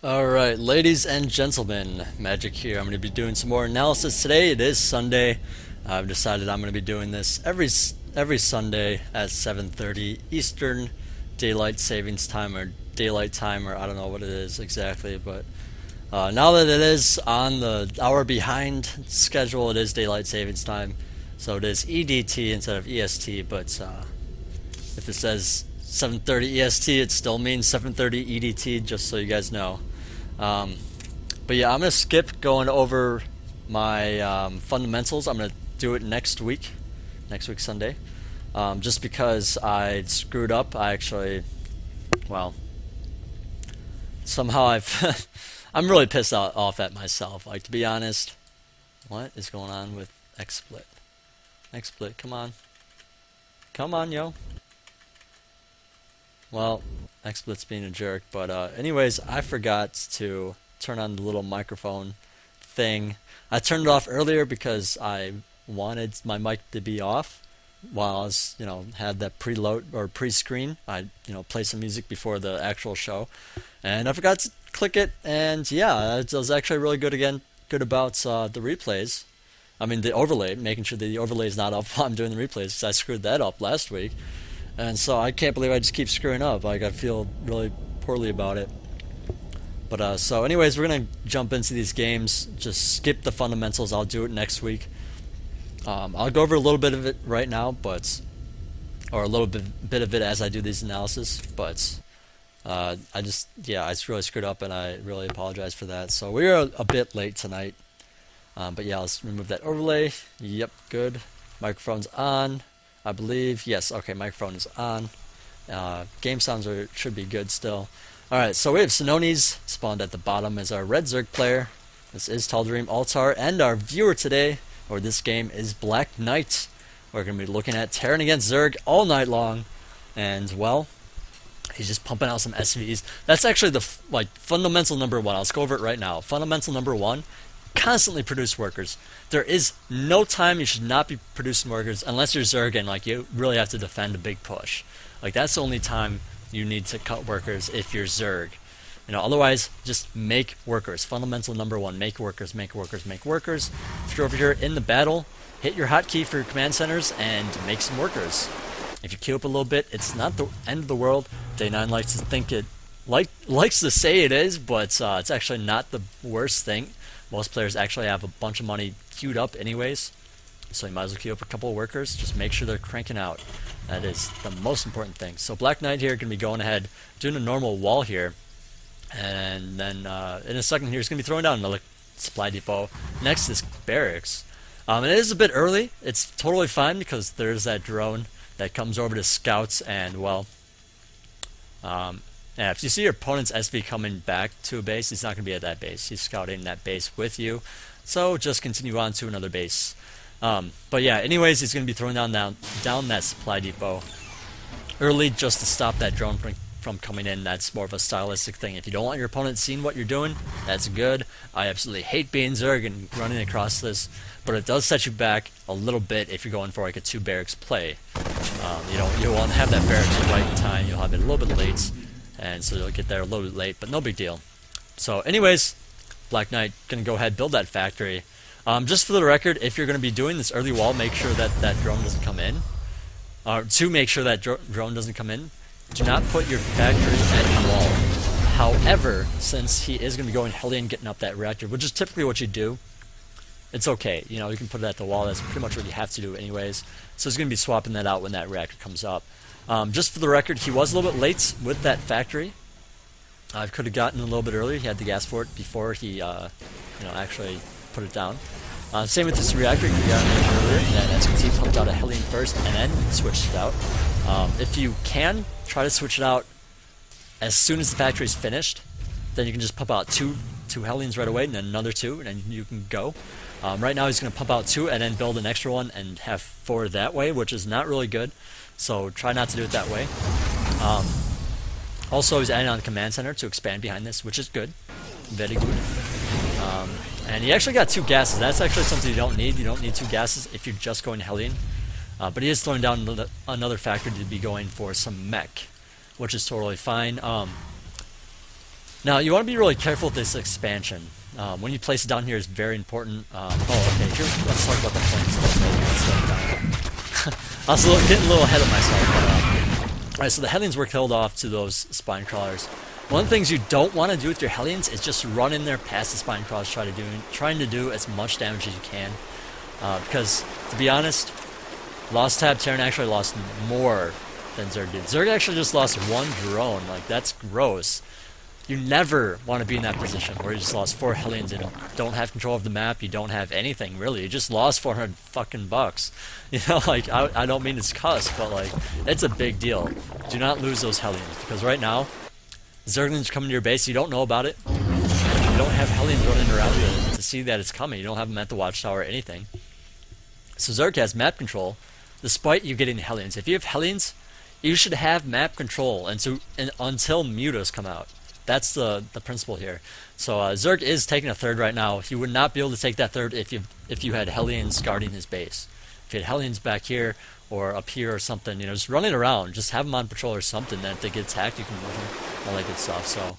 Alright, ladies and gentlemen, Magic here. I'm going to be doing some more analysis today. It is Sunday. I've decided I'm going to be doing this every Sunday at 7:30 Eastern Daylight Savings Time or Daylight Time, or I don't know what it is exactly, but now that it is on the hour behind schedule, it is Daylight Savings Time. So it is EDT instead of EST, but if it says 7:30 EST, it still means 7:30 EDT, just so you guys know. Um, but yeah, I'm gonna skip going over my fundamentals. I'm gonna do it next week Sunday, just because I screwed up. I actually, well, somehow I've I'm really pissed off at myself. Like, to be honest, what is going on with XSplit? XSplit, come on, yo. Well, XSplit's being a jerk, but anyways, I forgot to turn on the little microphone thing. I turned it off earlier because I wanted my mic to be off while I was, had that preload or pre-screen. I, play some music before the actual show, and I forgot to click it. And yeah, it was actually really good about the replays. I mean, the overlay, making sure that the overlay is not up while I'm doing the replays, because I screwed that up last week. And so I can't believe I just keep screwing up. Like, I feel really poorly about it. But so anyways, we're gonna jump into these games. Just skip the fundamentals. I'll do it next week. I'll go over a little bit of it right now, or a little bit of it as I do these analysis. But I really screwed up, and I really apologize for that. So we are a bit late tonight. But yeah, let's remove that overlay. Yep, good. Microphone's on, I believe. Yes, okay, microphone is on. Game sounds should be good still. Alright, so we have Sinonis spawned at the bottom as our red Zerg player. This is Tal'Darim Altar, and our viewer today, or this game, is Black Knight. We're going to be looking at Terran against Zerg all night long, and, well, he's just pumping out some SVs. That's actually the fundamental number one. Let's go over it right now. Fundamental number one: constantly produce workers. There is no time you should not be producing workers unless you're Zerg and you really have to defend a big push. That's the only time you need to cut workers if you're Zerg. Otherwise, just make workers. Fundamental number one: make workers, make workers, make workers. If you're over here in the battle, hit your hotkey for your command centers and make some workers. If you queue up a little bit, it's not the end of the world. Day9 likes to think likes to say it is, but it's actually not the worst thing. Most players actually have a bunch of money queued up anyways, so you might as well queue up a couple of workers. Just make sure they're cranking out. That is the most important thing. So Black Knight here going to be going ahead, doing a normal wall here, and then in a second here he's going to be throwing down another supply depot next to this barracks. And it is a bit early. It's totally fine because there's that drone that comes over to scouts, and well, yeah, if you see your opponent's SV coming back to a base, he's not going to be at that base. He's scouting that base with you. So just continue on to another base. But yeah, anyways, he's going to be throwing down that supply depot early just to stop that drone from coming in. That's more of a stylistic thing. If you don't want your opponent seeing what you're doing, that's good. I absolutely hate being Zerg and running across this, but it does set you back a little bit if you're going for a 2 barracks play. You won't have that barracks right in time. You'll have it a little bit late, and so you'll get there a little bit late, but no big deal. So anyways, Black Knight going to go ahead and build that factory. Just for the record, if you're going to be doing this early wall, make sure that drone doesn't come in. To make sure that drone doesn't come in, do not put your factory at the wall. However, since he is going to be going Hellion getting up that reactor, which is typically what you do, it's okay. You can put it at the wall. That's pretty much what you have to do anyways. So he's going to be swapping that out when that reactor comes up. Just for the record, he was a little bit late with that factory. I could have gotten a little bit earlier. He had the gas for it before he, actually put it down. Same with this reactor. You got it earlier, and as you can see, pumped out a Hellion first, and then switched it out. If you can, try to switch it out as soon as the factory is finished. Then you can just pump out two Hellions right away, and then another 2, and then you can go. Right now, he's going to pump out 2 and then build an extra one and have 4 that way, which is not really good. So try not to do it that way. Also, he's adding on the command center to expand behind this, which is good. Very good. And he actually got 2 gases. That's actually something you don't need. You don't need 2 gases if you're just going Hellion. But he is throwing down another factor to be going for some mech, which is totally fine. Now you want to be really careful with this expansion. When you place it down here is very important. Oh, okay. Here, let's talk about the points. I was getting a little ahead of myself. But, alright, so the Hellions were killed off to those Spine Crawlers. One of the things you don't want to do with your Hellions is just run in there past the Spine Crawlers, trying to do as much damage as you can. Because, to be honest, Lost Tab Terran actually lost more than Zerg did. Zerg actually just lost one drone. Like, that's gross. You never want to be in that position where you just lost 4 Hellions and don't have control of the map. You don't have anything, really. You just lost 400 fucking bucks. You know, like, I don't mean to cuss, but, like, it's a big deal. Do not lose those Hellions, because right now, Zerglings coming to your base, you don't know about it. You don't have Hellions running around you to see that it's coming. You don't have them at the watchtower or anything. So Zerg has map control, despite you getting Hellions. If you have Hellions, you should have map control until mutas come out. That's the principle here. So Zerg is taking a third right now. He would not be able to take that third if you had Hellions guarding his base. If you had Hellions back here or up here or something, you know, just running around, just have them on patrol or something. Then if they get attacked, you can move them, all that good stuff. So,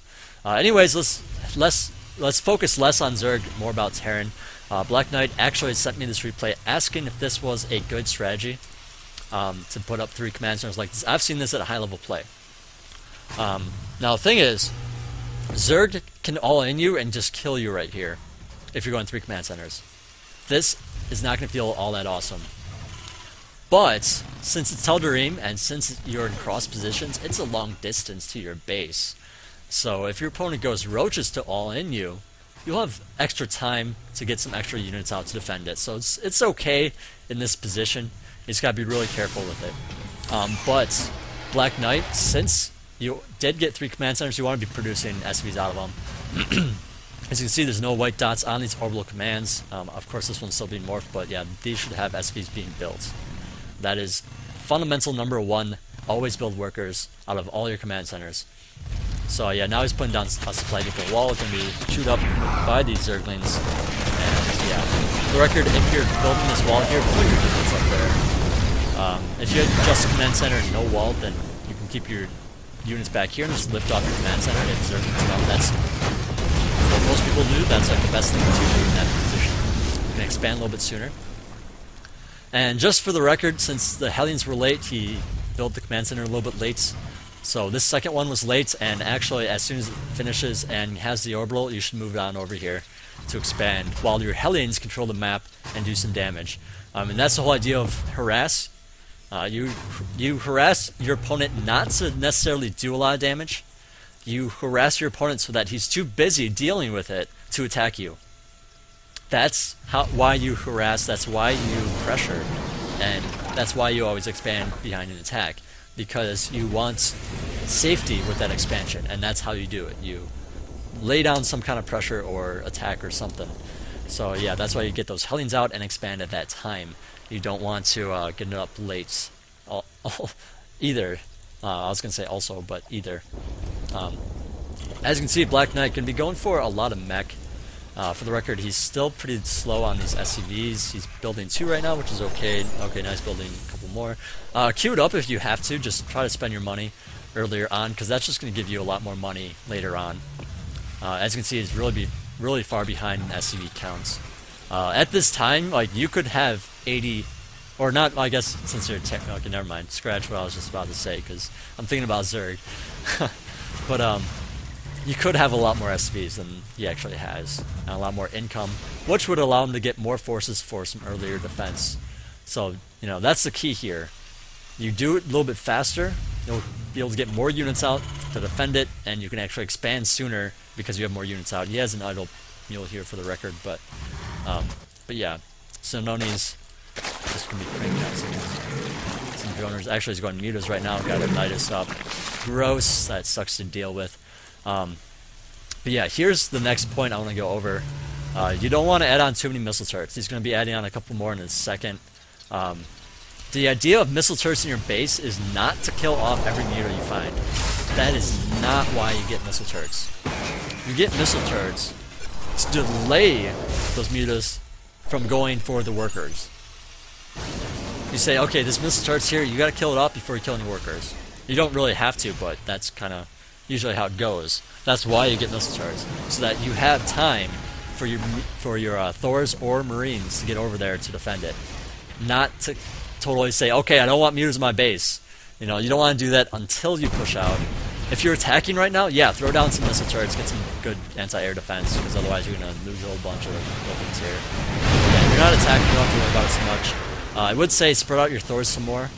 anyways, let's focus less on Zerg, more about Terran. Black Knight actually sent me this replay asking if this was a good strategy to put up 3 command centers like this. I've seen this at a high level play. Now the thing is, Zerg can all-in you and just kill you right here if you're going 3 command centers. This is not going to feel all that awesome. But, since it's Tel'Darim and since you're in cross positions, it's a long distance to your base. So if your opponent goes Roaches to all-in you, you'll have extra time to get some extra units out to defend it. So it's okay in this position. You just gotta be really careful with it. But Black Knight, since you did get 3 command centers, you want to be producing SVs out of them. As you can see, there's no white dots on these orbital commands. Of course, this one's still being morphed, but yeah, these should have SVs being built. That is fundamental number 1. Always build workers out of all your command centers. So yeah, now he's putting down a supply depot wall. It's going to be chewed up by these Zerglings. And yeah, for the record, if you're building this wall here, put your units up there. If you have just a command center and no wall, then you can keep your units back here and just lift off your command center if Zerglings come. That's what most people do. That's like the best thing to do in that position. You can expand a little bit sooner. And just for the record, since the Hellions were late, he built the command center a little bit late. So this second one was late, and actually as soon as it finishes and has the orbital, you should move it on over here to expand, while your Hellions control the map and do some damage. And that's the whole idea of harass. You harass your opponent not to necessarily do a lot of damage. You harass your opponent so that he's too busy dealing with it to attack you. That's why you harass, that's why you pressure, and that's why you always expand behind an attack. Because you want safety with that expansion, and that's how you do it. You lay down some kind of pressure or attack or something. So yeah, that's why you get those Hellions out and expand at that time. You don't want to get it up late either. I was going to say also, but either. As you can see, Black Knight can be going for a lot of mech. For the record, he's still pretty slow on these SCVs. He's building 2 right now, which is okay. Okay, nice, building a couple more. Queue it up if you have to. Just try to spend your money earlier on, because that's just going to give you a lot more money later on. As you can see, he's really far behind in SCV counts. At this time, like, you could have 80, or not, I guess, since you're okay, never mind. Scratch what I was just about to say, because I'm thinking about Zerg. But, you could have a lot more SVs than he actually has, and a lot more income, which would allow him to get more forces for some earlier defense. So, you know, that's the key here. You do it a little bit faster, you'll be able to get more units out to defend it, and you can actually expand sooner because you have more units out. He has an idle mule here for the record, but yeah, Sononi's just going to be cranked out some droners. Actually, he's going mutas right now, got a Nidus up. Gross, that sucks to deal with. But yeah, here's the next point I want to go over. You don't want to add on too many missile turrets. He's going to be adding on a couple more in a second. The idea of missile turrets in your base is not to kill off every muta you find. That is not why you get missile turrets. You get missile turrets to delay those mutas from going for the workers. You say, okay, this missile turret's here, you gotta kill it off before you kill any workers. You don't really have to, but that's kind of usually how it goes. That's why you get missile turrets, so that you have time for your Thors or Marines to get over there to defend it. Not to totally say, okay, I don't want mutas in my base. You know, you don't want to do that until you push out. If you're attacking right now, yeah, throw down some missile turrets, get some good anti-air defense, because otherwise you're going to lose a whole bunch of buildings here. Yeah, if you're not attacking, you don't have to worry about it so much. I would say spread out your Thors some more.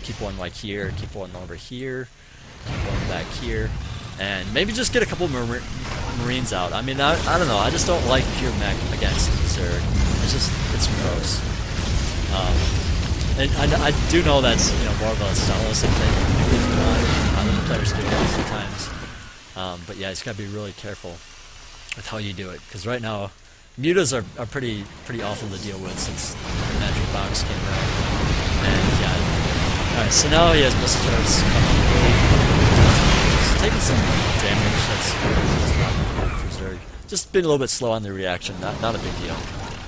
Keep one like here, keep one over here, keep one back here, and maybe just get a couple Marines out. I mean, I don't know, I just don't like pure mech against Zerg. It's gross. And I do know that's, you know, more of a stylistic thing. The players do it sometimes. But yeah, you just gotta be really careful with how you do it, because right now mutas are pretty awful to deal with since the magic box came around. And yeah, all right. So now he has missile turrets coming. He's taking some damage. That's not good for Zerg. Just been a little bit slow on the reaction. Not a big deal.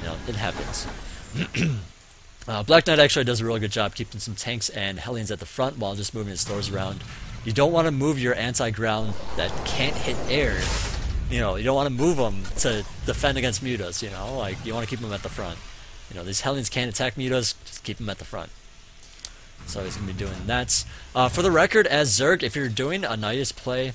You know, it happens. Black Knight actually does a really good job keeping some tanks and Hellions at the front while just moving his Thors around. You don't want to move your anti-ground that can't hit air. You know, you don't want to move them to defend against mutas, you know? Like, you want to keep them at the front. You know, these Hellions can't attack mutas, just keep them at the front. So he's going to be doing that. For the record, as Zerg, if you're doing a Nidus play,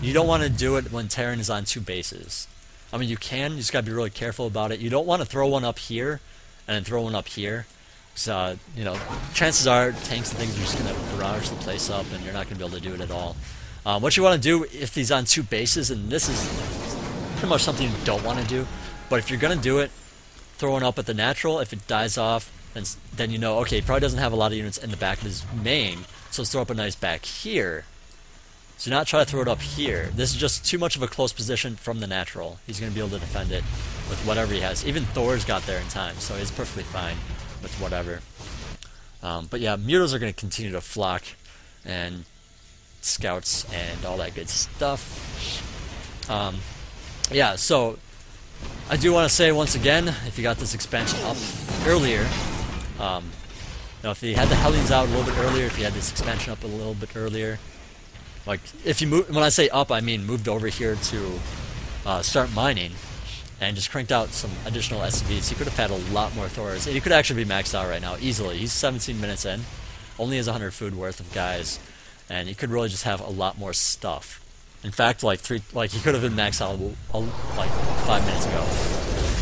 you don't want to do it when Terran is on 2 bases. I mean, you can, you just gotta be really careful about it. You don't want to throw one up here, and then throw one up here. So, you know, chances are tanks and things are just gonna barrage the place up, and you're not gonna be able to do it at all. What you want to do if he's on 2 bases, and this is pretty much something you don't want to do, but if you're gonna do it, throw one up at the natural. If it dies off, then you know, okay, he probably doesn't have a lot of units in the back of his main, so let's throw up a nice back here. Do not try to throw it up here. This is just too much of a close position from the natural. He's going to be able to defend it with whatever he has. Even Thor's got there in time, so he's perfectly fine with whatever. But yeah, mutas are going to continue to flock, and scouts and all that good stuff. Yeah, so I do want to say once again, if you got this expansion up earlier, you know, if you had the Hellions out a little bit earlier, if you had this expansion up a little bit earlier, like, if you move, when I say up, I mean moved over here to start mining, and just cranked out some additional SCVs, he could have had a lot more Thors. He could actually be maxed out right now, easily. He's 17 minutes in, only has 100 food worth of guys, and he could really just have a lot more stuff. In fact, like he could have been maxed out like 5 minutes ago,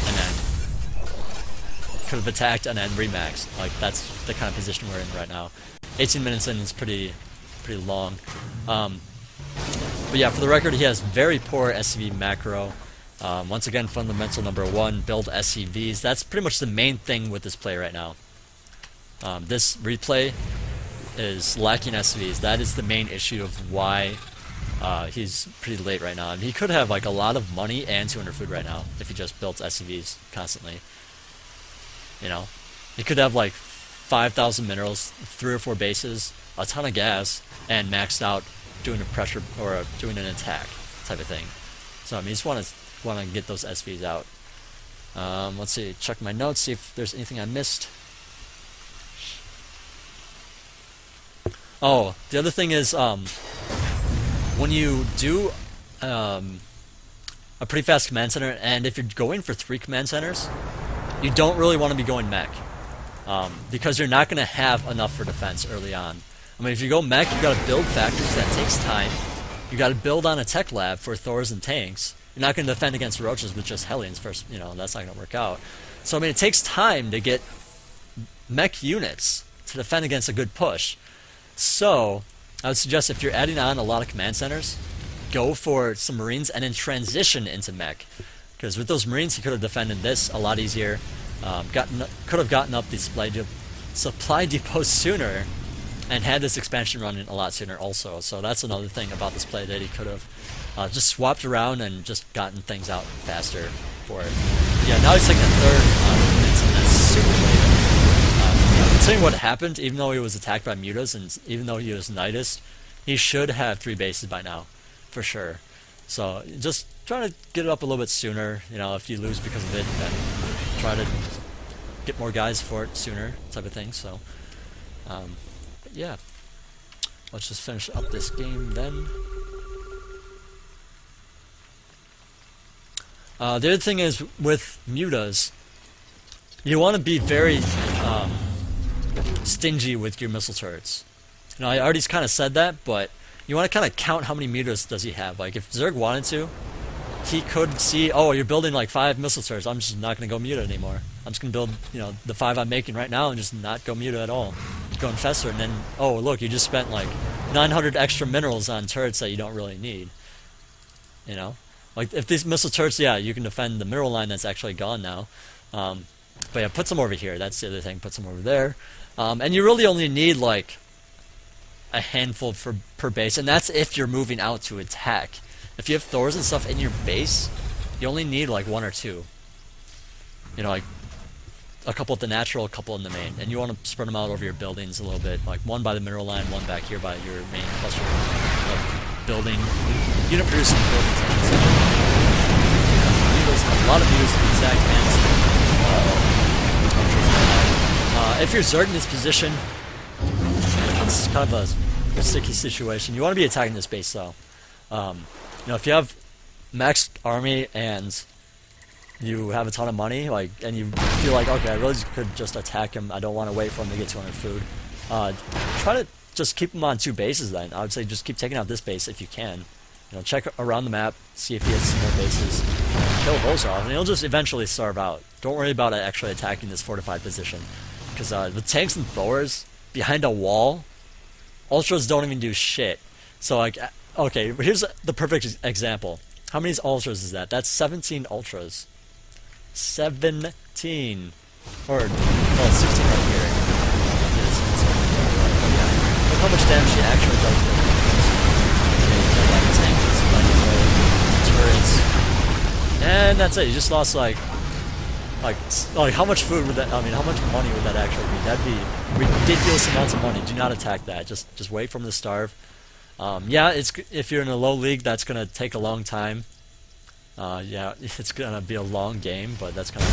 and then could have attacked and then remaxed. Like, that's the kind of position we're in right now. 18 minutes in is pretty long. But yeah, for the record, he has very poor SCV macro. Once again, fundamental number 1, build SCVs. That's pretty much the main thing with this play right now. This replay is lacking SCVs. That is the main issue of why he's pretty late right now. And he could have like a lot of money and 200 food right now if he just built SCVs constantly. You know, he could have like 5,000 minerals, 3 or 4 bases, a ton of gas, and maxed out doing a pressure or doing an attack type of thing. So I mean, you just want to get those SVs out. Let's see, check my notes, see if there's anything I missed. Oh, the other thing is, when you do a pretty fast command center, and if you're going for 3 command centers, you don't really want to be going mech, because you're not going to have enough for defense early on. I mean, if you go mech, you got to build factories. That takes time. You got to build on a tech lab for Thors and tanks. You're not going to defend against Roaches with just Hellions first. You know, that's not going to work out. So I mean, it takes time to get mech units to defend against a good push. So I would suggest if you're adding on a lot of command centers, go for some Marines and then transition into mech. Because with those Marines, he could have defended this a lot easier. Could have gotten up the supply depot sooner, and had this expansion running a lot sooner also. So that's another thing about this play, that he could have just swapped around and just gotten things out faster for it. Yeah, now he's taking a third minutes, and that's super late. You know, considering what happened, even though he was attacked by mutas, and even though he was Nidus, he should have 3 bases by now, for sure. So just try to get it up a little bit sooner. You know, if you lose because of it, then try to get more guys for it sooner, type of thing. So, but yeah. Let's just finish up this game then. The other thing is with mutas, you want to be very stingy with your missile turrets. You know, I already kind of said that, but you want to kind of count how many mutas does he have. Like, if Zerg wanted to, he could see, oh, you're building like 5 missile turrets. I'm just not going to go muta anymore. I'm just going to build, you know, the 5 I'm making right now and just not go muta at all. Go infestor, and then, oh, look, you just spent like 900 extra minerals on turrets that you don't really need. You know? Like, if these missile turrets, yeah, you can defend the mineral line that's actually gone now. But yeah, put some over here. That's the other thing. Put some over there. And you really only need, like, a handful per base, and that's if you're moving out to attack. If you have Thors and stuff in your base, you only need, like, 1 or 2. You know, like, a couple at the natural, a couple in the main. And you want to spread them out over your buildings a little bit. Like, 1 by the mineral line, 1 back here by your main cluster of building. Unit producing buildings. A lot of mutas to be exact, and if you're Zerg in this position, it's kind of a sticky situation. You want to be attacking this base, though. You know, if you have maxed army and you have a ton of money, like, and you feel like, okay, I really could just attack him. I don't want to wait for him to get 200 food. Try to just keep him on 2 bases. Then I would say just keep taking out this base if you can. You know, check around the map, see if he has some more bases. Kill those off, and he'll just eventually starve out. Don't worry about actually attacking this fortified position, because with tanks and throwers behind a wall, ultras don't even do shit. So, like, okay, here's the perfect example. How many ultras is that? That's 17 ultras. 17, or well, 16 right here. Look how much damage he actually does. And that's it. You just lost like how much food would that? I mean, how much money would that actually be? That'd be ridiculous amounts of money. Do not attack that. Just wait for him to starve. Yeah, if you're in a low league, that's gonna take a long time. Yeah, it's gonna be a long game, but that's kind of.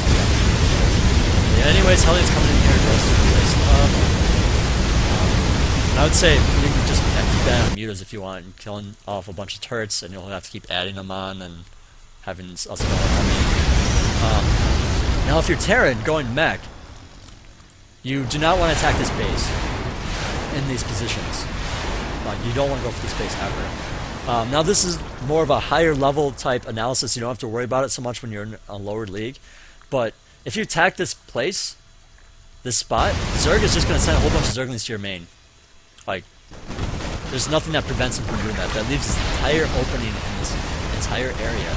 Yeah, anyways, Hellions coming in here, goes to the place. I would say you can just keep adding on mutas if you want, and killing off a bunch of turrets, and you'll have to keep adding them on and having us go on. Now, if you're Terran going mech, you do not want to attack this base in these positions. Like, you don't want to go for this base ever. Now, this is more of a higher level type analysis. You don't have to worry about it so much when you're in a lower league. But if you attack this place, this spot, Zerg is just going to send a whole bunch of Zerglings to your main. Like, there's nothing that prevents him from doing that. That leaves this entire opening in this entire area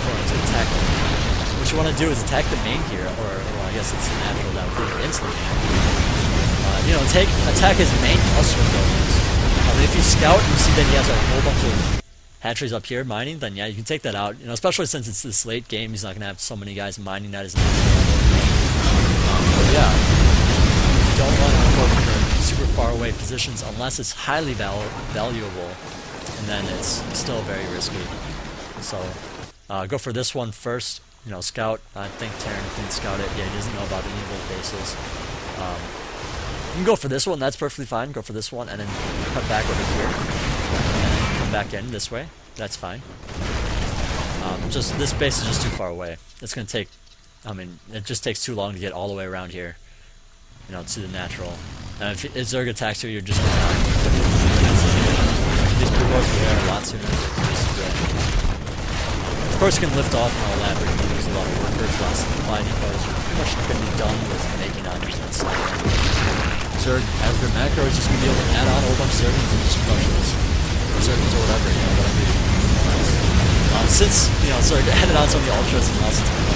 for him to attack them. What you want to do is attack the main here, or well, I guess it's natural that would be into the main. You know, attack his main cluster buildings. If you scout and you see that he has a whole bunch of hatcheries up here mining, then yeah, you can take that out. You know, especially since it's this late game, he's not going to have so many guys mining that his main. But yeah, you don't want to go for super far away positions unless it's highly valuable, and then it's still very risky. So go for this one first. You know, scout. I think Terran can scout it. Yeah, he doesn't know about any of those bases. You can go for this one. That's perfectly fine. Go for this one, and then cut back over here, and then come back in this way. That's fine. Just this base is just too far away. It's gonna take. I mean, it just takes too long to get all the way around here. You know, to the natural. If Zerg attacks you, you're just gonna die. These blue boats are a lot sooner. Of course, you can lift off and all that, but you can use a lot of workers, a lot of supply depots. You're pretty much going to be done with making on that side. Zerg, as their macro, is just going to be able to add on a whole bunch of Zerglings and just crush this. Or Zerglings or whatever, you know, whatever you want. Since, you know, Zerg added on so many Ultras and lost time,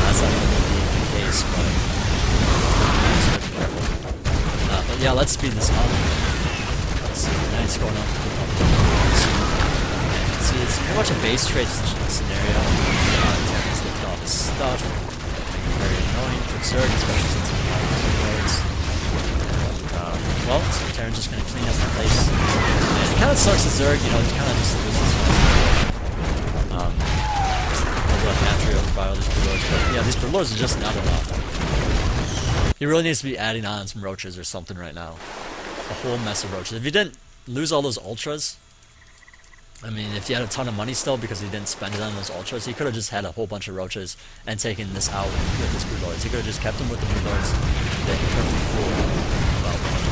that's not going to be the case, but just be careful. But yeah, let's speed this up. Let's see, nice going up. See, it's pretty much a base trade scenario. Terrans lift all this stuff. Very annoying for Zerg, especially since we have roads. Well, so Terran's just going to clean up the place. And it kind of sucks to Zerg, you know, he kind of just loses Hatchery over by all these Brulors. But yeah, these Brulors are just not enough. He really needs to be adding on some roaches or something right now. A whole mess of roaches. If he didn't lose all those ultras. I mean, if he had a ton of money still because he didn't spend it on those ultras, he could have just had a whole bunch of roaches and taken this out with his blue lords. He could have just kept them with the blue lords, been perfectly cool about money.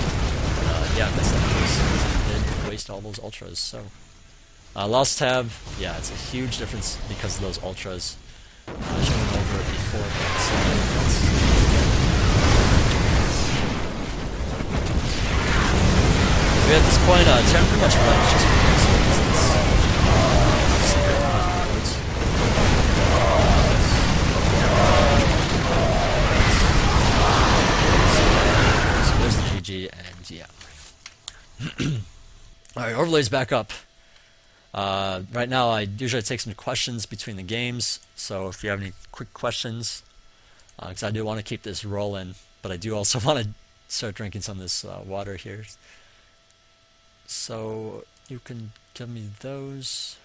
Yeah, missed that because he did waste all those ultras. So, lost tab, yeah, it's a huge difference because of those ultras. I should have went over it before, but we at this point, Terran pretty much runs just because it's secret rewards. So there's the GG, and yeah. Alright, overlay's back up. Right now, I usually take some questions between the games, so if you have any quick questions, because I do want to keep this rolling, but I do also want to start drinking some of this water here. So you can give me those.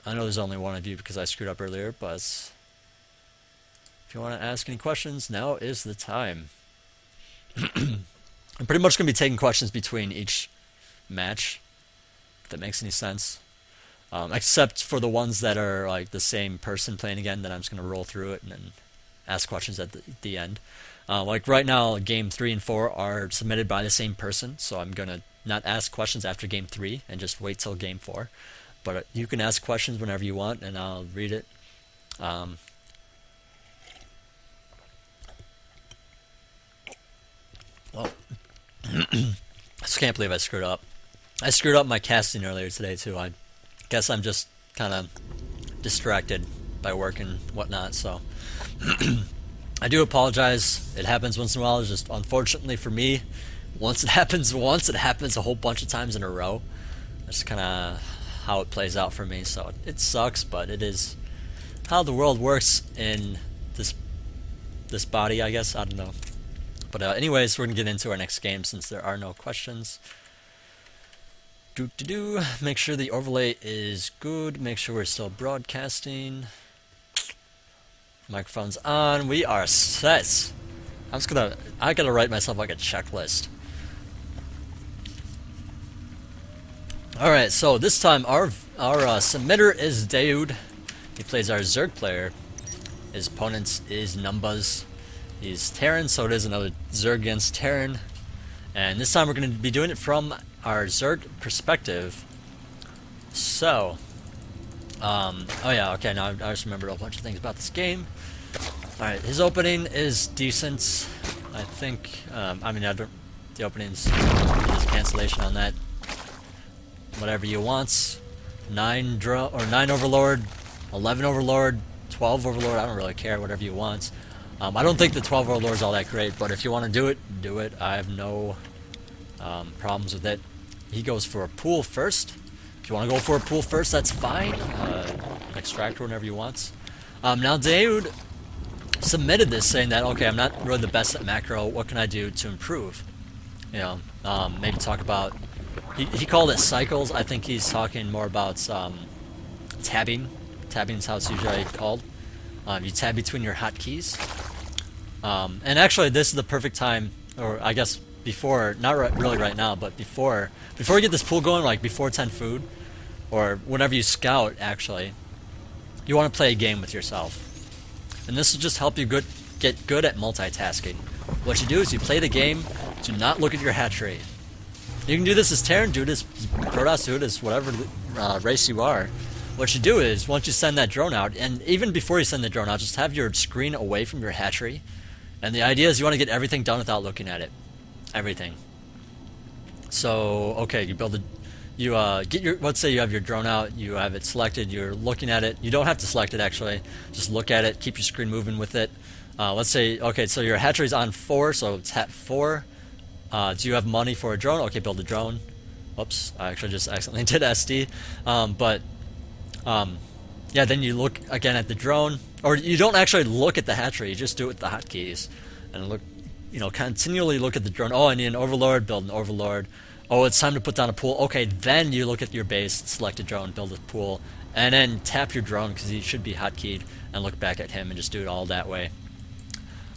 I know there's only one of you because I screwed up earlier, but if you want to ask any questions, now is the time. I'm pretty much going to be taking questions between each match, if that makes any sense. Except for the ones that are like the same person playing again, then I'm just going to roll through it and then ask questions at the end. Like right now, game 3 and 4 are submitted by the same person, so I'm going to not ask questions after game 3 and just wait till game 4. But you can ask questions whenever you want, and I'll read it. Oh, I just can't believe I screwed up. I screwed up my casting earlier today too. I guess I'm just kind of distracted by work and whatnot, so I do apologize. It happens once in a while. It's just unfortunately for me, once it happens once, it happens a whole bunch of times in a row. That's kind of how it plays out for me, so it sucks, but it is how the world works in this body, I guess. I don't know. But anyways, we're going to get into our next game since there are no questions. Make sure the overlay is good. Make sure we're still broadcasting. Microphone's on. We are set. I gotta write myself like a checklist. Alright, so this time our submitter is Daoud. He plays our Zerg player. His opponent is Numbuz. He's Terran, so it is another Zerg against Terran. And this time we're going to be doing it from our Zerg perspective. So, oh yeah, okay, now I just remembered a bunch of things about this game. Alright, his opening is decent. I think, I mean, the opening's there's cancellation on that. Whatever you want. 9 Overlord, 11 Overlord, 12 Overlord, I don't really care, whatever you want. I don't think the 12 Overlord is all that great, but if you want to do it, do it. I have no problems with it. He goes for a pool first. If you want to go for a pool first, that's fine. Extractor whenever you want. Now Daoud submitted this saying that, okay, I'm not really the best at macro. What can I do to improve? You know, maybe talk about... He called it cycles. I think he's talking more about tabbing. Tabbing is how it's usually called. You tab between your hotkeys. And actually, this is the perfect time, or I guess before, not really right now, but before you get this pool going, like before 10 food, or whenever you scout, actually, you want to play a game with yourself. And this will just help you get good at multitasking. What you do is you play the game, do not look at your hatch rate. You can do this as Terran, do this as Protoss, do it as whatever race you are. What you do is, once you send that drone out, and even before you send the drone out, just have your screen away from your hatchery. And the idea is you want to get everything done without looking at it. Everything. So, okay, you build let's say you have your drone out, you have it selected, you're looking at it. You don't have to select it, actually. Just look at it, keep your screen moving with it. Let's say, okay, so your hatchery's on 4, so tap 4. Do you have money for a drone? Okay, build a drone. Oops, I actually just accidentally did SD. Yeah, then you look again at the drone, or you don't actually look at the hatchery, you just do it with the hotkeys, and look, you know, continually look at the drone. Oh, I need an Overlord, build an Overlord. Oh, it's time to put down a pool. Okay, then you look at your base, select a drone, build a pool, and then tap your drone, because he should be hotkeyed, and look back at him, and just do it all that way.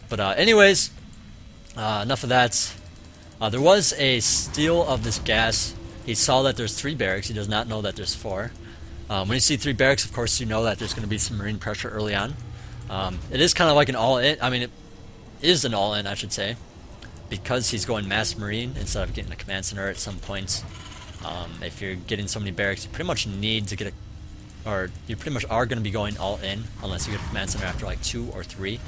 But anyways, Enough of that. There was a steal of this gas. He saw that there's 3 barracks. He does not know that there's 4. When you see 3 barracks, of course, you know that there's going to be some marine pressure early on. It is kind of like an all-in. I mean, it is an all-in, I should say, because he's going mass marine instead of getting a command center at some points. If you're getting so many barracks, you pretty much need to get or you pretty much are going to be going all-in unless you get a command center after like 2 or 3.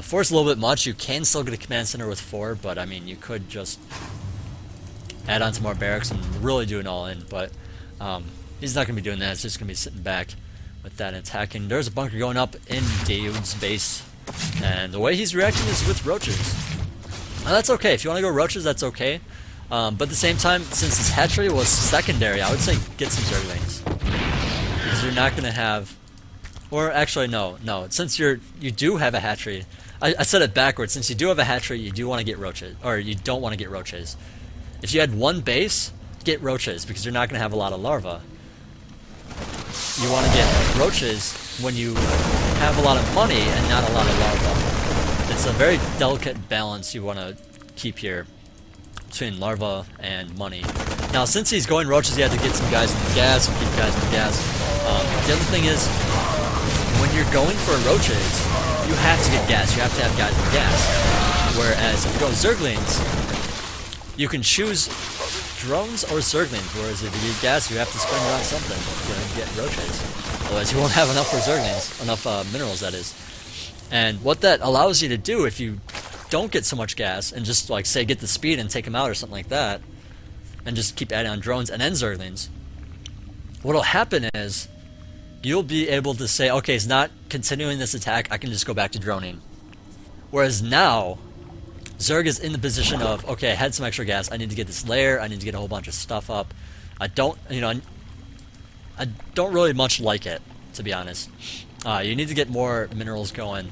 4 is a little bit much. You can still get a command center with 4, but I mean, you could just add on some more barracks and really do an all-in, but he's not going to be doing that. It's just going to be sitting back with that and attacking. There's a bunker going up in Daoud's base, and the way he's reacting is with roaches. Now, that's okay. If you want to go roaches, that's okay. But at the same time, since his hatchery was secondary, I would say get some Zerglings. Because you're not going to have... Or actually, no. Since you do have a hatchery... I said it backwards. Since you do have a hatchery, you do want to get roaches. Or you don't want to get roaches. If you had 1 base, get roaches, because you're not going to have a lot of larvae. You want to get roaches when you have a lot of money and not a lot of larvae. It's a very delicate balance you want to keep here between larvae and money. Now, since he's going roaches, he had to get some guys in the gas and keep guys in the gas. The other thing is, when you're going for roaches, you have to get gas. You have to have guys in the gas. Whereas if you go Zerglings, you can choose drones or Zerglings, whereas if you get gas, you have to spend it on something. You're going to get roaches. Otherwise, you won't have enough for Zerglings. Enough minerals, that is. And what that allows you to do, if you don't get so much gas, and just, like, say, get the speed and take them out or something like that, and just keep adding on drones and then Zerglings, what'll happen is, you'll be able to say, okay, he's not continuing this attack, I can just go back to droning. Whereas now, Zerg is in the position of, okay, I had some extra gas, I need to get this layer, I need to get a whole bunch of stuff up. I don't really much like it, to be honest. You need to get more minerals going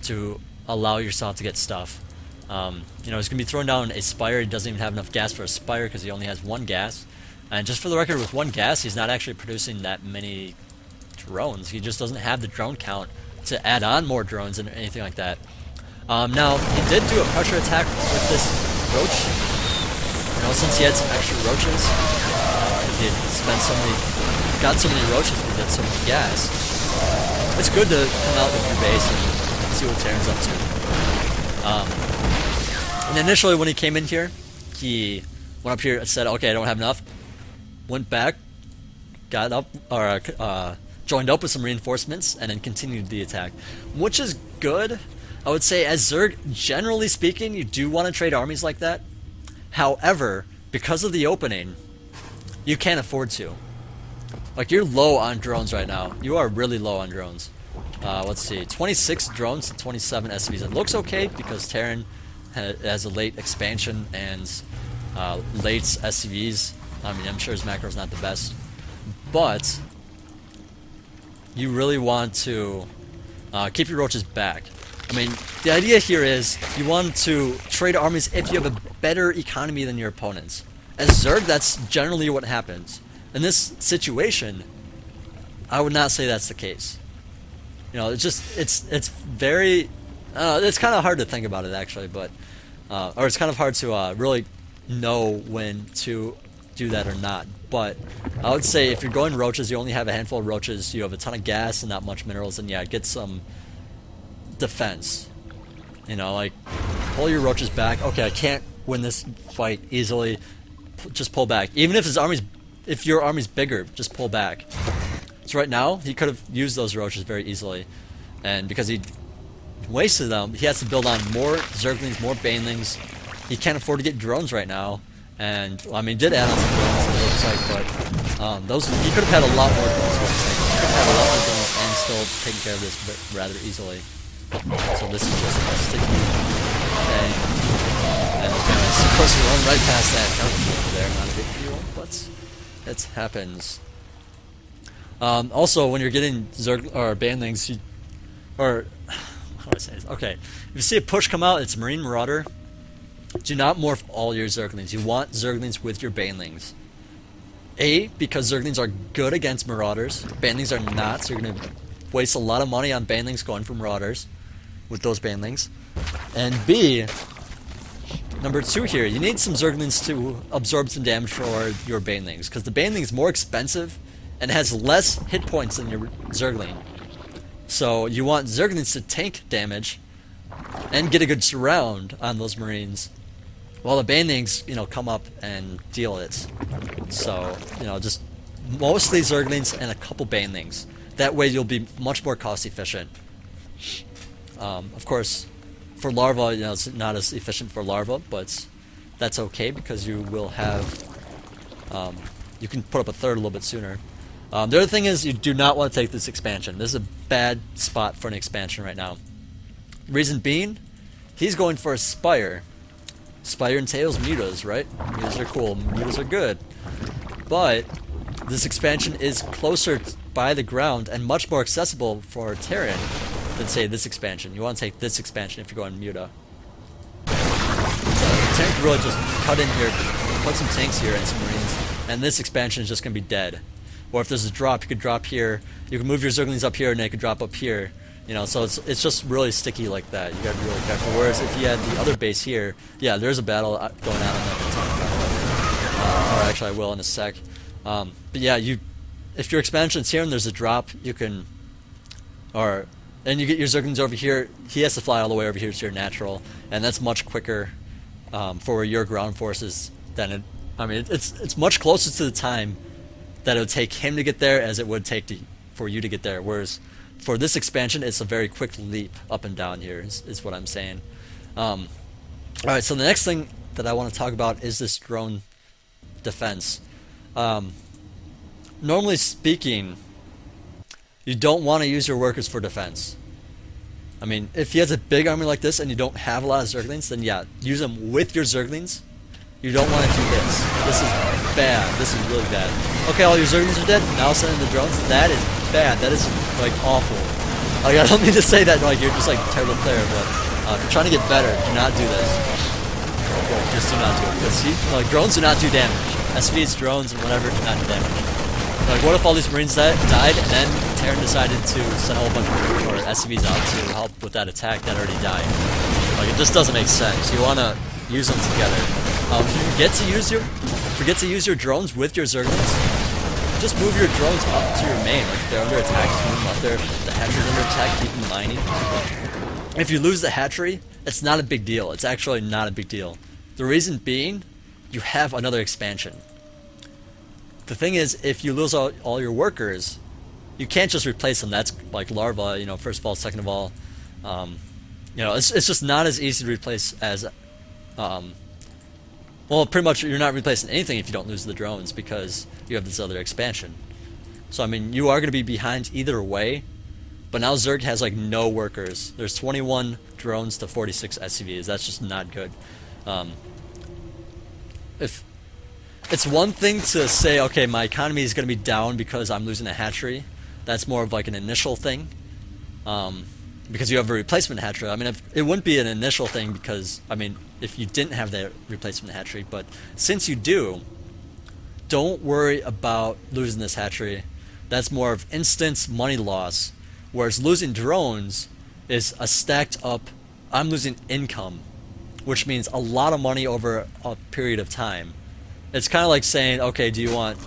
to allow yourself to get stuff. He's going to be throwing down a Spire. He doesn't even have enough gas for a Spire because he only has 1 gas. And just for the record, with 1 gas, he's not actually producing that many drones. He just doesn't have the drone count to add on more drones and anything like that. Now, he did do a pressure attack with this roach. Since he had some extra roaches, he had got so many roaches because he had so much gas. It's good to come out with your base and see what Terran's up to. And initially, when he came in here, he went up here and said, "Okay, I don't have enough." Went back, got up, or joined up with some reinforcements, and then continued the attack, which is good. I would say, as Zerg, generally speaking, you do want to trade armies like that. However, because of the opening, you can't afford to. Like, you're low on drones right now. You are really low on drones. Let's see, 26 drones to 27 SCVs. It looks okay because Terran has a late expansion and late SCVs. I mean, I'm sure his macro's not the best, but you really want to keep your roaches back. I mean, the idea here is you want to trade armies if you have a better economy than your opponents. As Zerg, that's generally what happens. In this situation, I would not say that's the case. It's very, it's kind of hard to think about it actually, but, or it's kind of hard to really know when to do that or not. But I would say if you're going roaches, you only have a handful of roaches, you have a ton of gas and not much minerals, and yeah, get some defense. Like, pull your roaches back. Okay, I can't win this fight easily. Just pull back. Even if if your army's bigger, just pull back. So right now, he could have used those roaches very easily, and because he wasted them, he has to build on more Zerglings, more Banelings. He can't afford to get drones right now, and well, I mean, he did add on some drones, it looks like, but those he could have had a lot more drones. He could have had a lot more drones and still taken care of this rather easily. So this is just a sticky thing, and it's supposed to run right past that counter there. Not a big deal, but it happens. Also, when you're getting Zerg or Banelings, how do I say this? Okay, if you see a push come out, it's Marine Marauder. Do not morph all your Zerglings. You want Zerglings with your Banelings. Because Zerglings are good against Marauders. Banelings are not, so you're going to waste a lot of money on Banelings going for Marauders with those Banelings. And B, Number 2 here, you need some Zerglings to absorb some damage for your Banelings, because the Baneling is more expensive and has less hit points than your Zergling. So you want Zerglings to tank damage and get a good surround on those Marines, while the Banelings, come up and deal it. So, just mostly Zerglings and a couple Banelings. That way you'll be much more cost efficient. Of course, for larva, it's not as efficient for larva, but that's okay because you will have, you can put up a third a little bit sooner. The other thing is you do not want to take this expansion. This is a bad spot for an expansion right now. Reason being, he's going for a Spire. Spire entails mutas, right? Mutas are cool, mutas are good. But this expansion is closer by the ground and much more accessible for Terran than, say, this expansion. You want to take this expansion if you're going muta. So Terran can really just cut in here, put some tanks here and some Marines, and this expansion is just going to be dead. Or if there's a drop, you could drop here. You can move your Zerglings up here, and they could drop up here. So it's just really sticky like that. You gotta be really careful. Whereas if you had the other base here, yeah, there's a battle going on. I'm not gonna talk about it. Or actually, I will in a sec. But yeah, if your expansion's here and there's a drop, you can, and you get your Zerglings over here. He has to fly all the way over here to your natural, and that's much quicker for your ground forces than it. I mean, it's much closer to the time that it would take him to get there as it would take for you to get there. Whereas for this expansion, it's a very quick leap up and down here, is what I'm saying. Alright, so the next thing that I want to talk about is this drone defense. Normally speaking, you don't want to use your workers for defense. I mean, if he has a big army like this and you don't have a lot of Zerglings, then yeah, use them with your Zerglings. You don't want to do this. This is bad. This is really bad. Okay, all your Zerglings are dead. Now send in the drones. That is bad. That is like awful. Like, I don't mean to say that like you're just like a terrible player, but if you're trying to get better, do not do this. Okay, just do not do it. Because like drones do not do damage. SVs, drones, and whatever do not do damage. Like, what if all these Marines died and then Terran decided to send a whole bunch of SCVs out to help with that attack that already died? Like, it just doesn't make sense. You want to use them together. If you forget to use your drones with your Zerglings, just move your drones up to your main. Like, if they're under attack, just move them up there. If the hatchery's under attack, keep them mining. If you lose the hatchery, it's not a big deal. It's actually not a big deal. The reason being, you have another expansion. The thing is, if you lose all your workers, you can't just replace them. That's like larva, first of all. Second of all, it's just not as easy to replace as, well, pretty much you're not replacing anything if you don't lose the drones because you have this other expansion. So, I mean, you are going to be behind either way, but now Zerg has like no workers. There's 21 drones to 46 SCVs. That's just not good. If it's one thing to say, okay, my economy is going to be down because I'm losing a hatchery. That's more of like an initial thing, because you have a replacement hatchery. I mean, it wouldn't be an initial thing because, I mean, if you didn't have that replacement hatchery, but since you do, don't worry about losing this hatchery. That's more of instant money loss, whereas losing drones is a stacked up, I'm losing income, which means a lot of money over a period of time. It's kind of like saying, okay, do you want,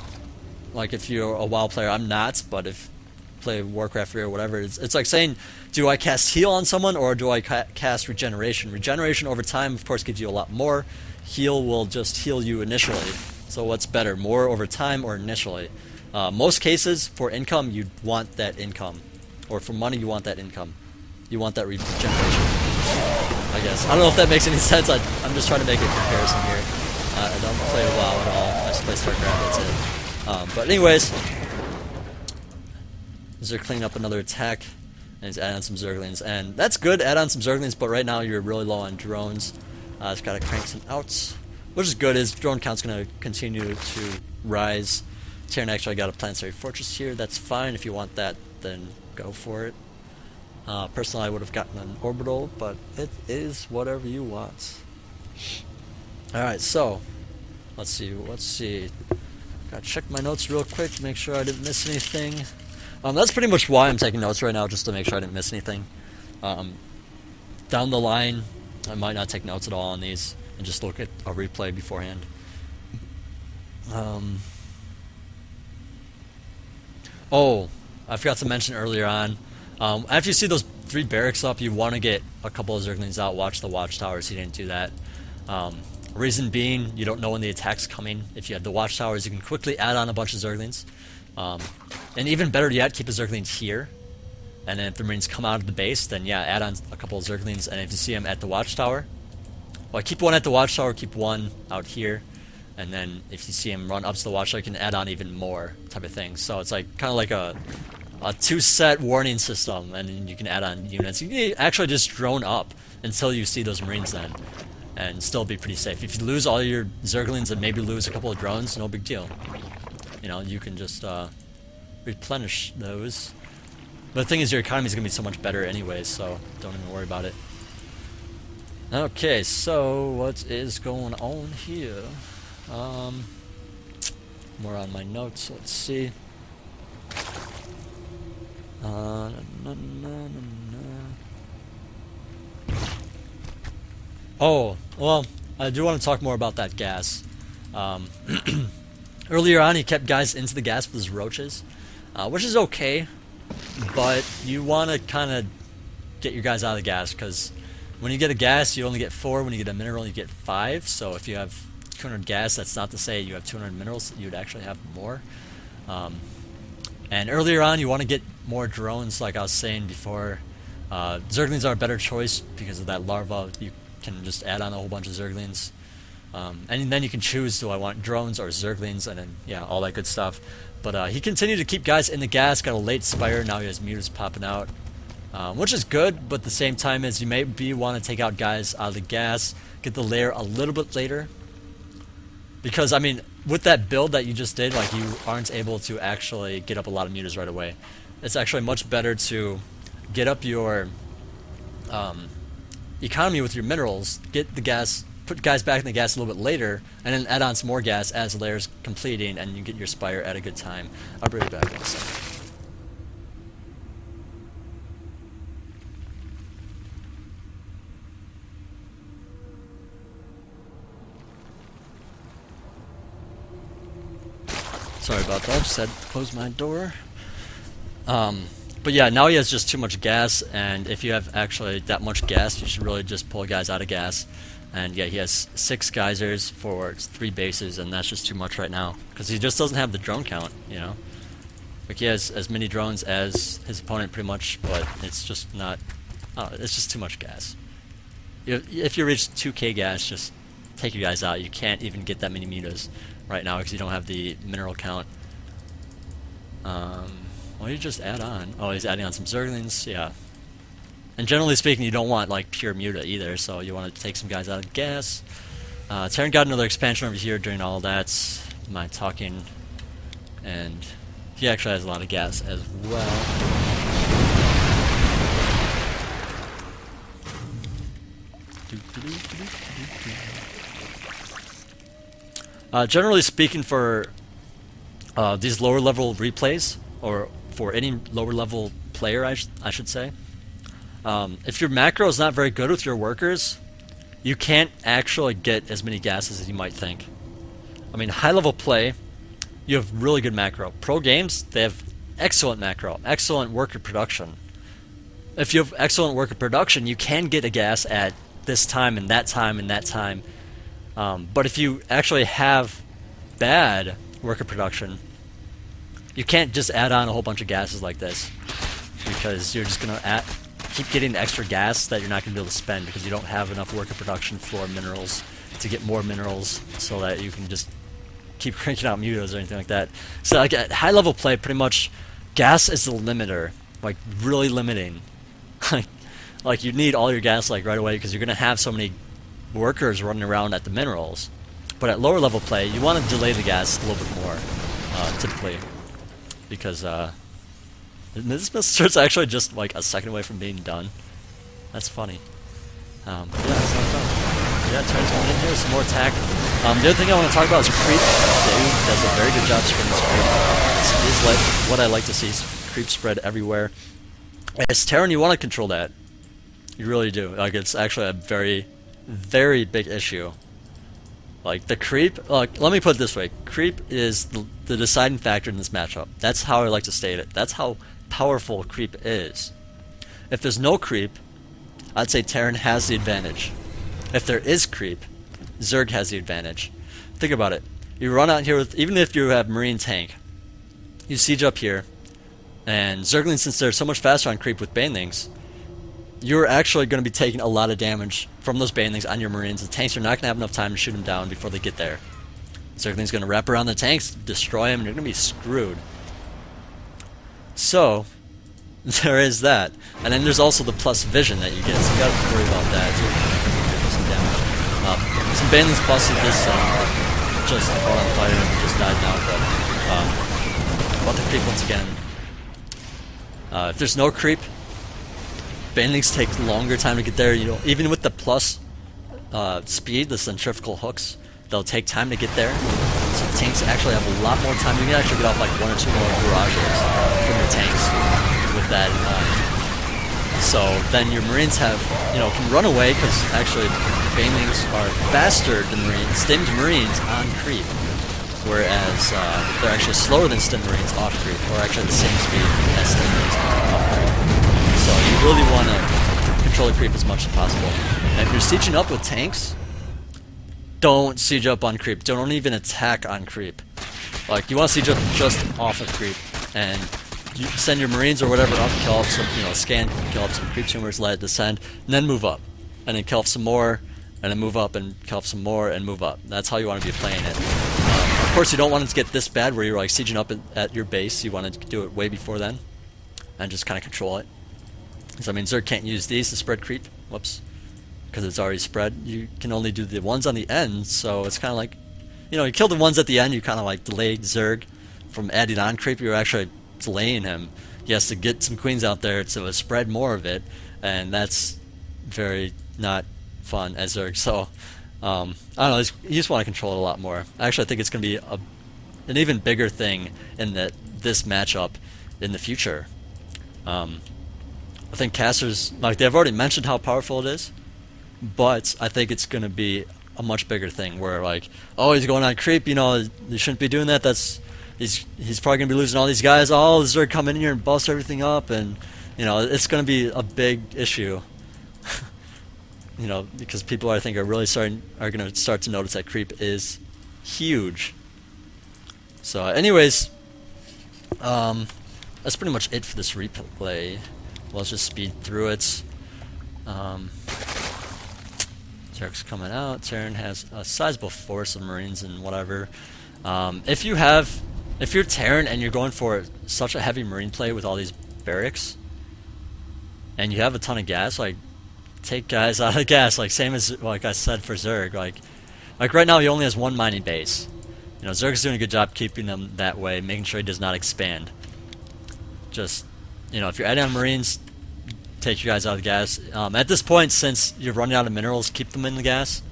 like if you're a WoW player, I'm not, but if you play Warcraft 3 or whatever, it's like saying, do I cast heal on someone or do I cast regeneration? Regeneration over time, of course, gives you a lot more. Heal will just heal you initially. So what's better, more over time or initially? Most cases, for income, you want that income. Or for money, you want that income. You want that regeneration, I guess. I don't know if that makes any sense. I'm just trying to make a comparison here. I don't play WoW at all. I just play StarCraft, that's it. But anyways, they're cleaning up another attack, and he's adding on some Zerglings. And that's good, add on some Zerglings, but right now you're really low on drones. Just gotta crank some out. Which is good, is drone count's gonna continue to rise. Terran actually got a planetary fortress here. That's fine. If you want that, then go for it. Personally, I would have gotten an orbital, but it is whatever you want. Alright, so let's see. Gotta check my notes real quick to make sure I didn't miss anything. That's pretty much why I'm taking notes right now, just to make sure I didn't miss anything. Down the line, I might not take notes at all on these. and just look at a replay beforehand. Oh, I forgot to mention earlier on, after you see those 3 barracks up, you want to get a couple of Zerglings out, watch the watchtowers. He didn't do that. Reason being, you don't know when the attack's coming. If you have the watchtowers, you can quickly add on a bunch of Zerglings. And even better yet, keep a Zergling here. And then if the Marines come out of the base, then yeah, add on a couple of Zerglings. And if you see them at the watchtower, well, keep one at the watchtower, keep one out here. And then if you see him run up to the watchtower, you can add on even more type of thing. So it's like kind of like a 2-set warning system, and then you can add on units. You can actually just drone up until you see those Marines then, and still be pretty safe. If you lose all your Zerglings and maybe lose a couple of drones, no big deal. You know, you can just replenish those. But the thing is, your economy is going to be so much better anyways, so don't even worry about it. Okay, so what is going on here? More on my notes, let's see. Oh, well, I do want to talk more about that gas. Earlier on, he kept guys into the gas with his roaches, which is okay, but you want to kind of get your guys out of the gas, because when you get a gas, you only get 4. When you get a mineral, you get 5. So if you have 200 gas, that's not to say you have 200 minerals. You'd actually have more. And earlier on, you want to get more drones, like I was saying before. Zerglings are a better choice because of that larva. You can just add on a whole bunch of Zerglings. And then you can choose, do I want drones or Zerglings, and then, yeah, all that good stuff. But he continued to keep guys in the gas, got a late Spire, now he has mutas popping out. Which is good, but at the same time is you maybe want to take out guys out of the gas, get the lair a little bit later. Because, I mean, with that build that you just did, like, you aren't able to actually get up a lot of mutas right away. It's actually much better to get up your economy with your minerals, get the gas, put guys back in the gas a little bit later, and then add on some more gas as the lair's completing, and you get your Spire at a good time. I'll bring it back in a second. Sorry about that, just had to close my door. But yeah, now he has just too much gas, and if you have actually that much gas, you should really just pull guys out of gas. And yeah, he has 6 geysers for 3 bases, and that's just too much right now. Because he just doesn't have the drone count, you know? Like, he has as many drones as his opponent pretty much, but it's just not... it's just too much gas. If you reach 2k gas, just take your guys out. You can't even get that many mutas right now because you don't have the mineral count. Well, you just add on. Oh, he's adding on some Zerglings, yeah. And generally speaking, you don't want like pure muta either, so you want to take some guys out of gas. Terran got another expansion over here during all that, my talking, and he actually has a lot of gas as well. Generally speaking, for these lower level replays, or for any lower level player, I should say, if your macro is not very good with your workers, you can't actually get as many gases as you might think. I mean, high level play, you have really good macro. Pro games, they have excellent macro, excellent worker production. If you have excellent worker production, you can get a gas at this time and that time and that time. But if you actually have bad worker production, you can't just add on a whole bunch of gases like this, because you're just going to keep getting extra gas that you're not going to be able to spend because you don't have enough worker production for minerals to get more minerals so that you can just keep cranking out mutas or anything like that. So like at high level play, pretty much gas is the limiter, like really limiting. Like you need all your gas like right away because you're going to have so many workers running around at the minerals. But at lower level play, you want to delay the gas a little bit more, typically, because this starts actually just like a second away from being done. That's funny. But yeah, it's not done. Yeah, Terran's going in here, some more attack. The other thing I want to talk about is creep. Dude does a very good job spreading this creep. This is like what I like to see, creep spread everywhere. As Terran, you want to control that. You really do. Like, it's actually a very, very big issue Like the creep, let me put it this way: creep is the deciding factor in this matchup. That's how I like to state it. That's how powerful creep is. If there's no creep, I'd say Terran has the advantage. If there is creep, Zerg has the advantage. Think about it. You run out here with, even if you have Marine tank, you siege up here, and Zerglings, since they're so much faster on creep with Banelings, you're actually going to be taking a lot of damage from those Banelings on your Marines. The tanks are not going to have enough time to shoot them down before they get there. Zergling's going to wrap around the tanks, destroy them, and you're going to be screwed. So, there is that. And then there's also the plus vision that you get, so you got to worry about that too. Some damage. Some Banelings busted this just caught on fire and just died now, but about the creep once again. If there's no creep, Banelings take longer time to get there. You know, even with the plus speed, the centrifugal hooks, they'll take time to get there. So the tanks actually have a lot more time. You can actually get off like 1 or 2 more barrages from your tanks with that in mind. So then your Marines have, can run away because actually Banelings are faster than stimmed Marines on creep, whereas they're actually slower than stimmed Marines off creep, or actually the same speed as stimmed Marines off creep. So you really want to control the creep as much as possible. And if you're sieging up with tanks, don't siege up on creep. Don't even attack on creep. Like, you want to siege up just off of creep, and you send your Marines or whatever up, kill up some, scan, kill up some creep tumors, let it descend, and then move up. And then kill up some more, and then move up, and kill up some more, and move up. That's how you want to be playing it. Of course, you don't want it to get this bad where you're like sieging up at your base. You want to do it way before then, and just kind of control it. So I mean, Zerg can't use these to spread creep. Whoops. Because it's already spread. You can only do the ones on the end, so it's kind of like, you kill the ones at the end, you kind of like delayed Zerg from adding on creep. You're actually delaying him. He has to get some queens out there to spread more of it, and that's very not fun as Zerg. So, I don't know, you just want to control it a lot more. Actually, I think it's going to be an even bigger thing in this matchup in the future. I think casters, like, they've already mentioned how powerful it is, but I think it's going to be a much bigger thing where, like, oh, he's going on creep, you shouldn't be doing that, he's probably going to be losing all these guys, all the Zerg come in here and bust everything up, and, it's going to be a big issue. Because people, I think, are going to start to notice that creep is huge. So, anyways, that's pretty much it for this replay. Let's just speed through it. Zerg's coming out. Terran has a sizable force of Marines and whatever. If you're Terran and you're going for such a heavy Marine play with all these barracks, and you have a ton of gas, like, take guys out of gas, like same as like I said for Zerg. Like right now he only has 1 mining base. Zerg's doing a good job keeping them that way, making sure he does not expand. Just, if you're adding on Marines, take you guys out of the gas. At this point, since you're running out of minerals, keep them in the gas.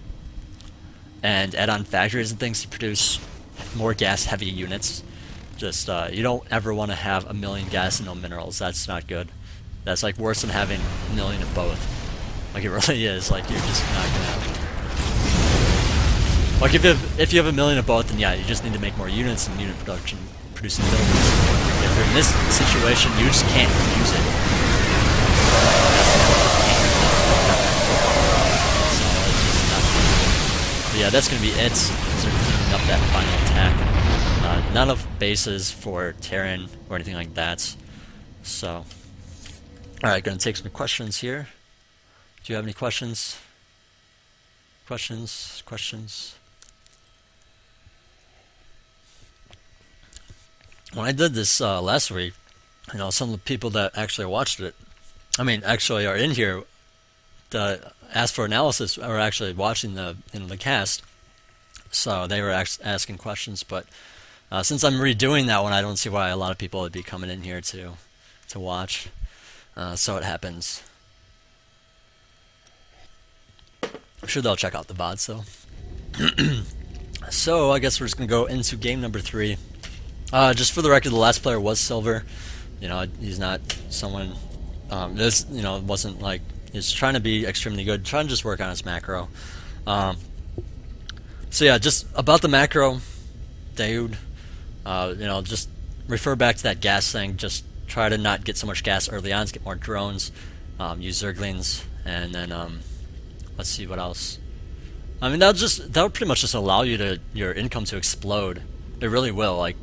And add on factories and things to produce more gas-heavy units. Just, you don't ever want to have 1 million gas and no minerals. That's not good. That's like worse than having 1 million of both. Like, it really is. Like, you're just not gonna have. Like, if you have 1 million of both, then yeah, you just need to make more units and unit producing buildings. If you're in this situation, you just can't use it. But yeah, that's gonna be it. So we're cleaning up that final attack. None of bases for Terran or anything like that. So, alright, gonna take some questions here. Do you have any questions? Questions? When I did this last week, some of the people that actually watched it, actually are in here, that asked for analysis, are actually watching the cast, so they were asking questions. But since I'm redoing that one, I don't see why a lot of people would be coming in here to watch. So it happens. I'm sure they'll check out the VOD, so. So, I guess we're just going to go into game number 3. Just for the record, the last player was Silver. He's not someone, wasn't like, he's trying to be extremely good, trying to just work on his macro. So yeah, just about the macro, dude. Just refer back to that gas thing. Just try to not get so much gas early on. Get more drones. Use Zerglings, and then let's see what else. I mean, that'll pretty much just allow your income to explode. It really will. Like,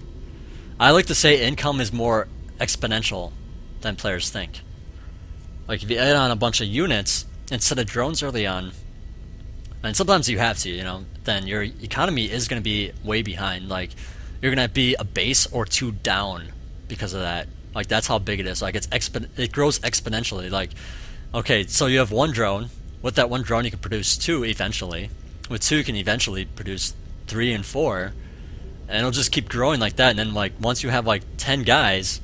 I like to say, income is more exponential than players think. Like, if you add on a bunch of units instead of drones early on, and sometimes you have to, then your economy is going to be way behind. Like, you're going to be a base or two down because of that. Like, that's how big it is. Like, it grows exponentially. Like, okay, so you have one drone. With that one drone, you can produce two eventually. With two, you can eventually produce 3 and 4, and it'll just keep growing like that. And then, like, once you have like 10 guys,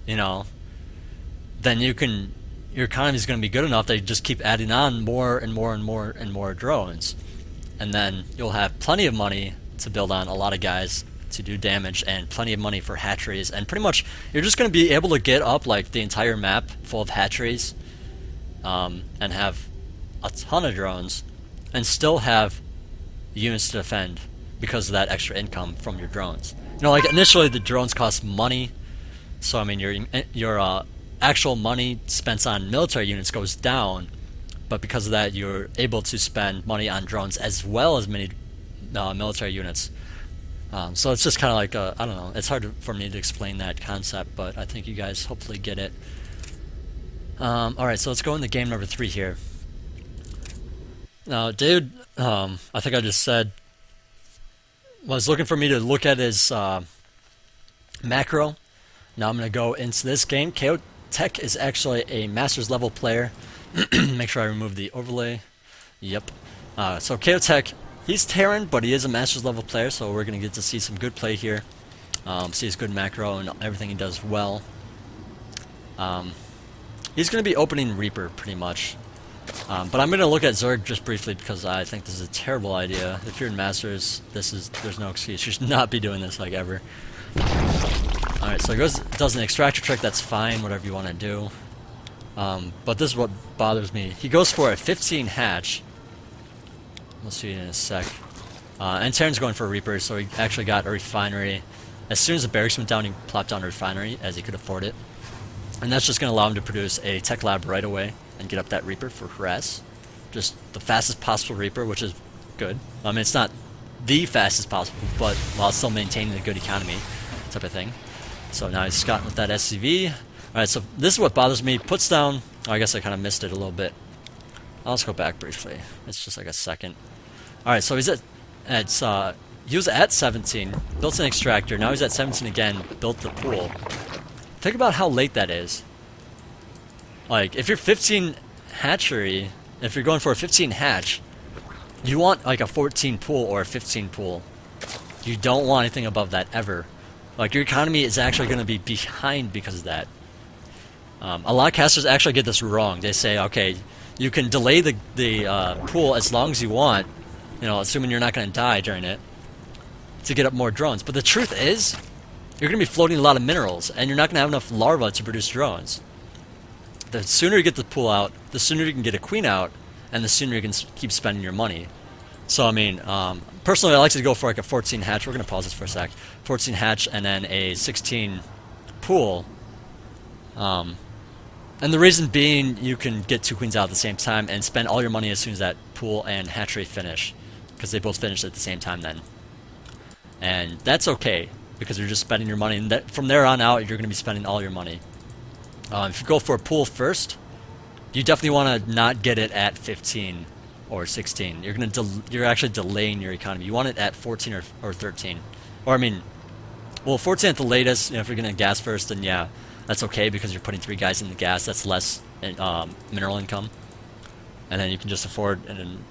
then your economy is going to be good enough that you just keep adding on more and more and more and more drones, and then you'll have plenty of money to build on a lot of guys to do damage, and plenty of money for hatcheries, and pretty much you're just going to be able to get up like the entire map full of hatcheries, and have a ton of drones, and still have units to defend because of that extra income from your drones. Like initially the drones cost money, so I mean your actual money spent on military units goes down, but because of that you're able to spend money on drones as well as many military units. So it's just kind of like I don't know. It's hard for me to explain that concept, but I think you guys hopefully get it. All right, so let's go into game number 3 here. Now, dude, I think I just said was looking for me to look at his macro. Now I'm going to go into this game. KO Tech is actually a Masters level player. Make sure I remove the overlay. Yep. So KO Tech, he's Terran, but he is a Masters level player, so we're going to get to see some good play here. See his good macro and everything he does well. He's going to be opening Reaper pretty much. But I'm going to look at Zerg just briefly because I think this is a terrible idea. If you're in Masters, there's no excuse. You should not be doing this like ever. Alright, so he does an extractor trick, that's fine, whatever you want to do. But this is what bothers me. He goes for a 15 hatch. We'll see in a sec. And Terran's going for a Reaper, so he actually got a refinery. As soon as the barracks went down, he plopped down a refinery, as he could afford it. And that's just going to allow him to produce a tech lab right away and get up that Reaper for harass. Just the fastest possible Reaper, which is good. I mean, it's not the fastest possible, but while still maintaining a good economy type of thing. So now he's scouting with that SCV. Alright, so this is what bothers me. Puts down... Oh, I guess I kind of missed it a little bit. I'll just go back briefly. It's just like a second. Alright, so he's he was at 17, built an extractor. Now he's at 17 again, built the pool. Think about how late that is. Like, if you're 15 hatchery, if you're going for a 15 hatch, you want like a 14 pool or a 15 pool. You don't want anything above that ever. Like, your economy is actually going to be behind because of that. A lot of casters actually get this wrong. They say, okay, you can delay the pool as long as you want, assuming you're not going to die during it, to get up more drones. But the truth is, you're going to be floating a lot of minerals, and you're not going to have enough larvae to produce drones. The sooner you get the pool out, the sooner you can get a queen out, and the sooner you can keep spending your money. So, I mean, personally, I like to go for like a 14 hatch. We're going to pause this for a sec. 14 hatch and then a 16 pool. And the reason being, you can get 2 queens out at the same time and spend all your money as soon as that pool and hatchery finish. Because they both finish at the same time then. And that's okay, because you're just spending your money. And from there on out, you're going to be spending all your money. If you go for a pool first, you definitely want to not get it at 15 or 16. You're actually delaying your economy. You want it at 14 or 13. Or, I mean, well, 14 at the latest. If you're going to gas first, then yeah, that's okay because you're putting 3 guys in the gas. That's less mineral income. And then you can just afford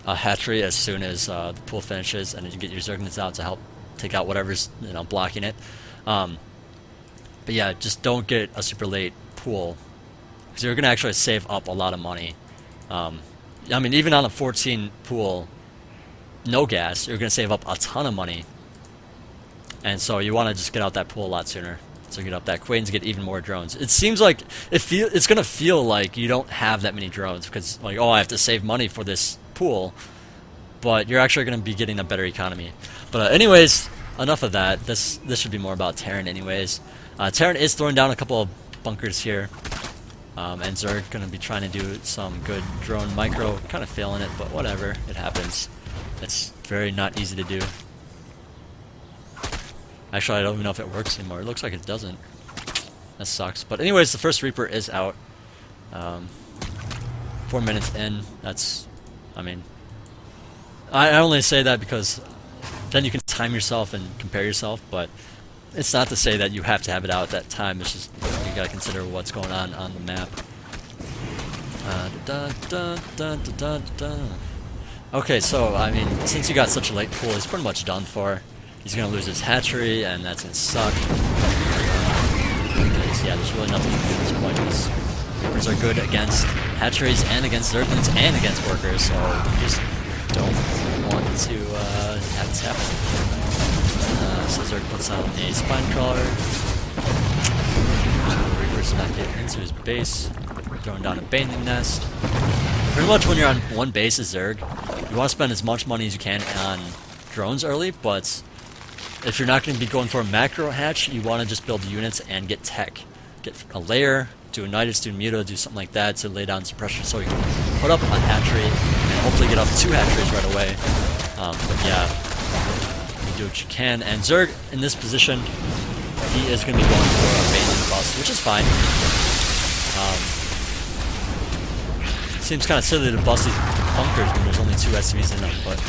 a hatchery as soon as the pool finishes, and then you get your Zerglings out to help take out whatever's blocking it. But yeah, just don't get a super late pool, because you're going to actually save up a lot of money. I mean, even on a 14 pool, no gas, you're going to save up a ton of money. And so you want to just get out that pool a lot sooner. So get up that queens, get even more drones. It seems like it's going to feel like you don't have that many drones because, like, oh, I have to save money for this pool. but you're actually going to be getting a better economy. But anyways, enough of that. This should be more about Terran anyways. Terran is throwing down a couple of bunkers here. And Zerg going to be trying to do some good drone micro, kind of failing it, but whatever, it happens. It's very not easy to do. Actually, I don't even know if it works anymore. It looks like it doesn't. That sucks. But anyways, the first Reaper is out. 4 minutes in, that's, I mean, I only say that because then you can time yourself and compare yourself, but it's not to say that you have to have it out at that time. It's just, you gotta consider what's going on the map. Okay, so, I mean, since you got such a late pool, he's pretty much done for. He's gonna lose his hatchery, and that's gonna suck. Yeah, there's really nothing to do at this point, because Reapers are good against hatcheries, and against Zerglings, and against workers, so you just don't want to have this happen. So Zerg puts on a spine crawler. Reaper's back into his base, throwing down a baneling nest. Pretty much when you're on one base as Zerg, you want to spend as much money as you can on drones early, but if you're not going to be going for a macro hatch, you want to just build units and get tech. Get a layer, do a Nidus, do a Muta, do something like that to lay down some pressure so you can put up a hatchery and hopefully get up 2 hatcheries right away. But yeah, you do what you can. And Zerg, in this position, he is going to be going for a baneling bust, which is fine. Seems kind of silly to bust these bunkers when there's only 2 SCVs in them, but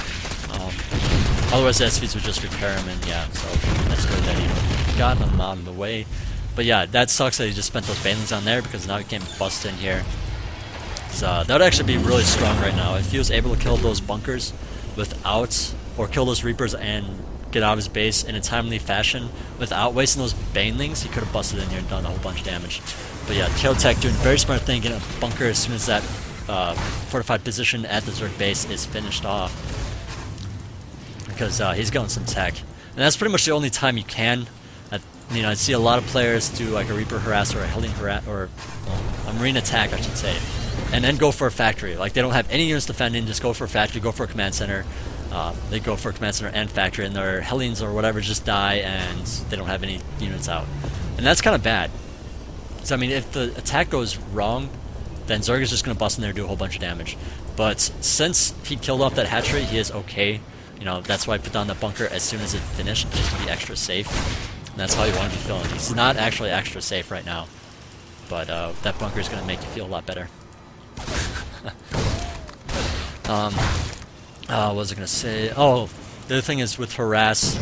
otherwise the SCVs would just repair them, and yeah, so that's good that he got them out of the way. But yeah, that sucks that he just spent those banelings on there, because now he can't bust in here. So that would actually be really strong right now. If he was able to kill those bunkers without, or kill those Reapers and get out of his base in a timely fashion without wasting those banelings, he could have busted in here and done a whole bunch of damage. But yeah, Kaotech doing a very smart thing, getting a bunker as soon as that fortified position at the Zerg base is finished off, because he's going some tech, and that's pretty much the only time you can. You know, I see a lot of players do like a Reaper harass or a Hellion harass, or a Marine attack, I should say, and then go for a factory. Like, they don't have any units defending, just go for a factory, go for a command center. They go for a command center and factory, and their Hellions or whatever just die, and they don't have any units out, and that's kind of bad. So I mean, if the attack goes wrong, then Zerg is just going to bust in there and do a whole bunch of damage. But since he killed off that hatchery, he is okay. You know, that's why I put down that bunker as soon as it finished, just to be extra safe. And that's how you want to be feeling. He's not actually extra safe right now, but that bunker is going to make you feel a lot better. What was I going to say? Oh, the other thing is with harass,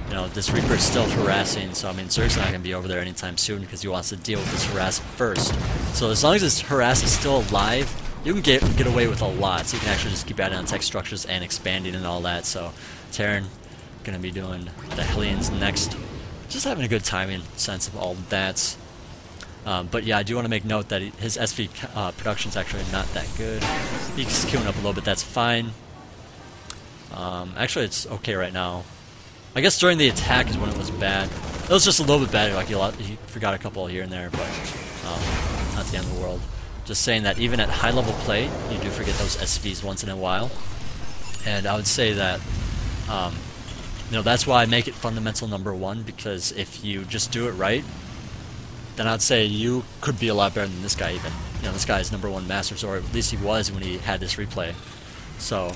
you know, this Reaper is still harassing, so I mean, Zerg's not going to be over there anytime soon because he wants to deal with this harass first. So as long as this harass is still alive, you can get away with a lot. So you can actually just keep adding on tech structures and expanding and all that. So Terran going to be doing the Hellions next. Just having a good timing sense of all that. But yeah, I do want to make note that his SV production is actually not that good. He's queuing up a little bit, that's fine. Actually, it's okay right now. I guess during the attack is when it was bad. It was just a little bit better, like he forgot a couple here and there, but not the end of the world. Just saying that even at high level play, you do forget those SVs once in a while. And I would say that you know, that's why I make it fundamental #1, because if you just do it right, then I'd say you could be a lot better than this guy even. You know, this guy is #1 Masters, or at least he was when he had this replay. So,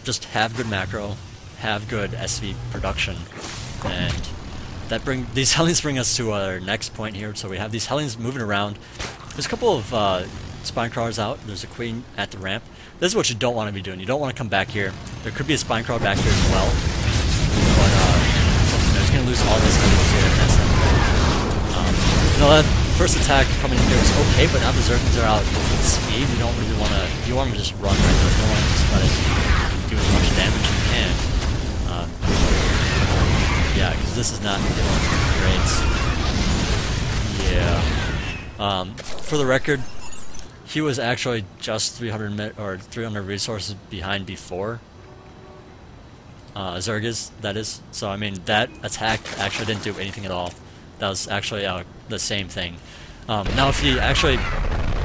just have good macro, have good SV production, and that these Hellions bring us to our next point here. So we have these Hellions moving around. There's a couple of spine crawlers out. There's a queen at the ramp. This is what you don't want to be doing. You don't want to come back here. There could be a spine crawler back here as well. But he's going to lose all this Hellions here, and that's not good. You know, that first attack coming in here was okay, but now the Zerglings are out with speed. You don't really want to. You want to just run right there. You don't want to just let it do as much damage as you can. Yeah, because this is not going great. Yeah. For the record, he was actually just 300 resources behind before. Zerg is, that is. So I mean, that attack actually didn't do anything at all. That was actually the same thing. Now if he actually,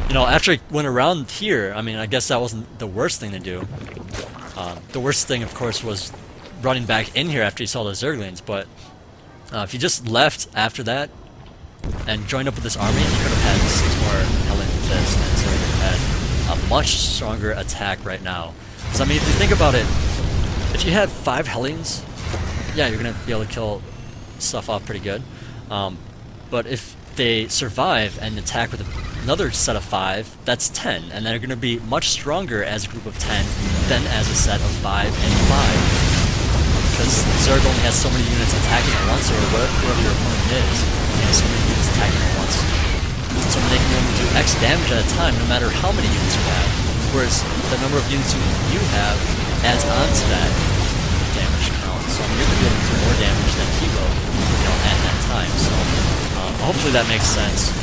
you know, after he went around here, I mean, I guess that wasn't the worst thing to do. The worst thing, of course, was running back in here after you saw the Zerglings, but if you just left after that and joined up with this army, you could have had 6 more Hellions with this, and so you could have had a much stronger attack right now. So I mean, if you think about it, if you had 5 Hellions, yeah, you're going to be able to kill stuff off pretty good. But if they survive and attack with another set of 5, that's 10, and they're going to be much stronger as a group of 10 than as a set of 5 and 5. Because Zerg only has so many units attacking at once, or whoever your opponent is, he has so many units attacking at once. So they can only do X damage at a time, no matter how many units you have. Whereas the number of units you have adds on to that damage count. So I mean, you're going to be able to do more damage than he will, at that time. So hopefully that makes sense.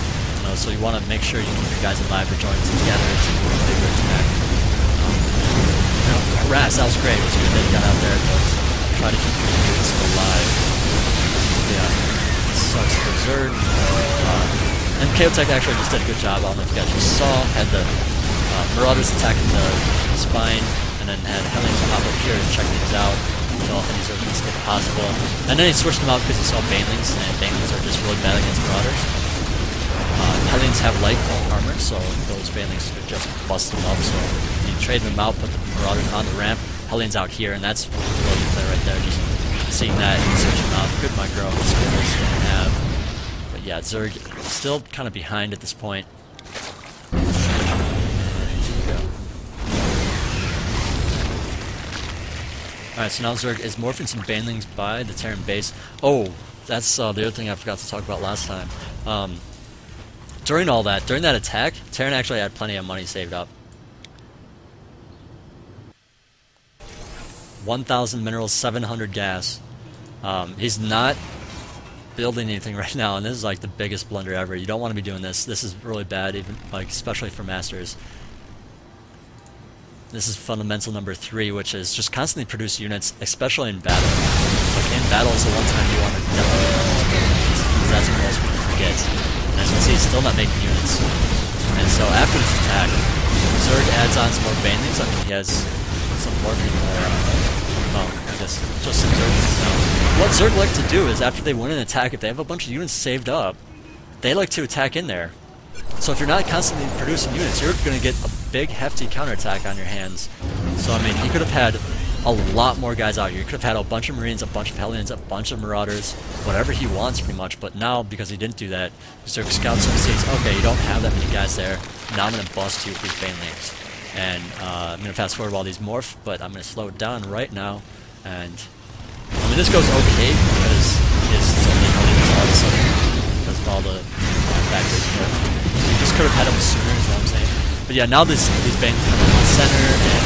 So you want to make sure you keep your guys alive or join together to do a bigger attack. Harass, that was great. It was good that you got out there, but try to keep your units alive. Yeah, sucks for Zerg. And Chaotech actually just did a good job. I don't know if you guys just saw. Had the Marauders attacking the spine, and then had Hellions pop up here to check things out. Kill any Zerglings if possible. And then he switched them out because he saw Banelings, and Banelings are just really bad against Marauders. Hellions have light armor, so those Banelings could just bust them up. So you trade them out, put the Marauders on the ramp, Hellions out here, and that's really good play right there. Just seeing that and switching them out. Good micro, skills they have. But yeah, Zerg still kind of behind at this point. Alright, so now Zerg is morphing some Banelings by the Terran base. Oh, that's the other thing I forgot to talk about last time. During that attack, Terran actually had plenty of money saved up. 1,000 minerals, 700 gas. He's not building anything right now, and this is like the biggest blunder ever. You don't want to be doing this. This is really bad, even especially for masters. This is fundamental number 3, which is just constantly produce units, especially in battle. Like in battle is the one time you want to definitely units, because that's what most people forget. And as you can see, he's still not making units. And so after this attack, Zerg adds on some more Banelings. I mean, he has some more people just some Zerglings now. What Zerg like to do is, after they win an attack, if they have a bunch of units saved up, they like to attack in there. So if you're not constantly producing units, you're going to get a big, hefty counterattack on your hands. So I mean, he could have had a lot more guys out here. He could have had a bunch of Marines, a bunch of Hellions, a bunch of Marauders, whatever he wants pretty much. But now, because he didn't do that, Zerg scouts and sees, okay, you don't have that many guys there. Now I'm going to bust you with these Banelings. And I'm going to fast forward while these morph, but I'm going to slow it down right now. And I mean, this goes okay because he has so many Hellions all of a sudden because of all the factors. But you just could have had them sooner, is what I'm saying. But yeah, now these Banelings come in the center, and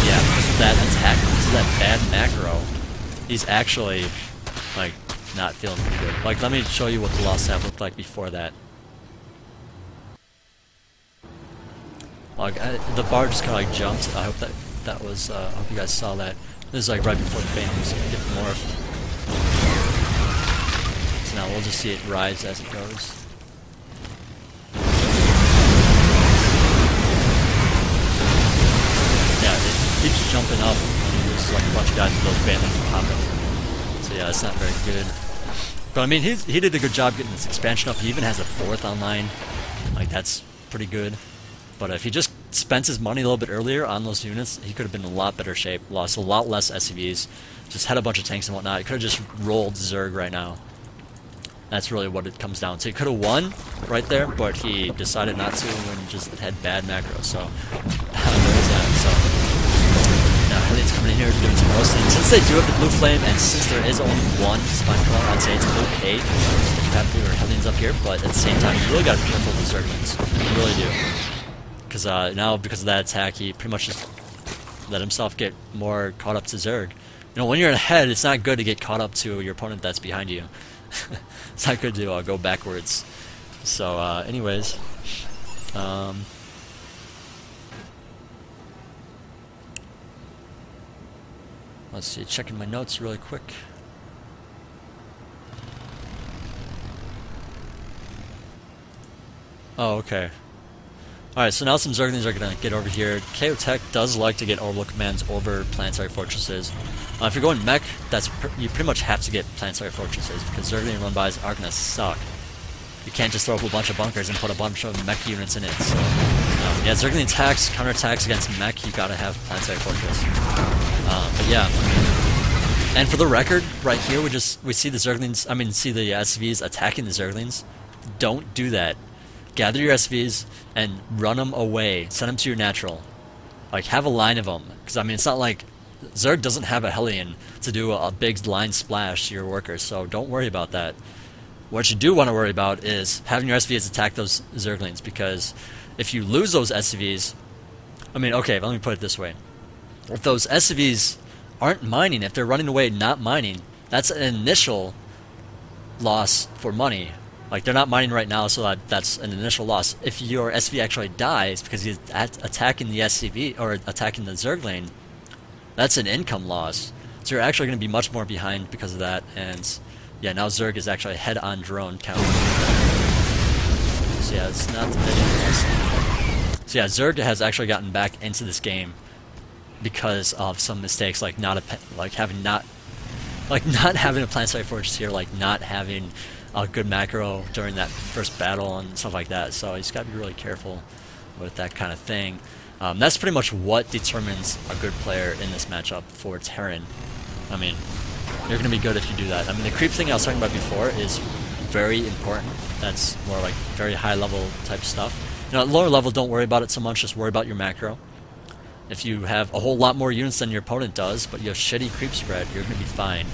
yeah, because of that attack, because of that bad macro, he's actually like not feeling pretty good. Like, let me show you what the lost have looked like before that. Like, the bar just kind of like jumped. I hope that was. I hope you guys saw that. This is like right before the Banelings get morphed. So now we'll just see it rise as it goes. Yeah, it keeps jumping up. And there's like a bunch of guys with those Banelings popping. So yeah, it's not very good. But I mean, he did a good job getting this expansion up. He even has a 4th online. Like, that's pretty good. But if he just spent his money a little bit earlier on those units, he could have been in a lot better shape. Lost a lot less SCVs. Just had a bunch of tanks and whatnot. He could have just rolled Zerg right now. That's really what it comes down to. He could have won right there, but he decided not to and just had bad macro. So, there's that. So, now Hellions coming in here doing some roasting. Since they do have the blue flame, and since there is only one spine color, I'd say it's okay to have blue or Hellions up here. But at the same time, you really got to be careful with the Zerglings. You really do. Because now, because of that attack, he pretty much just let himself get more caught up to Zerg. You know, when you're ahead, it's not good to get caught up to your opponent that's behind you. It's not good to go backwards. So, anyways, let's see. Checking my notes really quick. Oh, okay. Alright, so now some Zerglings are going to get over here. KO Tech does like to get orbital commands over planetary fortresses. If you're going mech, you pretty much have to get planetary fortresses, because Zergling run-bys are going to suck. You can't just throw up a bunch of bunkers and put a bunch of mech units in it. So, yeah, Zergling attacks, counterattacks against mech, you gotta have planetary fortress. But yeah, and for the record, right here we see the Zerglings, see the SVs attacking the Zerglings. Don't do that. Gather your SVs and run them away. Send them to your natural. Like, have a line of them. Because, it's not like Zerg doesn't have a Hellion to do a big line splash to your workers, so don't worry about that. What you do want to worry about is having your SVs attack those Zerglings, because if you lose those SVs... okay, let me put it this way. If those SVs aren't mining, if they're running away not mining, that's an initial loss for money. Like, they're not mining right now, so that's an initial loss. If your SV actually dies because he's attacking the SCV, or attacking the Zergling, that's an income loss. So you're actually going to be much more behind because of that, and yeah, now Zerg is actually head-on drone count. So yeah, it's not the big. So yeah, Zerg has actually gotten back into this game because of some mistakes, like not having a planetary fortress here, like not having a good macro during that first battle and stuff like that. So you just got to be really careful with that kind of thing. That's pretty much what determines a good player in this matchup for Terran. You're going to be good if you do that. The creep thing I was talking about before is very important. That's more like very high level type stuff. At lower level, don't worry about it so much, just worry about your macro. If you have a whole lot more units than your opponent does, but you have shitty creep spread, you're going to be fine.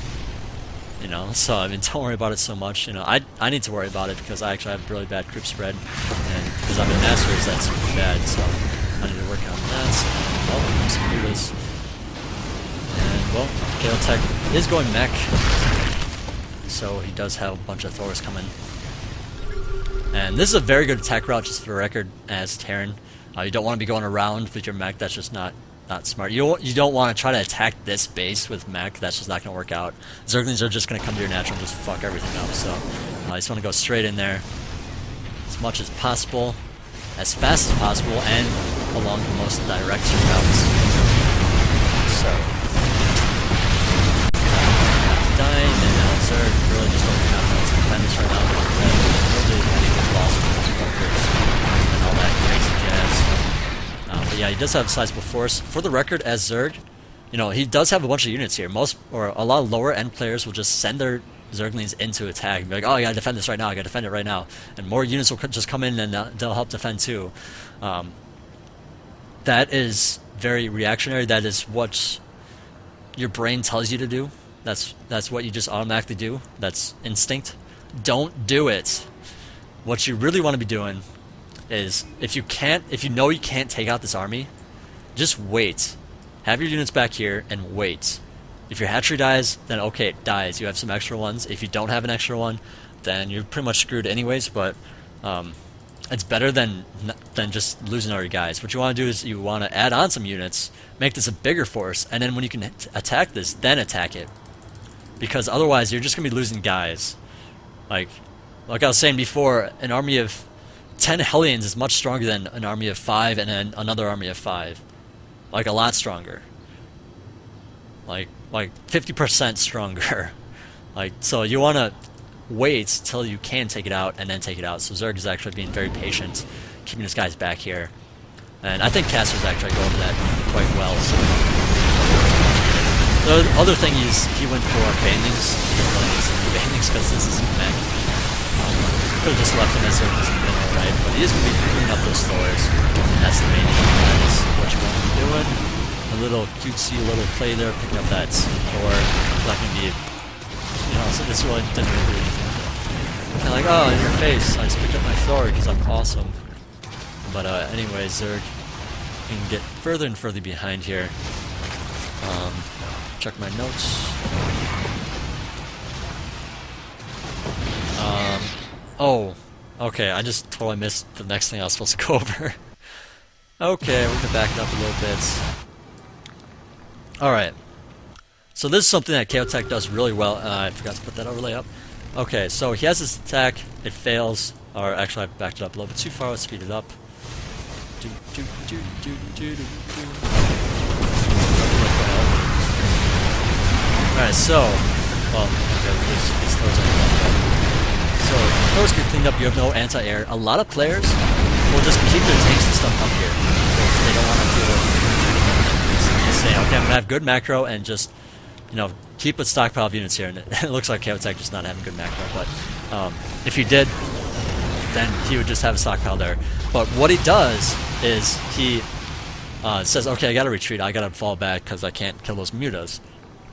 So don't worry about it so much. I need to worry about it because I actually have really bad creep spread, and because I'm in Masters, that's really bad, so I need to work on that. Well, I'm just going to do this. And, well, KO Tech is going mech, so he does have a bunch of Thors coming. And this is a very good attack route, just for the record, as Terran. You don't want to be going around with your mech, that's just not smart. You don't want to try to attack this base with mech, that's just not going to work out. Zerglings are just going to come to your natural and just fuck everything up, so I just want to go straight in there as much as possible, as fast as possible, and along the most direct routes. So, dying, and now Zerg really just don't have enough to defend this right now. Really heavy good losses with bunkers and all that crazy jazz. But yeah, he does have sizable force. For the record, as Zerg, he does have a bunch of units here. A lot of lower end players will just send their Zerglings into attack and be like, oh, I gotta defend this right now, I gotta defend it right now. And more units will just come in and they'll help defend too. That is very reactionary. That is what your brain tells you to do. That's what you just automatically do. That's instinct. Don't do it. What you really want to be doing is, if you know you can't take out this army, just wait. Have your units back here and wait. If your hatchery dies, then okay, it dies. You have some extra ones. If you don't have an extra one, then you're pretty much screwed anyways, but it's better than just losing all your guys. What you want to do is you want to add on some units, make this a bigger force, and then when you can attack this, then attack it. Because otherwise, you're just going to be losing guys. Like I was saying before, an army of 10 Hellions is much stronger than an army of 5 and then another army of 5. Like, a lot stronger. Like 50% stronger. So you want to wait till you can take it out and then take it out. So Zerg is actually being very patient, keeping his guys back here. And I think Caster's actually going to that quite well. So. The other thing is, he went for bandings. Bandings because this is mech. Could have just left him as Zerg as the middle, right? But he is going to be cleaning up those Thors. That's the main thing. That is what you want to be doing. A little cutesy little play there, picking up that Thor. Not going to be, so this really didn't really do anything. And like, oh, in your face, I just picked up my Thor because I'm awesome. But anyway, Zerg can get further and further behind here. Check my notes. Oh, okay, I just totally missed the next thing I was supposed to go over. Okay, we can back it up a little bit. Alright. So this is something that KO Tech does really well. I forgot to put that overlay up. Okay, so he has this attack, it fails, or actually I backed it up a little bit too far, let's speed it up. Alright, so, well, okay, these throws are so, throws get cleaned up, you have no anti-air. A lot of players will just keep their tanks and stuff up here because they don't want to deal with just say, okay, I'm gonna have good macro and just, you know, keep a stockpile of units here. And it looks like Kaotek just not having good macro, but if he did, then he would just have a stockpile there. But what he does is he says, okay, I gotta retreat, I gotta fall back because I can't kill those mutas.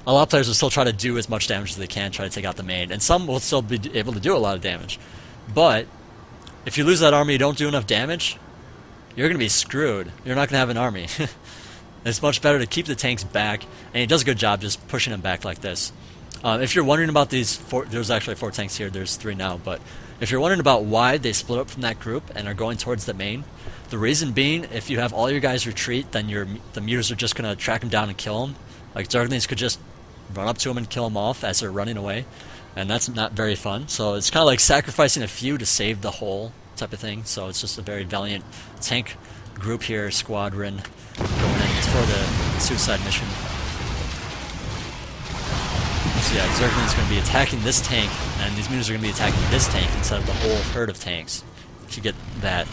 A lot of players will still try to do as much damage as they can, try to take out the main, and some will still be able to do a lot of damage. But if you lose that army, you don't do enough damage, you're going to be screwed. You're not going to have an army. It's much better to keep the tanks back, and he does a good job just pushing them back like this. If you're wondering about these, there's actually 4 tanks here, there's 3 now, but if you're wondering about why they split up from that group and are going towards the main, the reason being, if you have all your guys retreat, then the mutas are just going to track them down and kill them. Like, Zerglings could just run up to them and kill them off as they're running away, and that's not very fun. So it's kind of like sacrificing a few to save the whole type of thing. So it's just a very valiant tank group here, squadron, going in for the suicide mission. So yeah, Zergling's going to be attacking this tank, and these mutas are going to be attacking this tank instead of the whole herd of tanks, if you get that.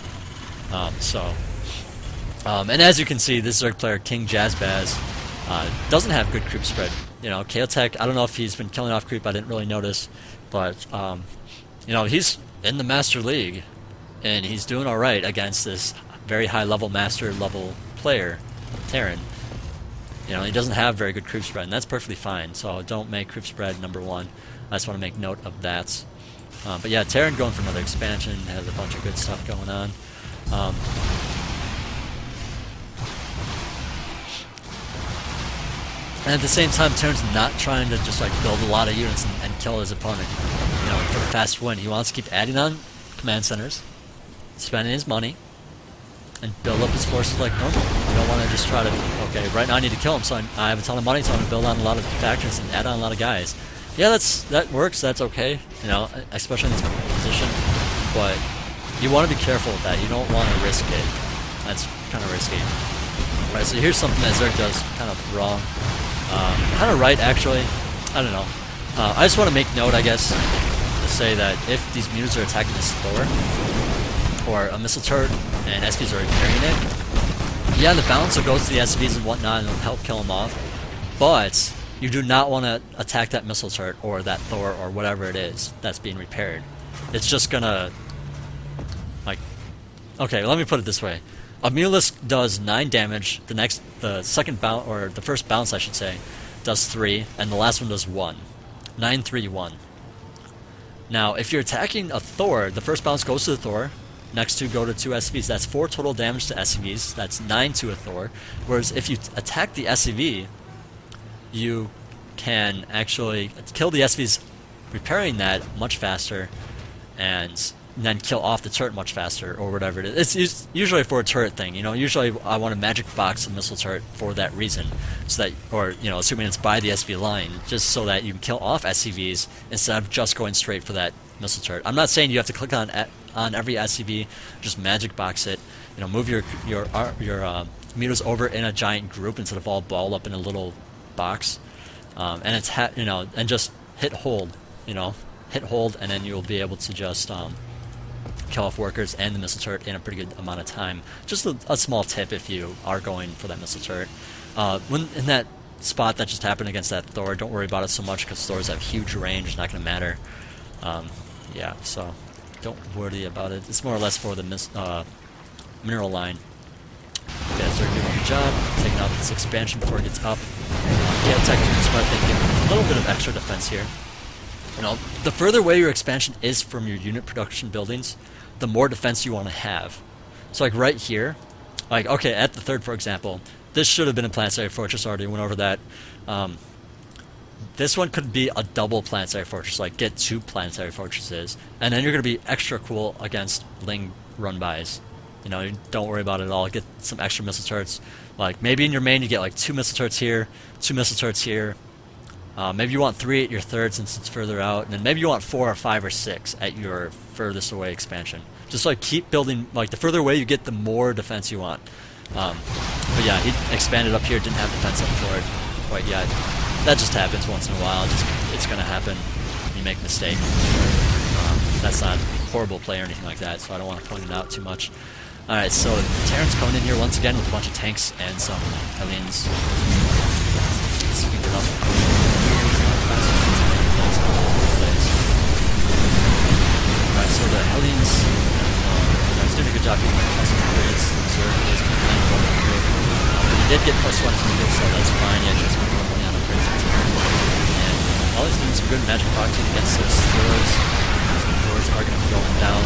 And as you can see, this Zerg player, King Jazzbaz, doesn't have good creep spread. You know, Kaotek, I don't know if he's been killing off creep, I didn't really notice, but, you know, he's in the Master League, and he's doing alright against this very high-level Master level player, Terran. You know, he doesn't have very good creep spread, and that's perfectly fine, so don't make creep spread number 1. I just want to make note of that. But yeah, Terran going for another expansion, has a bunch of good stuff going on. And at the same time, Terran's not trying to just like build a lot of units and kill his opponent, you know, for a fast win. He wants to keep adding on command centers, spending his money, and build up his forces like normal. You don't want to just try to, okay, right now I need to kill him, so I have a ton of money, so I'm going to build on a lot of factions and add on a lot of guys. Yeah, that works, that's okay, you know, especially in this position, but you want to be careful with that. You don't want to risk it. That's kind of risky. Alright, so here's something that Zerg does kind of wrong. Kind of right, actually. I don't know. I just want to make note, I guess, to say that if these mutas are attacking this Thor, or a missile turret, and SVs are carrying it, yeah, the balance will go to the SVs and whatnot, and it'll help kill them off, but you do not want to attack that missile turret, or that Thor, or whatever it is that's being repaired. It's just gonna, like, okay, let me put it this way. A Mutalisk does 9 damage, the second bounce, or the first bounce I should say, does 3, and the last one does 1. 9, 3, 1. Now, if you're attacking a Thor, the first bounce goes to the Thor, next 2 go to 2 SCVs, that's 4 total damage to SCVs, that's 9 to a Thor, whereas if you attack the SCV, you can actually kill the SCVs repairing that much faster, and then kill off the turret much faster, or whatever it is. It's usually for a turret thing, you know. Usually I want to magic box a missile turret for that reason, so that, or you know, assuming it's by the SV line, just so that you can kill off SCVs instead of just going straight for that missile turret. I'm not saying you have to click on every SCV, just magic box it. You know, move your mutas over in a giant group instead of all balled up in a little box, and it's you know, and just hit hold. You know, hit hold, and then you'll be able to just kill off workers and the missile turret in a pretty good amount of time. Just a small tip if you are going for that missile turret. When in that spot that just happened against that Thor, don't worry about it so much because Thors have huge range, not going to matter. Yeah, so don't worry about it. It's more or less for the mineral line. You guys are doing a good job, taking out this expansion before it gets up. Yeah, technically smart, they give a little bit of extra defense here. You know, the further away your expansion is from your unit production buildings, the more defense you want to have. So like right here, like okay, at the 3rd for example, this should have been a planetary fortress, already went over that. This one could be a double planetary fortress, like get 2 planetary fortresses, and then you're going to be extra cool against Ling run-bys. You know, don't worry about it at all, get some extra missile turrets. Like maybe in your main you get like 2 missile turrets here, 2 missile turrets here. Maybe you want 3 at your 3rd since it's further out, and then maybe you want 4 or 5 or 6 at your furthest away expansion. Just like keep building. Like the further away you get, the more defense you want. But yeah, he expanded up here. Didn't have defense up for it quite yet. That just happens once in a while. It's gonna happen. You make a mistake. That's not horrible play or anything like that, so I don't want to point it out too much. Alright, so Terran's coming in here once again with a bunch of tanks and some Hellions. Speed it up. Alright, so the Hellions, he's doing a good job getting my custom upgrades. Zerg is complaining about the upgrade. But he did get +1 from it, so that's fine. He actually spent more money on upgrades than Terran. And while he's doing some good magic proxy against those Thors, are going to be going down.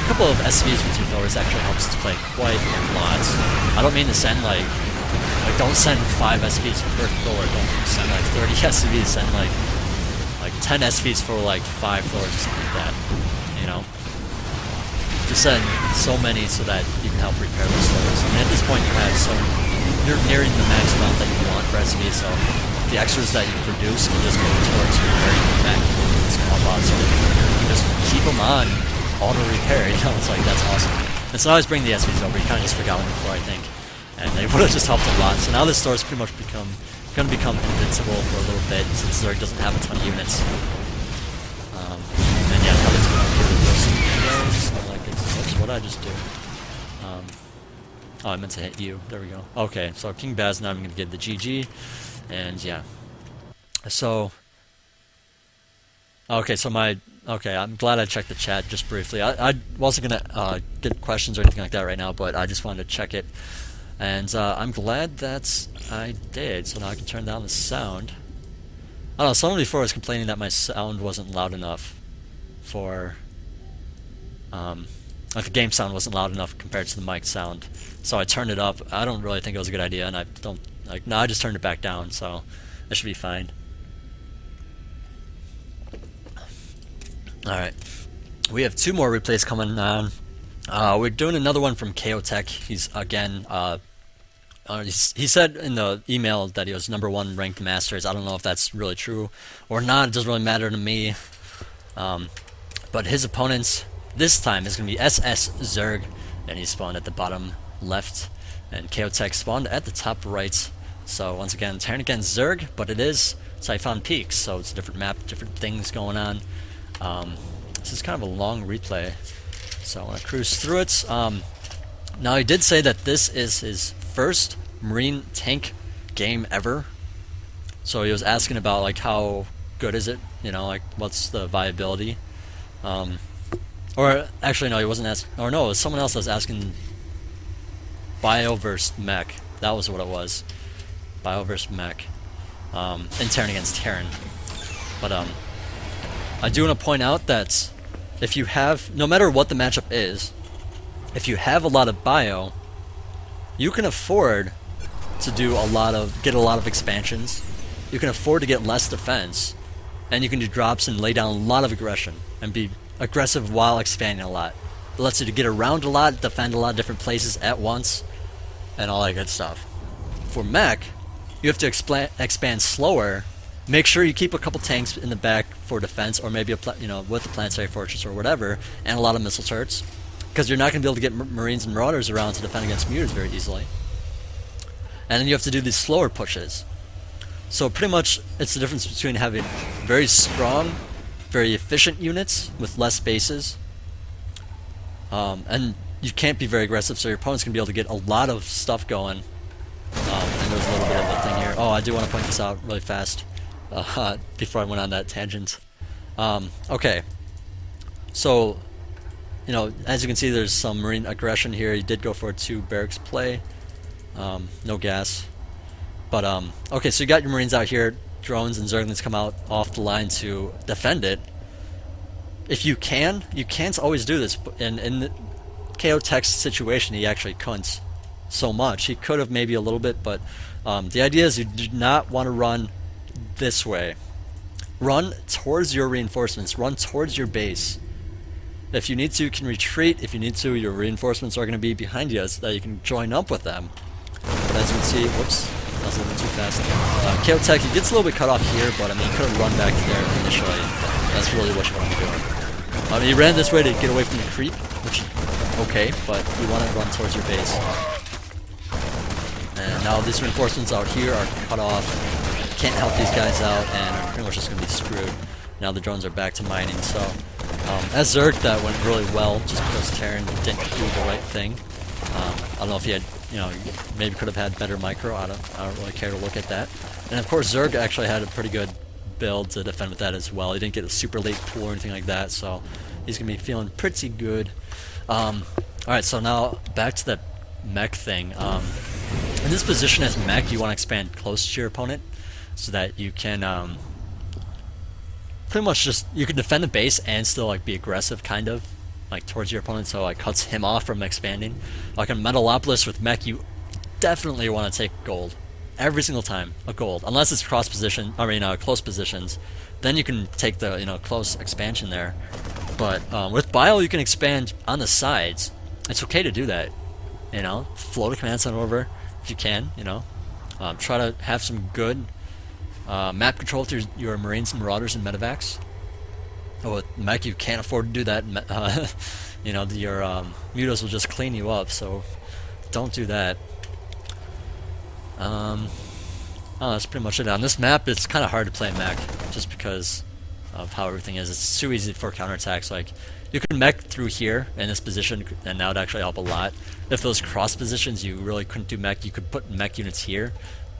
A couple of SCVs with 2 Thors actually helps to play quite a lot. I don't mean to send like don't send 5 SCVs per Thor, don't send like 30 SCVs, send like 10 SCVs for like 5 Thors or something like that, you know? Just send so many so that you can help repair those Thors. I mean, at this point you're nearing the max amount that you want for SCVs, so the extras that you produce can just go towards repairing the mech with these combos, so you can just keep them on auto repair, you know, it's like, that's awesome. And so I was bringing the SVs over, you kind of just forgot them before, I think, and they would have just helped a lot. So now this store's pretty much going to become invincible for a little bit, since Zerg doesn't have a ton of units. And yeah, now it's going to give those heroes, like, oops, what did I just do? Oh, I meant to hit you, there we go. Okay, so King Baz, now I'm going to give the GG. And yeah, so okay, I'm glad I checked the chat just briefly. I wasn't gonna get questions or anything like that right now, but I just wanted to check it, and I'm glad that I did. So now I can turn down the sound. I don't know. Someone before was complaining that my sound wasn't loud enough for like the game sound wasn't loud enough compared to the mic sound. So I turned it up. I don't really think it was a good idea, and I don't. Like, no, I just turned it back down, so that should be fine. Alright. We have 2 more replays coming on. We're doing another one from Chaotech. He's, again, he said in the email that he was #1 ranked Masters. I don't know if that's really true or not. It doesn't really matter to me. But his opponents this time is going to be SS Zerg, and he spawned at the bottom left, and Chaotech spawned at the top right. So once again, Terran against Zerg, but it is Typhon Peaks, so it's a different map, different things going on. This is kind of a long replay, so I want to cruise through it. Now he did say that this is his first Marine tank game ever, so he was asking about like how good is it, you know, like what's the viability. Or actually no, he wasn't asking, or no, it was someone else that was asking Bio versus Mech. That was what it was. Bio versus Mech. And Terran against Terran. But I do want to point out that if you have, no matter what the matchup is, if you have a lot of Bio, you can afford to get a lot of expansions. You can afford to get less defense, and you can do drops and lay down a lot of aggression and be aggressive while expanding a lot. It lets you to get around a lot, defend a lot of different places at once, and all that good stuff. For Mech, you have to expand slower. Make sure you keep a couple tanks in the back for defense, or maybe with the planetary fortress or whatever, and a lot of missile turrets, because you're not going to be able to get Marines and Marauders around to defend against Mutas very easily. And then you have to do these slower pushes. So pretty much, it's the difference between having very strong, very efficient units with less bases, and you can't be very aggressive, so your opponent's going to be able to get a lot of stuff going. And there's a little bit of a thing here. Oh, I do want to point this out really fast before I went on that tangent. Okay, so as you can see, there's some Marine aggression here. He did go for a 2 barracks play. No gas. But okay, so you got your Marines out here, drones and Zerglings come out off the line to defend it. If you can't always do this. In the Chaotech's situation, he actually couldn't so much. He could have maybe a little bit, but the idea is you do not want to run this way. Run towards your reinforcements. Run towards your base. If you need to, you can retreat. If you need to, your reinforcements are going to be behind you so that you can join up with them. But as you can see, whoops, that was a little bit too fast. Chaotech, he gets a little bit cut off here, but I mean, he could have run back there initially. That's really what you want to be doing. He ran this way to get away from the creep, which is okay, but you want to run towards your base. And now these reinforcements out here are cut off. Can't help these guys out, and are pretty much just going to be screwed. Now the drones are back to mining, so as Zerg, that went really well, just because Terran didn't do the right thing. I don't know if he had, maybe could have had better micro. I don't really care to look at that. And of course, Zerg actually had a pretty good build to defend with that as well. He didn't get a super late pull or anything like that, so he's gonna be feeling pretty good. Alright, so now back to that mech thing. In this position as mech, you want to expand close to your opponent so that you can pretty much just, you can defend the base and still like be aggressive, kind of like towards your opponent, so it cuts him off from expanding. Like in Metalopolis with mech, you definitely want to take gold every single time, a gold, unless it's close positions. Then you can take the close expansion there. But with Bile, you can expand on the sides. It's okay to do that. Float a command center over if you can. Try to have some good map control with your Marines, Marauders, and Medivacs. Oh, with mech, you can't afford to do that. Your Mutos will just clean you up, so don't do that. That's pretty much it. On this map, it's kind of hard to play mech, just because of how everything is. It's too easy for counterattacks. Like, you can mech through here in this position, and that would actually help a lot. If those cross positions, you really couldn't do mech. You could put mech units here.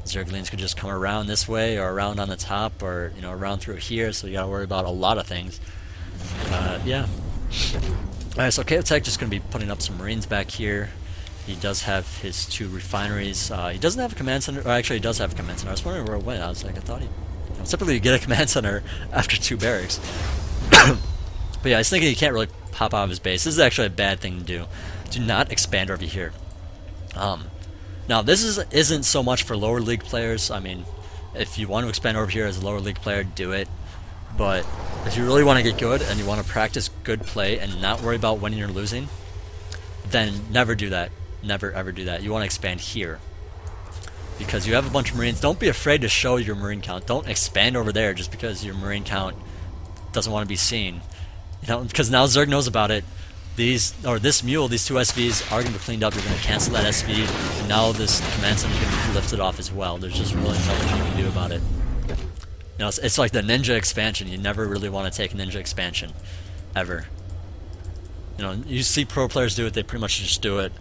Zerglings could just come around this way, or around on the top, or around through here. So you gotta worry about a lot of things. Yeah. Alright, so Kaotech just gonna be putting up some Marines back here. He does have his 2 refineries. He doesn't have a command center. Or actually, he does have a command center. I was wondering where it went. I was like, I thought he. Typically, you get a command center after 2 barracks. But yeah, I was thinking he can't really pop out of his base. This is actually a bad thing to do. Do not expand over here. Now, this isn't so much for lower league players. I mean, if you want to expand over here as a lower league player, do it. But if you really want to get good and you want to practice good play and not worry about winning or losing, then never do that. Never ever do that. You want to expand here. Because you have a bunch of Marines. Don't be afraid to show your Marine count. Don't expand over there just because your Marine count doesn't want to be seen. Because now Zerg knows about it. These 2 SVs are going to be cleaned up. You're going to cancel that SV, and now this command center is going to be lifted off as well. There's just really nothing you can do about it. It's like the ninja expansion. You never really want to take a ninja expansion, ever. You see pro players do it. They pretty much just do it.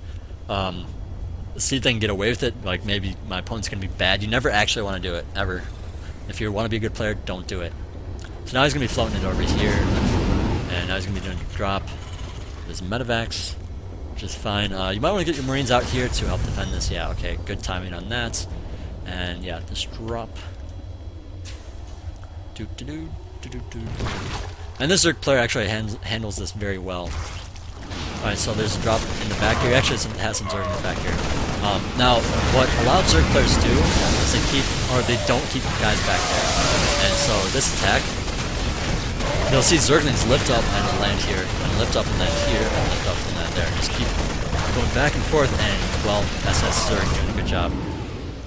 See if they can get away with it. Like, maybe my opponent's going to be bad. You never actually want to do it, ever. If you want to be a good player, don't do it. So now he's going to be floating it over here, and now he's going to be doing a drop. There's Medivacs, which is fine. You might want to get your Marines out here to help defend this. Yeah, okay, good timing on that. And yeah, this drop. And this Zerg player actually handles this very well. Alright, so there's a drop in the back here. Actually, has some Zerg in the back here. Now, what a lot of Zerg players do is they don't keep guys back there. And so this attack, you'll see Zerglings lift up and land here, and lift up and land here, and lift up and land there. Just keep going back and forth, and, well, SS Zerg doing a good job.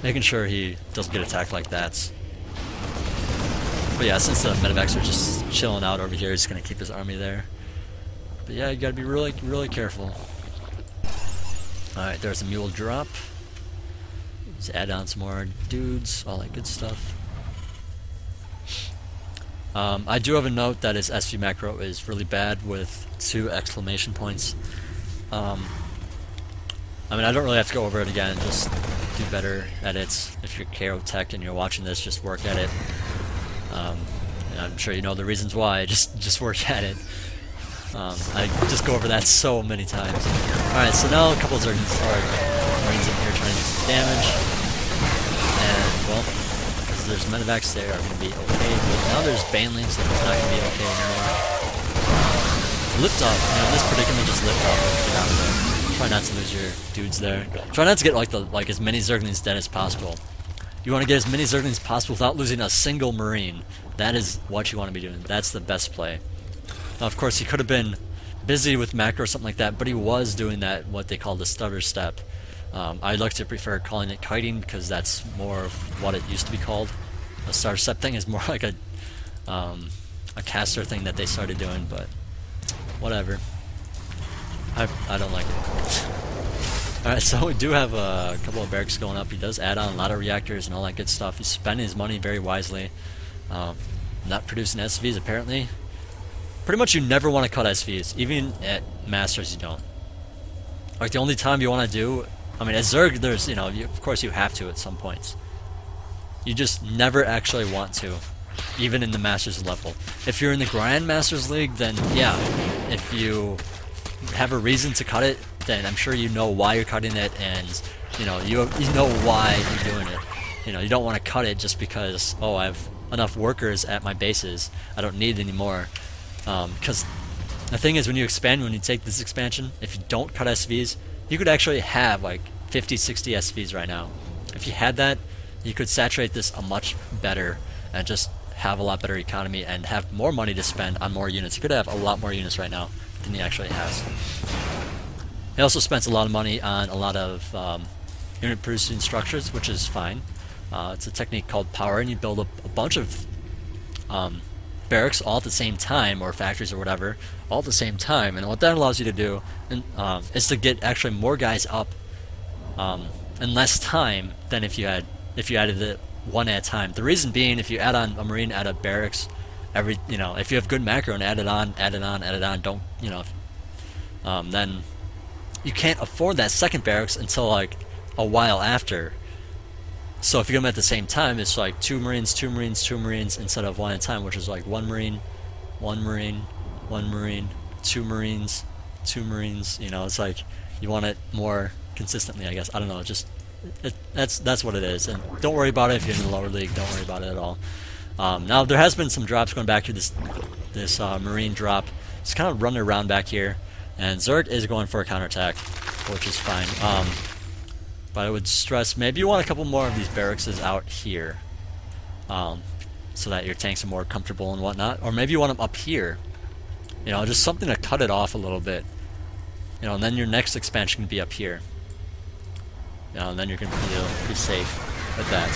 Making sure he doesn't get attacked like that. But yeah, since the Medivacs are just chilling out over here, he's going to keep his army there. But yeah, you gotta be really, really careful. Alright, there's a mule drop. Let's add on some more dudes, all that good stuff. I do have a note that his SV macro is really bad with 2 exclamation points. I mean, I don't really have to go over it again, just do better at it. If you're Kaotech and you're watching this, just work at it. I'm sure you know the reasons why, just work at it. I just go over that so many times. Alright, so now a couple of Marines in here trying to do some damage. And, well, because there's Medivacs, they are going to be okay. But now there's Banelings, so it's not going to be okay anymore. Lift up. In this predicament, just lift up and get out of there. Try not to lose your dudes there. Try not to get like as many Zerglings dead as possible. You want to get as many Zerglings as possible without losing a single Marine. That is what you want to be doing. That's the best play. Now, of course, he could have been busy with macro or something like that, but he was doing that, what they call the stutter step. I'd like to prefer calling it kiting because that's more of what it used to be called. A stutter step thing is more like a a caster thing that they started doing, but whatever. I don't like it. Alright, so we do have a couple of barracks going up. He does add on a lot of reactors and all that good stuff. He's spending his money very wisely. Not producing SVs apparently. Pretty much you never want to cut SVs. Even at Masters you don't. Like the only time you want to do, I mean at Zerg there's, you know, of course you have to at some points. You just never actually want to. Even in the Masters level. If you're in the Grandmasters League, then yeah, if you have a reason to cut it, then I'm sure you know why you're cutting it, and you know why you're doing it. You know, you don't want to cut it just because, oh, I have enough workers at my bases, I don't need any more. Because the thing is, when you expand, when you take this expansion, if you don't cut SVs, you could actually have like 50, 60 SVs right now. If you had that, you could saturate this a much better and just have a lot better economy and have more money to spend on more units. You could have a lot more units right now than he actually has. He also spends a lot of money on a lot of unit producing structures, which is fine. It's a technique called power, and you build up a bunch of barracks all at the same time, or factories or whatever, all at the same time. And what that allows you to do is to get actually more guys up in less time than if you added it one at a time. The reason being, if you add on a marine at a barracks, if you have good macro and add it on, don't, then you can't afford that second barracks until like a while after. So if you get them at the same time, it's like 2 marines, 2 marines, 2 marines instead of one at a time, which is like 1 marine, 1 marine, 1 marine, 2 marines, 2 marines. You know, it's like you want it more consistently, I guess. I don't know, that's what it is. And don't worry about it if you're in the lower league. Don't worry about it at all. Now there has been some drops going back to this marine drop. It's kind of running around back here, and Zerg is going for a counterattack, which is fine. But I would stress maybe you want a couple more of these barracks out here, so that your tanks are more comfortable and whatnot. Or maybe you want them up here. You know, just something to cut it off a little bit. You know, and then your next expansion can be up here. You know, and then you're going to be pretty safe with that.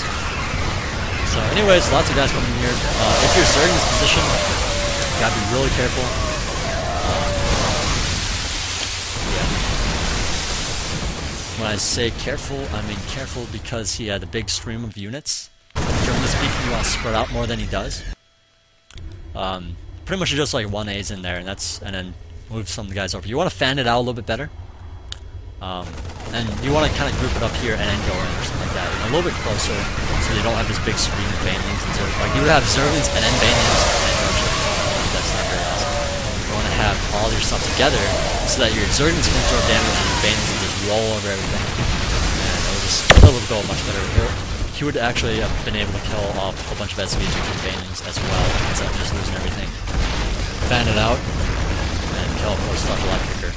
So anyways, lots of guys coming in here. If you're Zerg in this position, you gotta be really careful. Yeah. When I say careful, I mean careful because he had a big stream of units. Generally speaking, you want to spread out more than he does. Pretty much just like 1As in there, and then move some of the guys over. You want to fan it out a little bit better. And you want to kind of group it up here and then go in or something like that, a little bit closer, so you don't have this big stream of banelings and Zerglings. Like you would have Zerglings and then banelings and then Zerglings. That's not very awesome. You want to have all your stuff together so that your Zerglings can throw damage and your banelings can just roll over everything, and it would go much better. He would actually have been able to kill off a bunch of SVs with banelings as well, instead of just losing everything. Fan it out and kill off more stuff a lot quicker.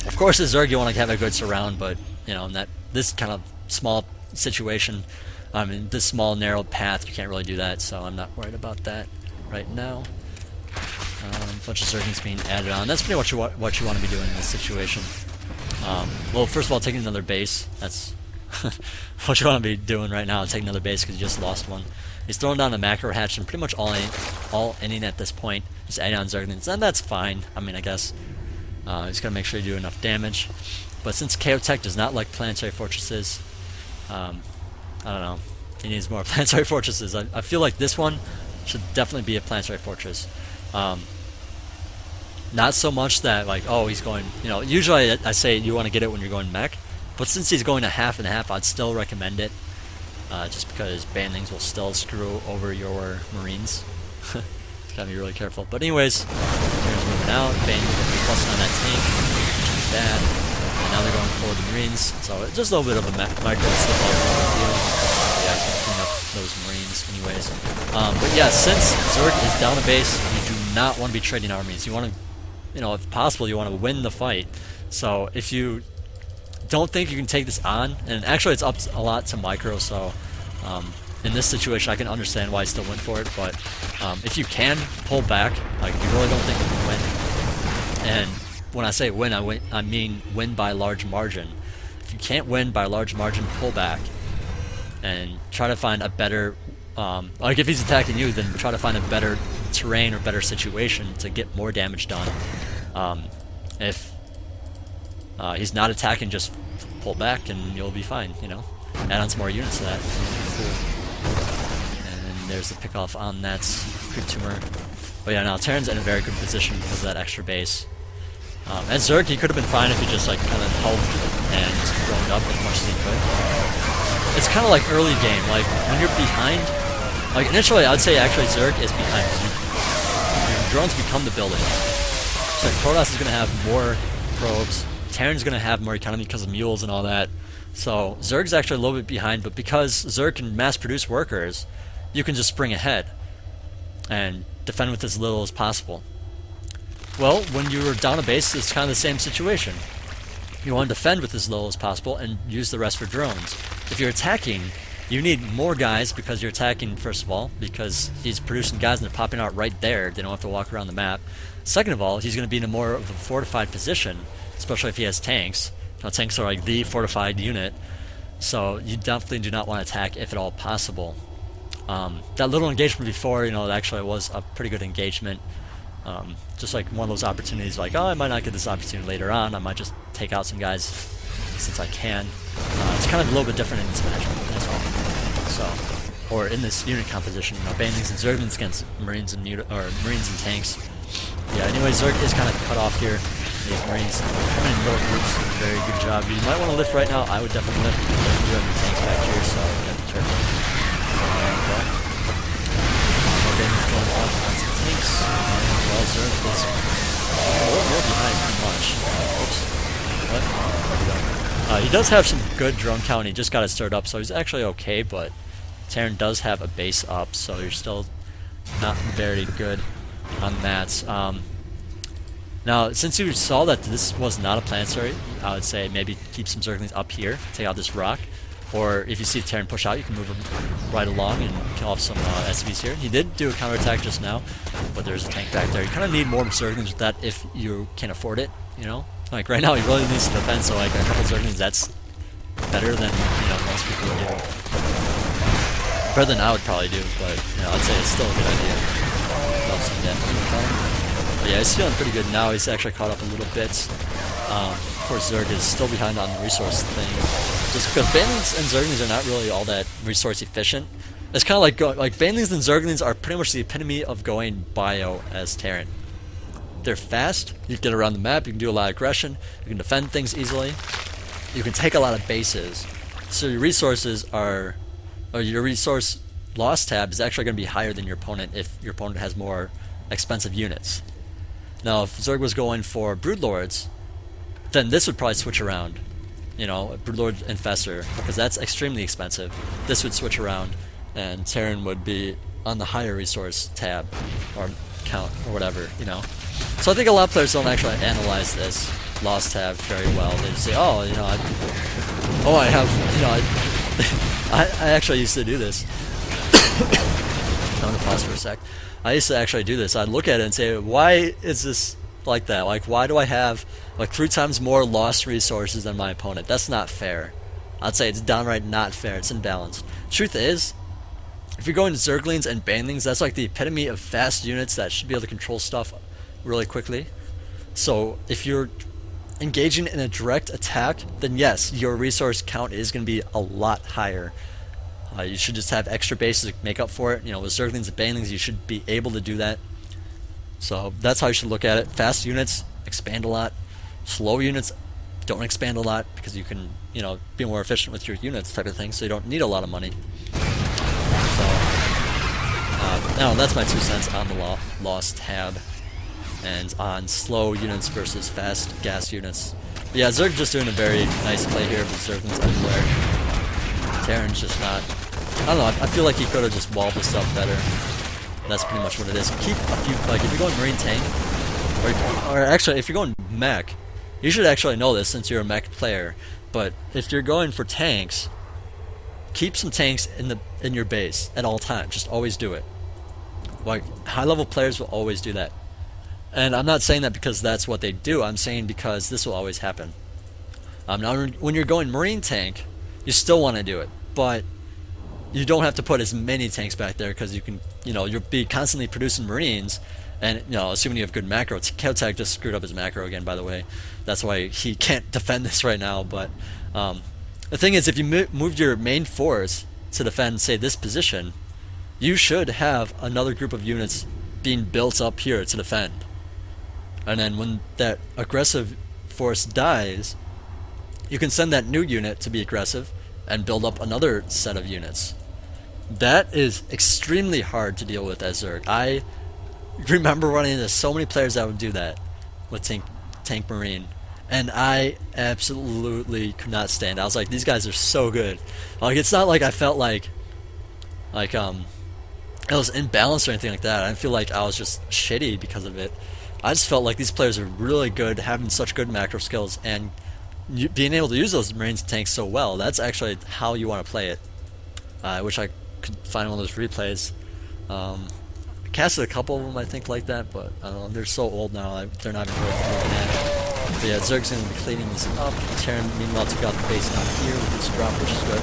Of course, as Zerg, you want to have a good surround, but you know, in this kind of small situation, in this small narrow path, you can't really do that. So I'm not worried about that right now. A bunch of Zerglings being added on. That's pretty much what you want to be doing in this situation. Well, first of all, taking another base. That's what you want to be doing right now. Taking another base because you just lost one. He's throwing down a macro hatch and pretty much all inning at this point. Just adding on Zerglings, and that's fine. I mean, I guess. He's going to make sure you do enough damage. But since Chaotech does not like planetary fortresses, I don't know, he needs more planetary fortresses. I feel like this one should definitely be a planetary fortress. Not so much that, like, oh, he's going, you know, usually I say you want to get it when you're going mech, but since he's going a half and half, I'd still recommend it, just because banelings will still screw over your marines. Gotta be really careful. But anyways, here's moving out. Banelings will be plus on that tank, which is bad. And now they're going for the marines. So it's just a little bit of a micro slip all deal. Yeah, I can clean up those marines anyways. But yeah, since Zerg is down a base, you do not want to be trading armies. You want to, you know, if possible, you want to win the fight. So if you don't think you can take this on, and actually it's up a lot to micro, so in this situation I can understand why I still went for it, but if you can pull back, like you really don't think you can win, and when I say win, I mean win by large margin. If you can't win by a large margin, pull back and try to find a better, like if he's attacking you, then try to find a better terrain or better situation to get more damage done. If he's not attacking, just pull back and you'll be fine, you know. Add on some more units to that. Cool. And there's the pickoff on that creep tumor. But yeah, now Terran's in a very good position because of that extra base. And Zerg, he could have been fine if he just like kind of held and droned up as much as he could. It's kind of like early game, like when you're behind. Like initially, I'd say actually Zerg is behind. Your drones become the building. So like, Protoss is going to have more probes. Terran's going to have more economy because of mules and all that. So Zerg's actually a little bit behind, but because Zerg can mass produce workers, you can just spring ahead and defend with as little as possible. Well, when you're down a base, it's kind of the same situation. You want to defend with as little as possible and use the rest for drones. If you're attacking, you need more guys because you're attacking, first of all, because he's producing guys and they're popping out right there. They don't have to walk around the map. Second of all, he's going to be in a more of a fortified position, especially if he has tanks. Now, tanks are like the fortified unit, so you definitely do not want to attack if at all possible. That little engagement before, you know, it actually was a pretty good engagement. Just like one of those opportunities, like, oh, I might not get this opportunity later on. I might just take out some guys since I can. It's kind of a little bit different in this matchup as well. So, or in this unit composition, you know, Banelings and Zerglings against Marines and Marines and tanks. Yeah. Anyway, Zerg is kind of cut off here. These Marines coming in little groups. Very good job. You might want to lift right now. I would definitely lift. You do have the tanks back here, so you have to be careful. Banelings going off on some tanks. Well, Zerg is a little more behind pretty much. Oops. What? There we go. He does have some good drone count. He just got it stirred up, so he's actually okay, but Terran does have a base up, so you're still not very good on that. Now, since you saw that this was not a planetary, I would say maybe keep some Zerglings up here, take out this rock. Or if you see Terran push out, you can move him right along and kill off some SCVs here. He did do a counterattack just now, but there's a tank back there. You kind of need more Zerglings with that if you can afford it, you know? Like right now, he really needs to defend, so like a couple Zerglings, that's better than, you know, most people would do. Better than I would probably do, but, you know, I'd say it's still a good idea. But yeah, he's feeling pretty good now. He's actually caught up a little bit. Of course, Zerg is still behind on the resource thing. Just because Banelings and Zerglings are not really all that resource efficient. It's kind of like Banelings and Zerglings are pretty much the epitome of going bio as Terran. They're fast, you can get around the map, you can do a lot of aggression, you can defend things easily, you can take a lot of bases. So your resources are, or your resource loss tab is actually going to be higher than your opponent if your opponent has more expensive units. Now, if Zerg was going for Broodlords, then this would probably switch around. You know, Broodlord Infestor, because that's extremely expensive. This would switch around, and Terran would be on the higher resource tab, or count, or whatever, you know. So I think a lot of players don't actually analyze this loss tab very well. They just say, oh, you know, I have, you know, I actually used to do this. I'm gonna pause for a sec. I used to actually do this. I'd look at it and say, why is this like that? Like, why do I have like 3 times more lost resources than my opponent? That's not fair. I'd say it's downright not fair. It's imbalanced. Truth is, if you're going to Zerglings and Banelings, that's like the epitome of fast units that should be able to control stuff really quickly. So if you're engaging in a direct attack, then yes, your resource count is going to be a lot higher. You should just have extra bases to make up for it. You know, with Zerglings and Banelings, you should be able to do that. So that's how you should look at it. Fast units expand a lot. Slow units don't expand a lot because you can, you know, be more efficient with your units type of thing, so you don't need a lot of money. So, no, that's my 2 cents on the loss tab and on slow units versus fast gas units. But yeah, Zerg just doing a very nice play here with Zerglings everywhere. Terran's just not, I don't know, I feel like he could have just walled this up better. That's pretty much what it is. Keep a few, like if you're going Marine tank, or actually if you're going mech, you should actually know this since you're a mech player, but if you're going for tanks, keep some tanks in your base at all times. Just always do it. Like, high level players will always do that. And I'm not saying that because that's what they do, I'm saying because this will always happen. Now when you're going Marine tank, you still want to do it, but you don't have to put as many tanks back there because you can, you'll be constantly producing Marines, and assuming you have good macro. Keltag just screwed up his macro again, by the way. That's why he can't defend this right now. But the thing is, if you moved your main force to defend, say, this position, you should have another group of units being built up here to defend. And then when that aggressive force dies, you can send that new unit to be aggressive and build up another set of units. That is extremely hard to deal with as Zerg. I remember running into so many players that would do that with Tank Marine, and I absolutely could not stand it. I was like, these guys are so good. Like, it's not like I felt like it was imbalanced or anything like that. I didn't feel like I was just shitty because of it. I just felt like these players are really good, having such good macro skills, and being able to use those Marines tanks so well. That's actually how you want to play it. I wish I could find one of those replays. I casted a couple of them, I think, like that, but I don't know, they're so old now, they're not even worth looking at. But yeah, Zerg's going to be cleaning this up. Terran, meanwhile, took out the base down here with this drop, which is good.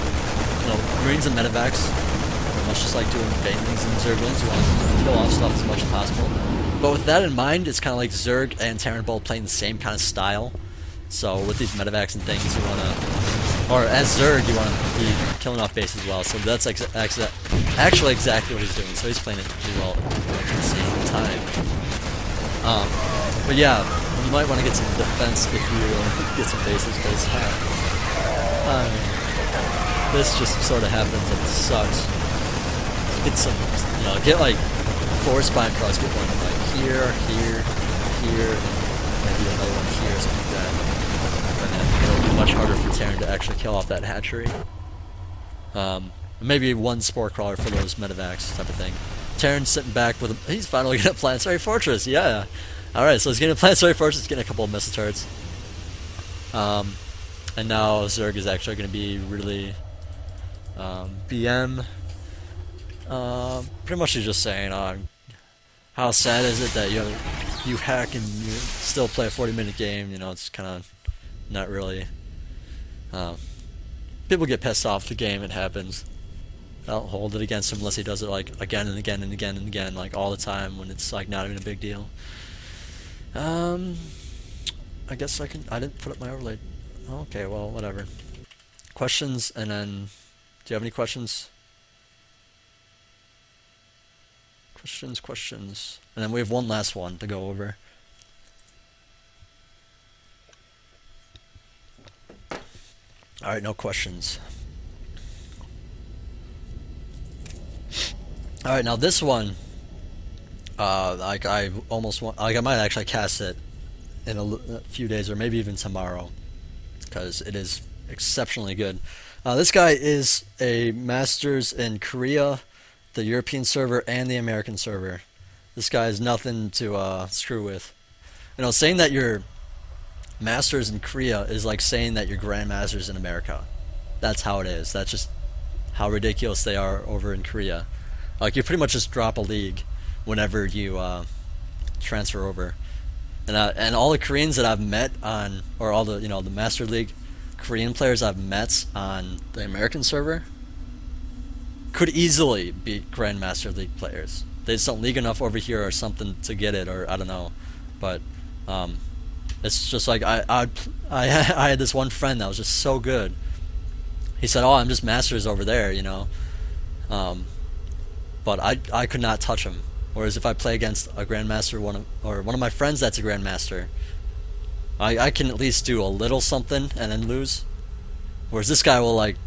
Marines and medevacs, much just like doing banelings and Zerglings, you want to kill off stuff as much as possible. But with that in mind, it's kind of like Zerg and Terran both playing the same kind of style. So with these medevacs and things, you want to, or as Zerg, you want to be killing off base as well. So that's actually exactly what he's doing. So he's playing it pretty well at the same time. But yeah, you might want to get some defense if you get some bases, because this just sort of happens and it sucks. Get some, get like 4 spine cross, get one like here, maybe another one here, something like that. And then it'll be much harder for Terran to actually kill off that hatchery. Maybe 1 spore crawler for those medevacs type of thing. Terran's sitting back with he's finally getting a Planetary Fortress, yeah. Alright, so he's getting a Planetary Fortress, getting a couple of missile turrets. And now Zerg is actually going to be really BM. Pretty much he's just saying, how sad is it that you hack and you still play a 40-minute game? It's kind of not really. People get pissed off the game. It happens. I'll hold it against him unless he does it like again and again and again and again, like all the time, when it's like not even a big deal. I guess I didn't put up my overlay. Okay, well, whatever. Questions, and then do you have any questions? Questions. And then we have one last one to go over. Alright, no questions. Alright, now this one, like I almost want, like I might actually cast it in a few days or maybe even tomorrow, because it is exceptionally good. This guy is a Masters in Korea, the European server, and the American server. This guy is nothing to screw with. Saying that you're Masters in Korea is like saying that you're Grandmasters in America. That's how it is. That's just how ridiculous they are over in Korea. Like, you pretty much just drop a league whenever you transfer over. And all the Koreans that I've met on, or all the the Master League Korean players I've met on the American server, could easily beat Grandmaster League players. They just don't league enough over here or something to get it, or I don't know. But it's just like I had this one friend that was just so good. He said, "Oh, I'm just Masters over there," but I could not touch him. Whereas if I play against a Grandmaster, one of my friends that's a Grandmaster, I can at least do a little something and then lose. Whereas this guy will like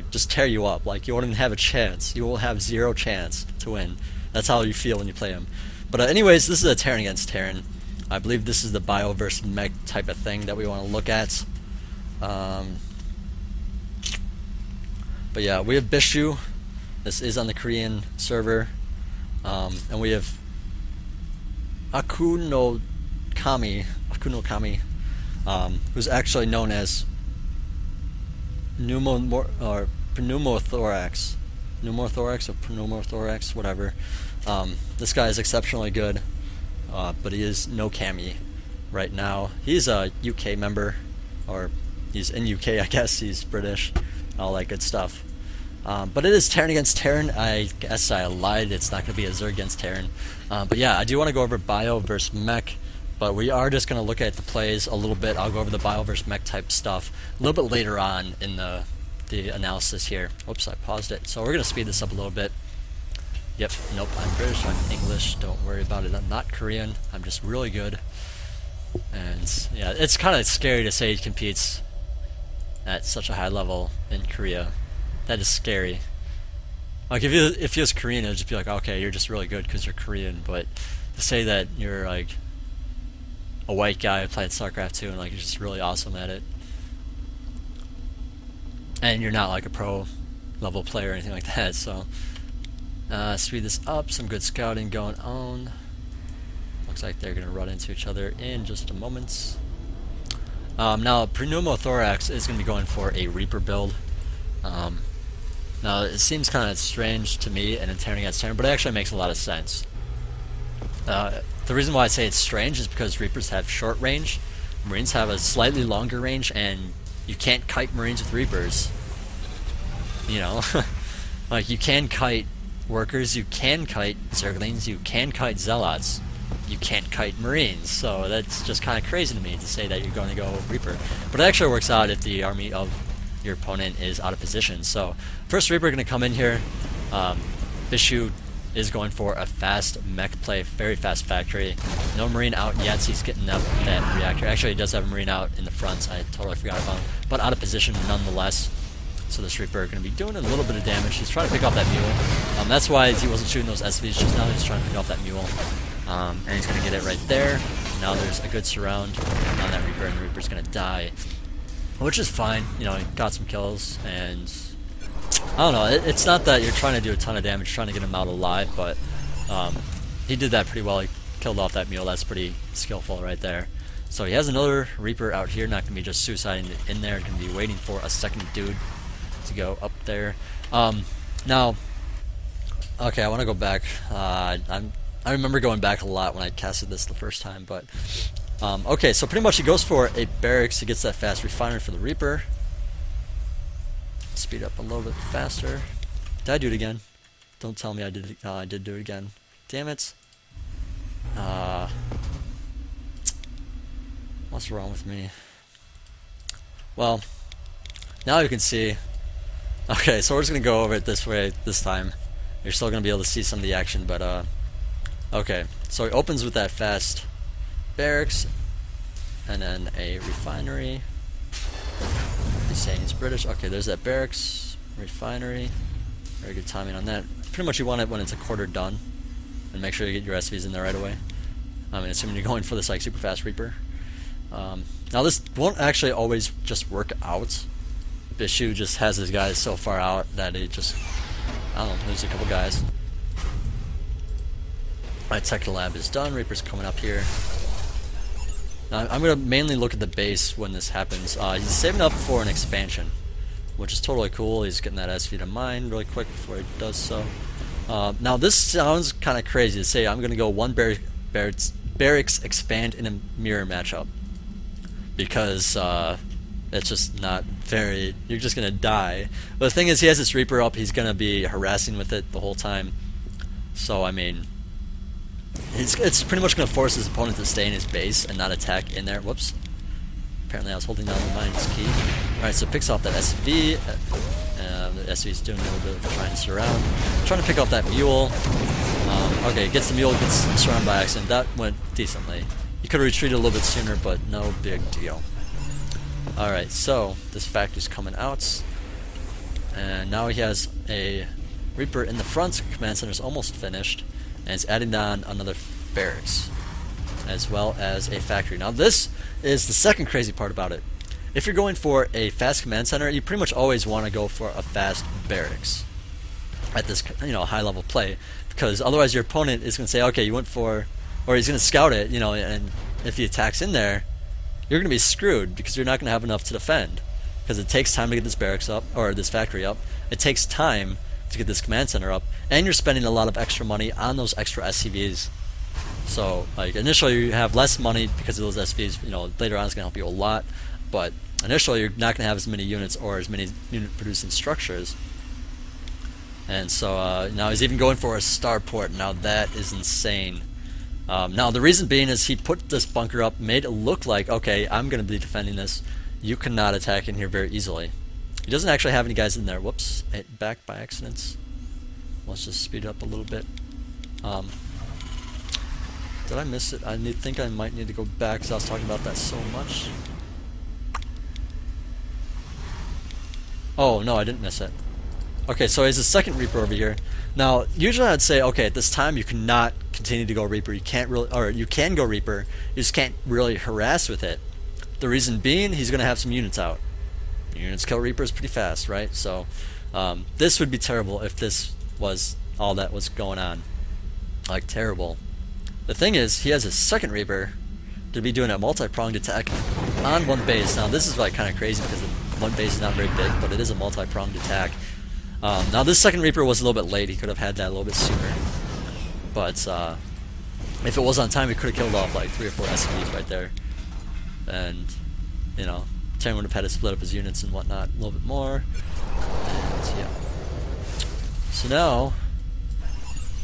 just tear you up. Like, you won't even have a chance. You will have 0 chance to win. That's how you feel when you play him. But anyways, this is a Terran against Terran. I believe this is the bio versus mech type of thing that we want to look at. But yeah, we have Bishu. This is on the Korean server. And we have Akuno Kami, who's actually known as pneumothorax, whatever. This guy is exceptionally good, but he is no Kami right now. He's a UK member, or he's in UK, I guess. He's British, all that good stuff. But it is Terran against Terran. I guess I lied. It's not going to be a Zerg against Terran. But yeah, I do want to go over Bio versus Mech. But we are just going to look at the plays a little bit. I'll go over the Bio versus Mech type stuff a little bit later on in the analysis here. Oops, I paused it. So we're going to speed this up a little bit. Yep, nope, I'm British, I'm English, don't worry about it. I'm not Korean, I'm just really good. And yeah, it's kind of scary to say he competes at such a high level in Korea. That is scary. Like if he was Korean, it would just be like, okay, you're just really good because you're Korean. But to say that you're like a white guy playing StarCraft 2 and like you're just really awesome at it, and you're not like a pro level player or anything like that, so speed this up. Some good scouting going on. Looks like they're going to run into each other in just a moment. Now, Pneumothorax is going to be going for a Reaper build. Now, it seems kind of strange to me and in Terran against Terran, but it actually makes a lot of sense. The reason why I say it's strange is because Reapers have short range, Marines have a slightly longer range, and you can't kite Marines with Reapers. You know, like you can kite Workers, you can kite Zerglings, you can kite Zealots, you can't kite Marines. So that's just kind of crazy to me to say that you're going to go Reaper. But it actually works out if the army of your opponent is out of position. So first Reaper going to come in here. Bishu is going for a fast mech play, very fast factory. No Marine out yet, so he's getting up that reactor. Actually, he does have a Marine out in the front, I totally forgot about him. But out of position nonetheless. So this Reaper is going to be doing a little bit of damage. He's trying to pick off that mule. That's why he wasn't shooting those SVs just now. He's trying to pick off that mule. And he's going to get it right there. Now there's a good surround on that Reaper, and the Reaper's going to die. Which is fine. You know, he got some kills, and I don't know. It's not that you're trying to do a ton of damage, trying to get him out alive, but he did that pretty well. He killed off that mule. That's pretty skillful right there. So he has another Reaper out here, not going to be just suiciding in there. Going to be waiting for a second dude to go up there. Now, okay, I want to go back. I remember going back a lot when I casted this the first time, but okay, so pretty much he goes for a barracks. He gets that fast refinery for the Reaper. Speed up a little bit faster. Did I do it again? Don't tell me I did. I did do it again. Damn it. What's wrong with me? Well, now you can see. Okay, so we're just going to go over it this way this time. You're still going to be able to see some of the action, but okay. So he opens with that fast barracks, and then a refinery. He's saying he's British. Okay, there's that barracks, refinery. Very good timing on that. Pretty much you want it when it's a quarter done, and make sure you get your SVs in there right away. I mean, assuming you're going for this like super fast Reaper. Now this won't actually always just work out. Bishu just has his guys so far out that he just, I don't know, lose a couple guys. Alright, Tech Lab is done. Reaper's coming up here. Now, I'm going to mainly look at the base when this happens. He's saving up for an expansion, which is totally cool. He's getting that SV to mine really quick before he does so. Now this sounds kind of crazy to say I'm going to go one barracks expand in a mirror matchup, because it's just not very, you're just going to die. But the thing is, he has this Reaper up, he's going to be harassing with it the whole time. So, I mean, it's pretty much going to force his opponent to stay in his base and not attack in there. Whoops. Apparently I was holding down the mine's key. Alright, so picks off that SV. The SV's doing a little bit of trying to surround. Trying to pick off that mule. Okay, gets the mule, gets surrounded by accident. That went decently. He could have retreated a little bit sooner, but no big deal. Alright, so this factory's coming out. And now he has a Reaper in the front. Command center's almost finished. And it's adding on another barracks, as well as a factory. Now this is the second crazy part about it. If you're going for a fast command center, you pretty much always want to go for a fast barracks at this, you know, high level play, because otherwise your opponent is going to say, okay, you went for, or he's going to scout it, you know, and if he attacks in there, you're going to be screwed because you're not going to have enough to defend, because it takes time to get this barracks up, or this factory up. It takes time to get this command center up, and you're spending a lot of extra money on those extra SCVs. So, like, initially you have less money because of those SCVs, you know, later on it's going to help you a lot, but initially you're not going to have as many units or as many unit producing structures. And so now he's even going for a starport. Now that is insane. Now the reason being is he put this bunker up, made it look like, okay, I'm going to be defending this. You cannot attack in here very easily. He doesn't actually have any guys in there. Whoops, hit back by accident. Let's just speed up a little bit. Did I miss it? I think I might need to go back because I was talking about that so much. Oh, no, I didn't miss it. Okay, so he's a second Reaper over here. Now, usually I'd say, okay, at this time you cannot continue to go Reaper. You can't really, or you can go Reaper. You just can't really harass with it. The reason being, he's going to have some units out. Units kill Reapers pretty fast, right? So, this would be terrible if this was all that was going on. Like, terrible. The thing is, he has a second Reaper to be doing a multi-pronged attack on one base. Now, this is like kind of crazy because one base is not very big, but it is a multi-pronged attack. Now, this second Reaper was a little bit late. He could have had that a little bit sooner. But if it was on time, he could have killed off like 3 or 4 SCVs right there. And, you know, Terran would have had to split up his units and whatnot a little bit more. And, yeah. So now,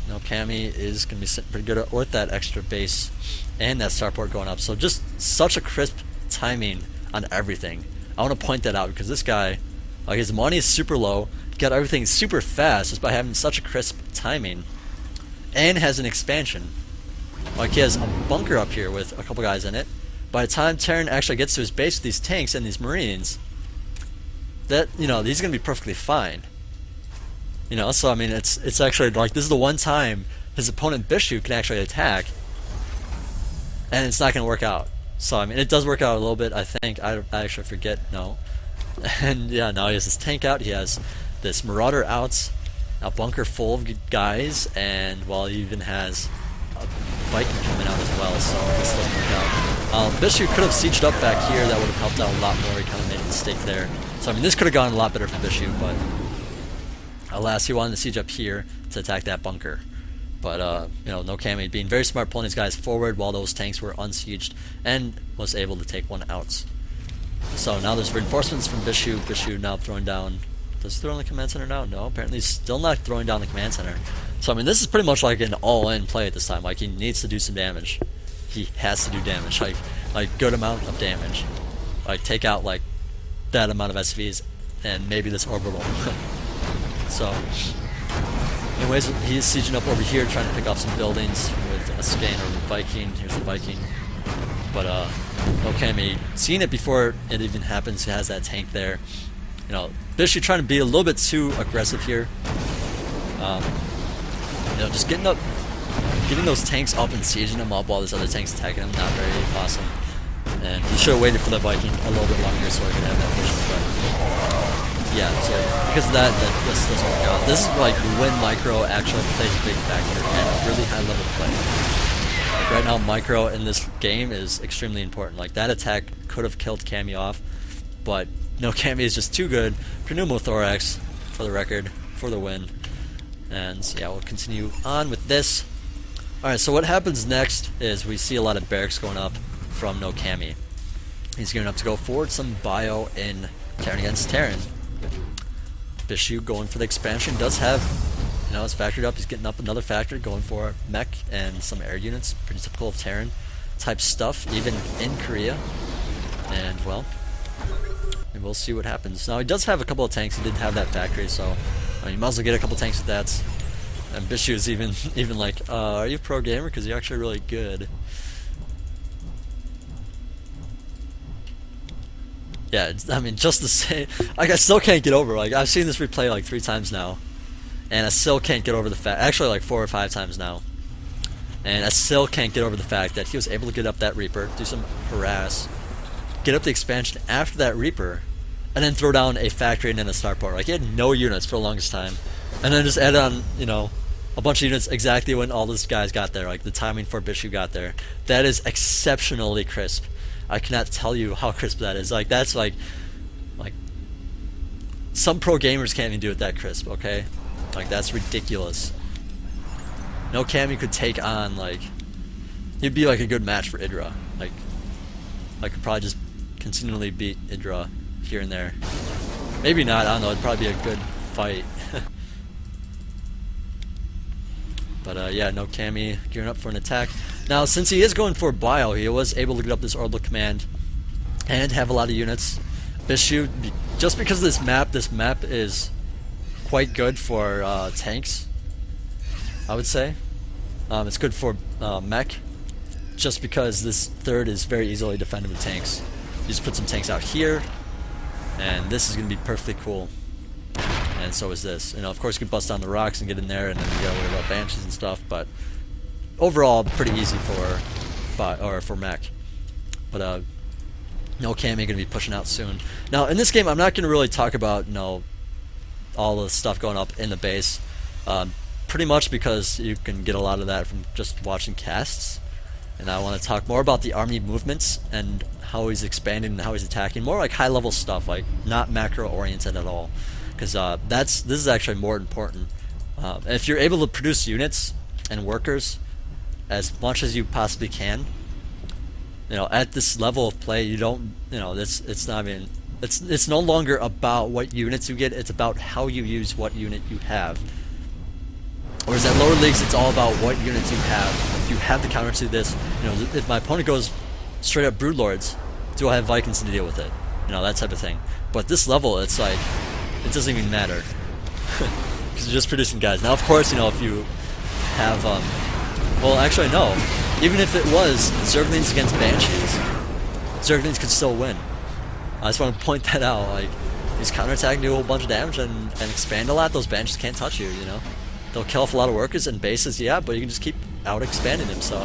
you know, Cammy is going to be sitting pretty good with that extra base and that starport going up. So just such a crisp timing on everything. I want to point that out because this guy, like, his money is super low, got everything super fast just by having such a crisp timing, and has an expansion. Like, he has a bunker up here with a couple guys in it. By the time Terran actually gets to his base with these tanks and these Marines, that, you know, he's going to be perfectly fine. You know, so I mean, it's actually like this is the one time his opponent Bishu can actually attack, and it's not going to work out. So I mean, it does work out a little bit, I think. I actually forget. No, and yeah, now he has this tank out. He has this Marauder out, a bunker full of guys, and well, he even has a Viking coming out as well. So this doesn't work out. Bishu could have sieged up back here. That would have helped out a lot more. He kind of made a mistake there. So I mean, this could have gone a lot better for Bishu, but alas, he wanted to siege up here to attack that bunker. But, you know, no Cammy being very smart, pulling his guys forward while those tanks were unsieged, and was able to take one out. So now there's reinforcements from Bishu. Bishu now throwing down... Does he throw on the command center now? No, apparently he's still not throwing down the command center. So, I mean, this is pretty much like an all-in play at this time. Like, he needs to do some damage. He has to do damage. Like good amount of damage. Like, take out, like, that amount of SVs, and maybe this orbital. So, anyways, he's sieging up over here, trying to pick off some buildings with a Skane or a Viking. Here's the Viking. But, okay, seeing it before it even happens, he has that tank there. You know, Bishu trying to be a little bit too aggressive here. You know, just getting those tanks up and sieging them up while this other tank's attacking them, not very awesome. And he should have waited for the Viking a little bit longer so he could have that vision, but yeah, so because of that this doesn't work out. This is like when Micro actually plays a big factor and a really high level play. Like right now, Micro in this game is extremely important. Like that attack could have killed Cammy off, but no, Cammy is just too good. Pneumothorax, for the record, for the win. And yeah, we'll continue on with this. Alright, so what happens next is we see a lot of barracks going up from No Cammy. He's gearing up to go forward some bio in Terran against Terran. Bishu going for the expansion, does have, you know, his factory up. He's getting up another factory, going for mech and some air units. Pretty typical of Terran type stuff, even in Korea. And, well, we'll see what happens. Now, he does have a couple of tanks. He did have that factory, so you might as well get a couple tanks with that. And Bishu is even like, are you a pro gamer? Because you're actually really good. Yeah, I mean, just the same. Like, I still can't get over. Like, I've seen this replay like 3 times now, and I still can't get over the fact. Actually, like 4 or 5 times now, and I still can't get over the fact that he was able to get up that Reaper, do some harass, get up the expansion after that Reaper, and then throw down a factory and then a starport. Like, he had no units for the longest time, and then just add on, you know, a bunch of units exactly when all those guys got there. Like the timing for Bishu got there. That is exceptionally crisp. I cannot tell you how crisp that is. Like, that's like some pro gamers can't even do it that crisp, okay? Like, that's ridiculous. No Cammy could take on, like, he'd be like a good match for Idra. Like, I could probably just continually beat Idra here and there. Maybe not, I don't know, it'd probably be a good fight. But yeah, no Cammy gearing up for an attack. Now, since he is going for bio, he was able to get up this orbital command and have a lot of units. Bishu, just because of this map is quite good for tanks, I would say. It's good for mech, just because this third is very easily defended with tanks. You just put some tanks out here, and this is going to be perfectly cool. And so is this. You know, of course, you can bust down the rocks and get in there, and then you gotta worry about banshees and stuff. But overall, pretty easy for mech. But no Cammy gonna be pushing out soon. Now, in this game, I'm not gonna really talk about all the stuff going up in the base. Pretty much because you can get a lot of that from just watching casts. And I want to talk more about the army movements and how he's expanding and how he's attacking. More like high-level stuff, like not macro-oriented at all. Because this is actually more important. If you're able to produce units and workers as much as you possibly can, at this level of play, you don't, it's not even, it's no longer about what units you get. It's about how you use what unit you have. Whereas at lower leagues, it's all about what units you have. If you have the counter to this, if my opponent goes straight up Broodlords, do I have Vikings to deal with it? That type of thing. But this level, it's like, it doesn't even matter. Because you're just producing guys. Now, of course, if you have, well, actually, no. Even if it was Zerglings against Banshees, Zerglings could still win. I just want to point that out. Like, these counterattack do a whole bunch of damage and expand a lot. Those Banshees can't touch you, They'll kill off a lot of workers and bases, yeah, but you can just keep out-expanding them, so,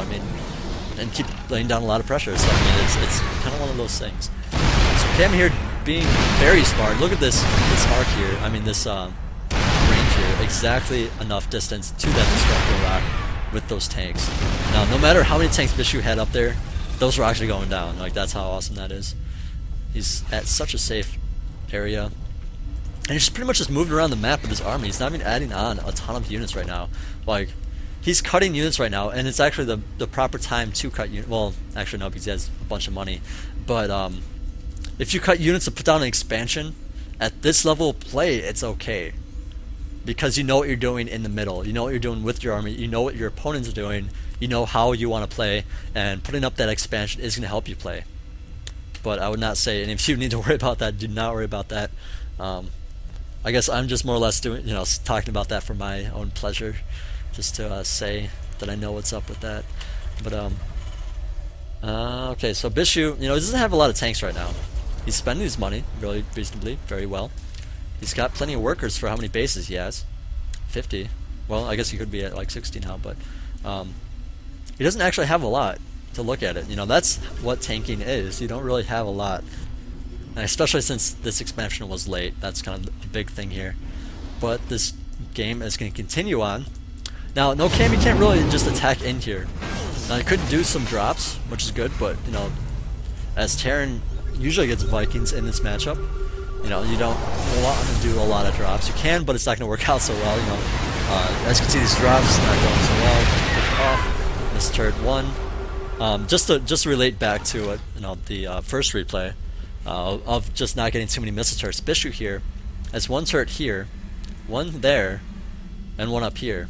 and keep laying down a lot of pressure, so, it's kind of one of those things. So Cam here being very smart. Look at this arc here, this range here, exactly enough distance to that destructive rock with those tanks. Now, no matter how many tanks Bishu had up there, those rocks are going down. Like, that's how awesome that is. He's at such a safe area. And he's pretty much just moving around the map with his army. He's not even adding on a ton of units right now. Like, he's cutting units right now, and it's actually the proper time to cut units. Well, actually no, because he has a bunch of money. But if you cut units to put down an expansion, at this level of play, it's okay. Because you know what you're doing in the middle. You know what you're doing with your army. You know what your opponents are doing. You know how you want to play. And putting up that expansion is going to help you play. But I would not say, and if you need to worry about that, do not worry about that. I guess I'm just more or less doing, talking about that for my own pleasure, just to say that I know what's up with that. But okay, so Bishu, he doesn't have a lot of tanks right now. He's spending his money really reasonably, very well. He's got plenty of workers for how many bases he has. 50. Well, I guess he could be at like 60 now, but he doesn't actually have a lot to look at it. That's what tanking is. You don't really have a lot. And especially since this expansion was late, that's kind of a big thing here. But this game is going to continue on. Now, no Cammy can't really just attack in here. Now, he could do some drops, which is good, but, as Terran usually gets Vikings in this matchup, you don't want to do a lot of drops. You can, but it's not going to work out so well, as you can see, these drops not going so well. Off. This turret 1. Just to relate back to the first replay, of just not getting too many missile turrets. Bishu here has one turret here, one there, and one up here.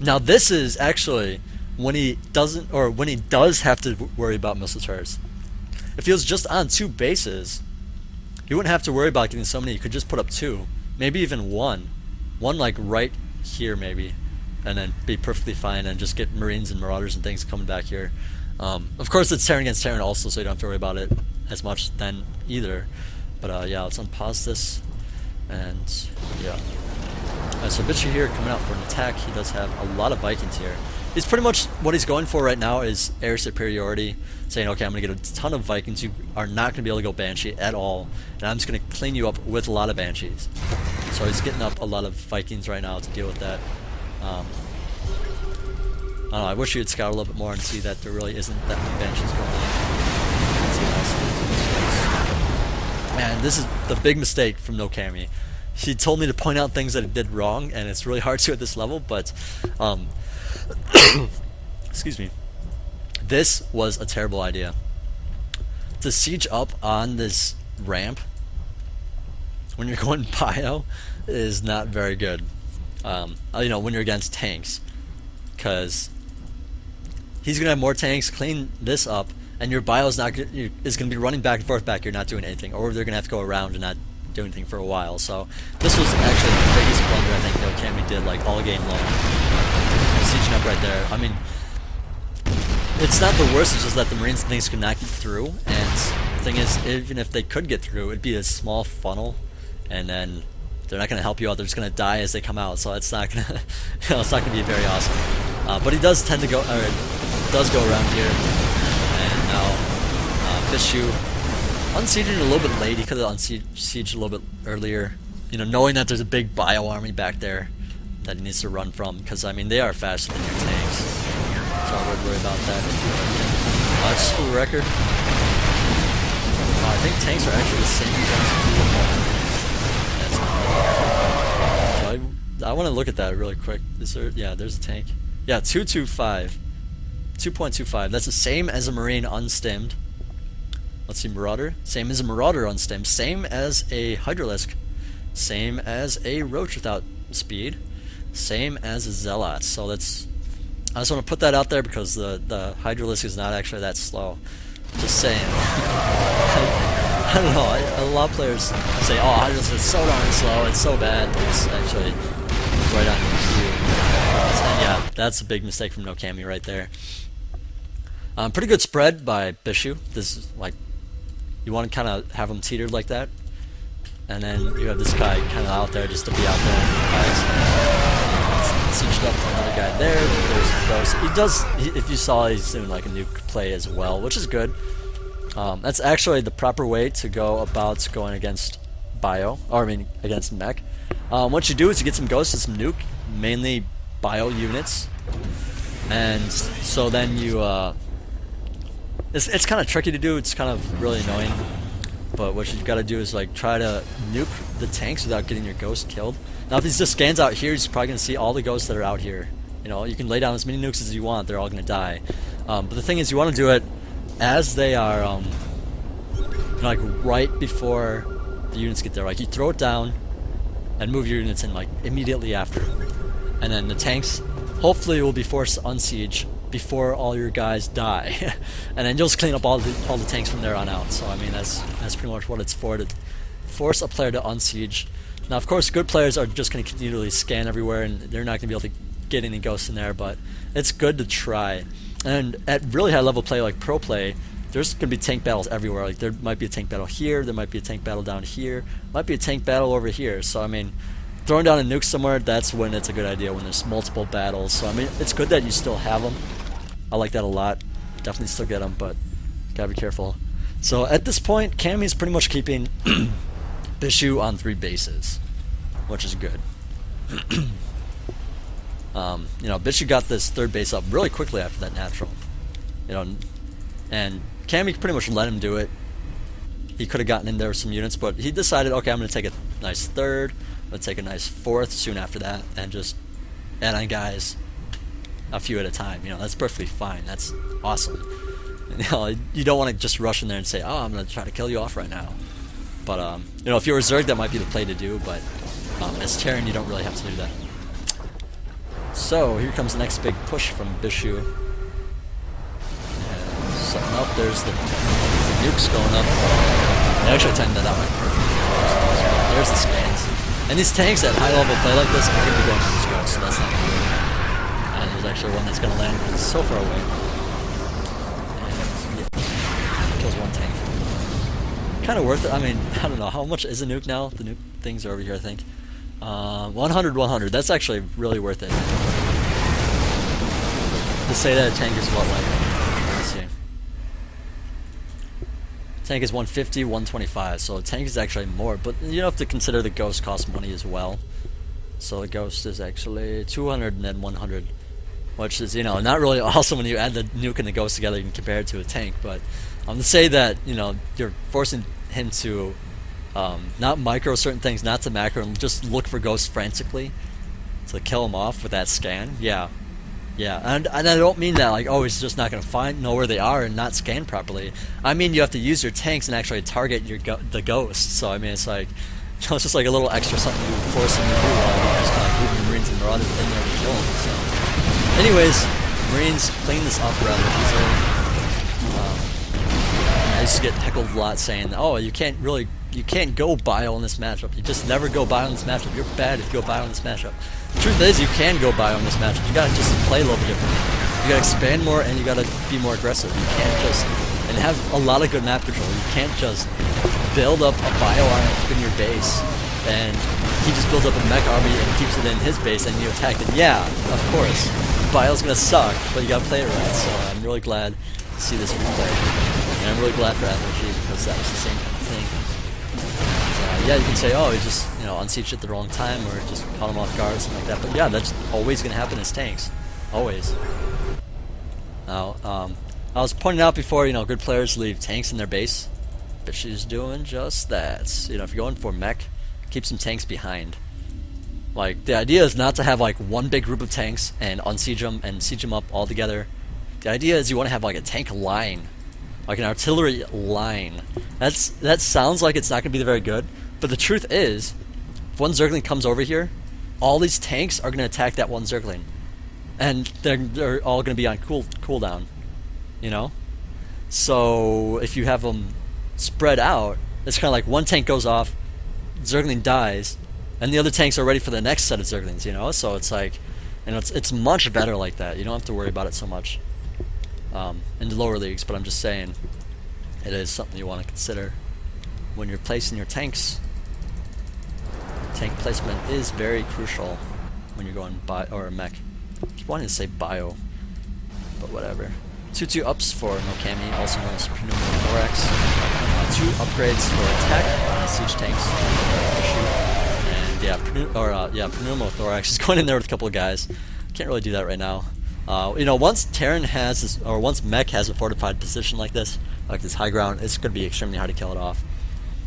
Now this is actually when he doesn't, or when he does have to worry about missile turrets. If he was just on 2 bases, he wouldn't have to worry about getting so many. He could just put up 2, maybe even one like right here maybe, and then be perfectly fine and just get Marines and Marauders and things coming back here. Of course, it's Terran against Terran also, so you don't have to worry about it as much then either. But yeah, let's unpause this, and yeah. So Bishu here coming out for an attack. He does have a lot of Vikings here. He's pretty much, what he's going for right now is air superiority, saying, okay, I'm going to get a ton of Vikings. You are not going to be able to go Banshee at all, and I'm just going to clean you up with a lot of Banshees. So he's getting up a lot of Vikings right now to deal with that. I don't know, I wish you would scout a little bit more and see that there really isn't that many Banshees going on. Man, this is the big mistake from No Cammy. He told me to point out things that he did wrong, and it's really hard to at this level, but excuse me. This was a terrible idea. To siege up on this ramp when you're going bio is not very good. When you're against tanks. because he's gonna have more tanks. Clean this up, and your bio's not is gonna be running back and forth back. You're not doing anything, or they're gonna have to go around and not do anything for a while. So this was actually the biggest blunder I think Okami did, like all game long. Sieging up right there. I mean, it's not the worst. It's just that the Marines and things could not get through, and the thing is, even if they could get through, it'd be a small funnel, and then they're not going to help you out. They're just going to die as they come out. So it's not going to, it's not going to be very awesome. But he does tend to go, or does go around here, and now Bishu unsieging a little bit late. He could have unsieged a little bit earlier. You know, knowing that there's a big bio army back there that he needs to run from, because I mean they are faster than your tanks. So I wouldn't worry about that. Just for the record, I think tanks are actually the same. I want to look at that really quick. Is there? Yeah, there's a tank. Yeah, 225. 2.25. That's the same as a Marine unstemmed. Let's see, Marauder. Same as a Marauder unstemmed. Same as a Hydralisk. Same as a Roach without speed. Same as a Zealot. So that's... I just want to put that out there because the Hydralisk is not actually that slow. Just saying. I don't know. A lot of players say, "Oh, Hydralisk is so darn slow. It's so bad." It's actually right on cue. And yeah, that's a big mistake from Okami right there. Pretty good spread by Bishu. This is like, you want to kind of have him teetered like that, and then you have this guy kind of out there just to be out there. Sieged up another guy there. There's Ghost. He does. If you saw, he's doing like a nuke play as well, which is good. That's actually the proper way to go about going against bio, or I mean against mech. What you do is you get some ghosts and some nuke, mainly bio units, and so then you it's kind of tricky to do. It's kind of really annoying, but what you've got to do is like try to nuke the tanks without getting your ghost killed. Now if he just scans out here, he's probably going to see all the ghosts that are out here. You know, you can lay down as many nukes as you want, they're all going to die. But the thing is, you want to do it as they are like right before the units get there. Like you throw it down and move your units in like immediately after, and then the tanks hopefully will be forced to unsiege before all your guys die, and then you'll just clean up all the tanks from there on out. So I mean that's pretty much what it's for, to force a player to unsiege. Now of course good players are just going to continually scan everywhere, and they're not going to be able to get any ghosts in there, but it's good to try. And at really high level play like pro play, there's going to be tank battles everywhere. Like there might be a tank battle here, there might be a tank battle down here, might be a tank battle over here. So I mean, throwing down a nuke somewhere, that's when it's a good idea, when there's multiple battles. So I mean, it's good that you still have them. I like that a lot. Definitely still get them, but gotta be careful. So at this point, Kami's pretty much keeping Bishu on 3 bases, which is good. You know, Bishu got this 3rd base up really quickly after that natural. You know, and Kami pretty much let him do it. He could have gotten in there with some units, but he decided, okay, I'm going to take a nice 3rd, I'm going to take a nice 4th soon after that, and just add on guys a few at a time. You know, that's perfectly fine. That's awesome. You know, you don't want to just rush in there and say, oh, I'm going to try to kill you off right now. But, you know, if you're a Zerg, that might be the play to do, but as Terran, you don't really have to do that. So, here comes the next big push from Bishu. Setting up, there's the nukes going up. They actually timed that out like perfectly. There's the scans. And these tanks at high level play like this are going to be going for this road, so that's not good. And there's actually one that's going to land because it's so far away. And yeah, kills one tank. Kind of worth it. I mean, I don't know, how much is a nuke now? The nuke things are over here, I think. 100. That's actually really worth it. To say that a tank is what, like, let's see. Tank is 150, 125, so a tank is actually more, but you have to consider the ghost costs money as well. So the ghost is actually 200 and then 100, which is, you know, not really awesome when you add the nuke and the ghost together and compare it to a tank, but to say that, you know, you're forcing him to not micro certain things, not to macro, and just look for ghosts frantically to kill him off with that scan. Yeah, and I don't mean that like, oh, he's just not going to know where they are and not scan properly. I mean you have to use your tanks and actually target your the ghosts. So I mean it's like, you know, it's just like a little extra something you force him to do while you're just kind of moving Marines and Marauders in there to kill him. So Anyways, Marines clean this up rather easily. I used to get heckled a lot saying, "Oh, you can't go bio in this matchup. You just never go bio in this matchup. You're bad if you go bio in this matchup." The truth is, you can go bio in this matchup. You gotta just play a little bit differently. You gotta expand more, and you gotta be more aggressive. You can't just and have a lot of good map control. You can't just build up a bio army in your base, and he just builds up a mech army and keeps it in his base, and you attack it. Yeah, of course, bio's gonna suck, but you gotta play it right. So I'm really glad to see this replay, and I'm really glad for Athlete because that was the same kind of thing. Yeah, you can say, oh, he just unsieged at the wrong time, or just caught him off guard, or something like that. But yeah, that's always gonna happen as tanks, always. Now, I was pointing out before, good players leave tanks in their base. Bishu's doing just that. If you're going for mech, keep some tanks behind. Like, the idea is not to have like one big group of tanks and unsiege them and siege them up all together. The idea is you want to have like a tank line, like an artillery line. That sounds like it's not going to be very good, but the truth is, if one Zergling comes over here, all these tanks are going to attack that one Zergling, and they're all going to be on cooldown. So if you have them spread out, it's kind of like one tank goes off, Zergling dies, and the other tanks are ready for the next set of Zerglings. So it's like, it's much better like that. You don't have to worry about it so much in the lower leagues. But I'm just saying, it is something you want to consider when you're placing your tanks. Tank placement is very crucial when you're going bio or mech. I keep wanting to say bio, but whatever. 2/2 ups for Nokami, also known as Pneumothorax. 2 upgrades for attack on siege tanks. And Pneumothorax is going in there with a couple of guys. Can't really do that right now. Once Terran has this, or once mech has a fortified position like this high ground, it's going to be extremely hard to kill it off.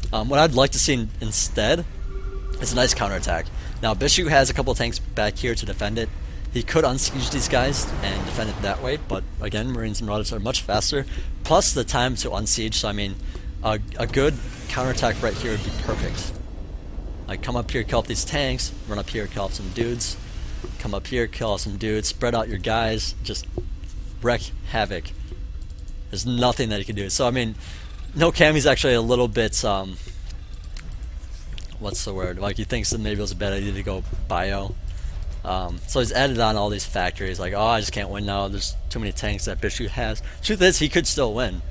What I'd like to see instead is a nice counterattack. Now, Bishu has a couple of tanks back here to defend it. He could unsiege these guys and defend it that way, but again, Marines and Marauders are much faster, plus the time to unsiege, so I mean, a good counterattack right here would be perfect. Like, come up here, kill off these tanks, run up here, kill off some dudes, come up here, kill off some dudes, spread out your guys, just wreak havoc. There's nothing that you can do. So, I mean, Nokami's actually a little bit, what's the word? Like, he thinks that maybe it was a bad idea to go bio. So he's added on all these factories, like, oh, I just can't win now, there's too many tanks that Bishu has. Truth is, he could still win.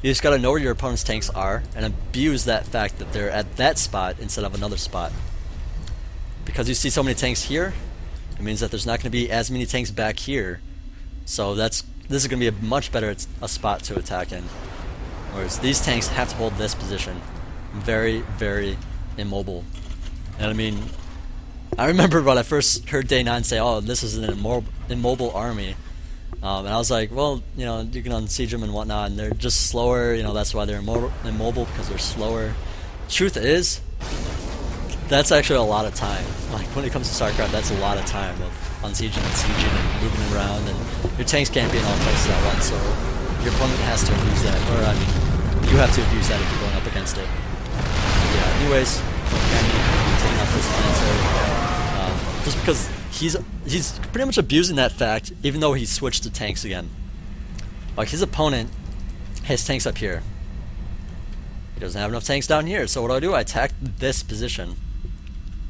You just gotta know where your opponent's tanks are, and abuse that fact that they're at that spot instead of another spot. Because you see so many tanks here, it means that there's not gonna be as many tanks back here. So this is gonna be a much better spot to attack in. Whereas these tanks have to hold this position. Very, very immobile. And I mean, I remember when I first heard Day 9 say, oh, this is an immobile army. And I was like, well, you can unsiege them and whatnot, and they're just slower, that's why they're immobile, because they're slower. Truth is, that's actually a lot of time. Like, when it comes to StarCraft, that's a lot of time of unsieging and sieging and moving around, and your tanks can't be in all places at once, so your opponent has to abuse that, or I mean, you have to abuse that if you're going up against it. But yeah, anyways, taking off this planetary. Just because he's pretty much abusing that fact, even though he switched to tanks again. Like, his opponent has tanks up here. He doesn't have enough tanks down here, so what do? I attack this position.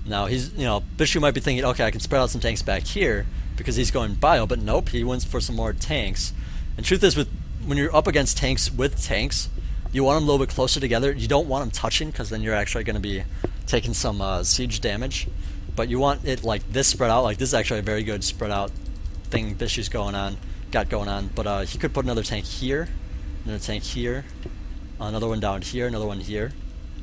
Now Bishu might be thinking, okay, I can spread out some tanks back here because he's going bio, but nope, he went for some more tanks. And truth is, when you're up against tanks with tanks, you want them a little bit closer together. You don't want them touching, because then you're actually going to be taking some siege damage. But you want it like this spread out. Like, this is actually a very good spread out thing Bishu's got going on. But he could put another tank here, another tank here, another one down here, another one here,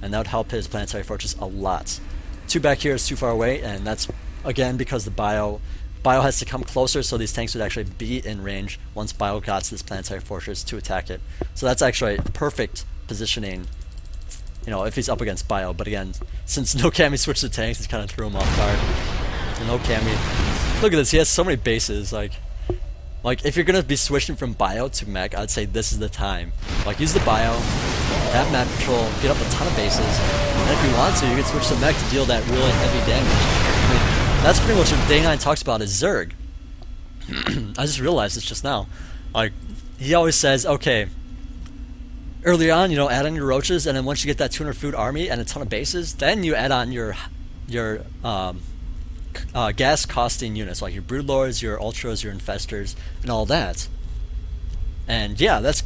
and that would help his planetary fortress a lot. 2 back here is too far away, and that's again because the bio has to come closer, so these tanks would actually be in range once bio got to this planetary fortress to attack it. So that's actually perfect positioning, if he's up against bio. But again, since Nokami switched to tanks, it's kind of threw him off guard. And Nokami, look at this, he has so many bases. Like if you're gonna be switching from bio to mech, I'd say this is the time. Like, use the bio, have map control, get up a ton of bases, and if you want to, you can switch to mech to deal that really heavy damage. I mean, that's pretty much what Day 9 talks about is Zerg. I just realized this just now. Like, he always says, okay, early on, add on your roaches, and then once you get that 200 food army and a ton of bases, then you add on your gas costing units, like your broodlords, your ultras, your infestors, and all that. And yeah, that's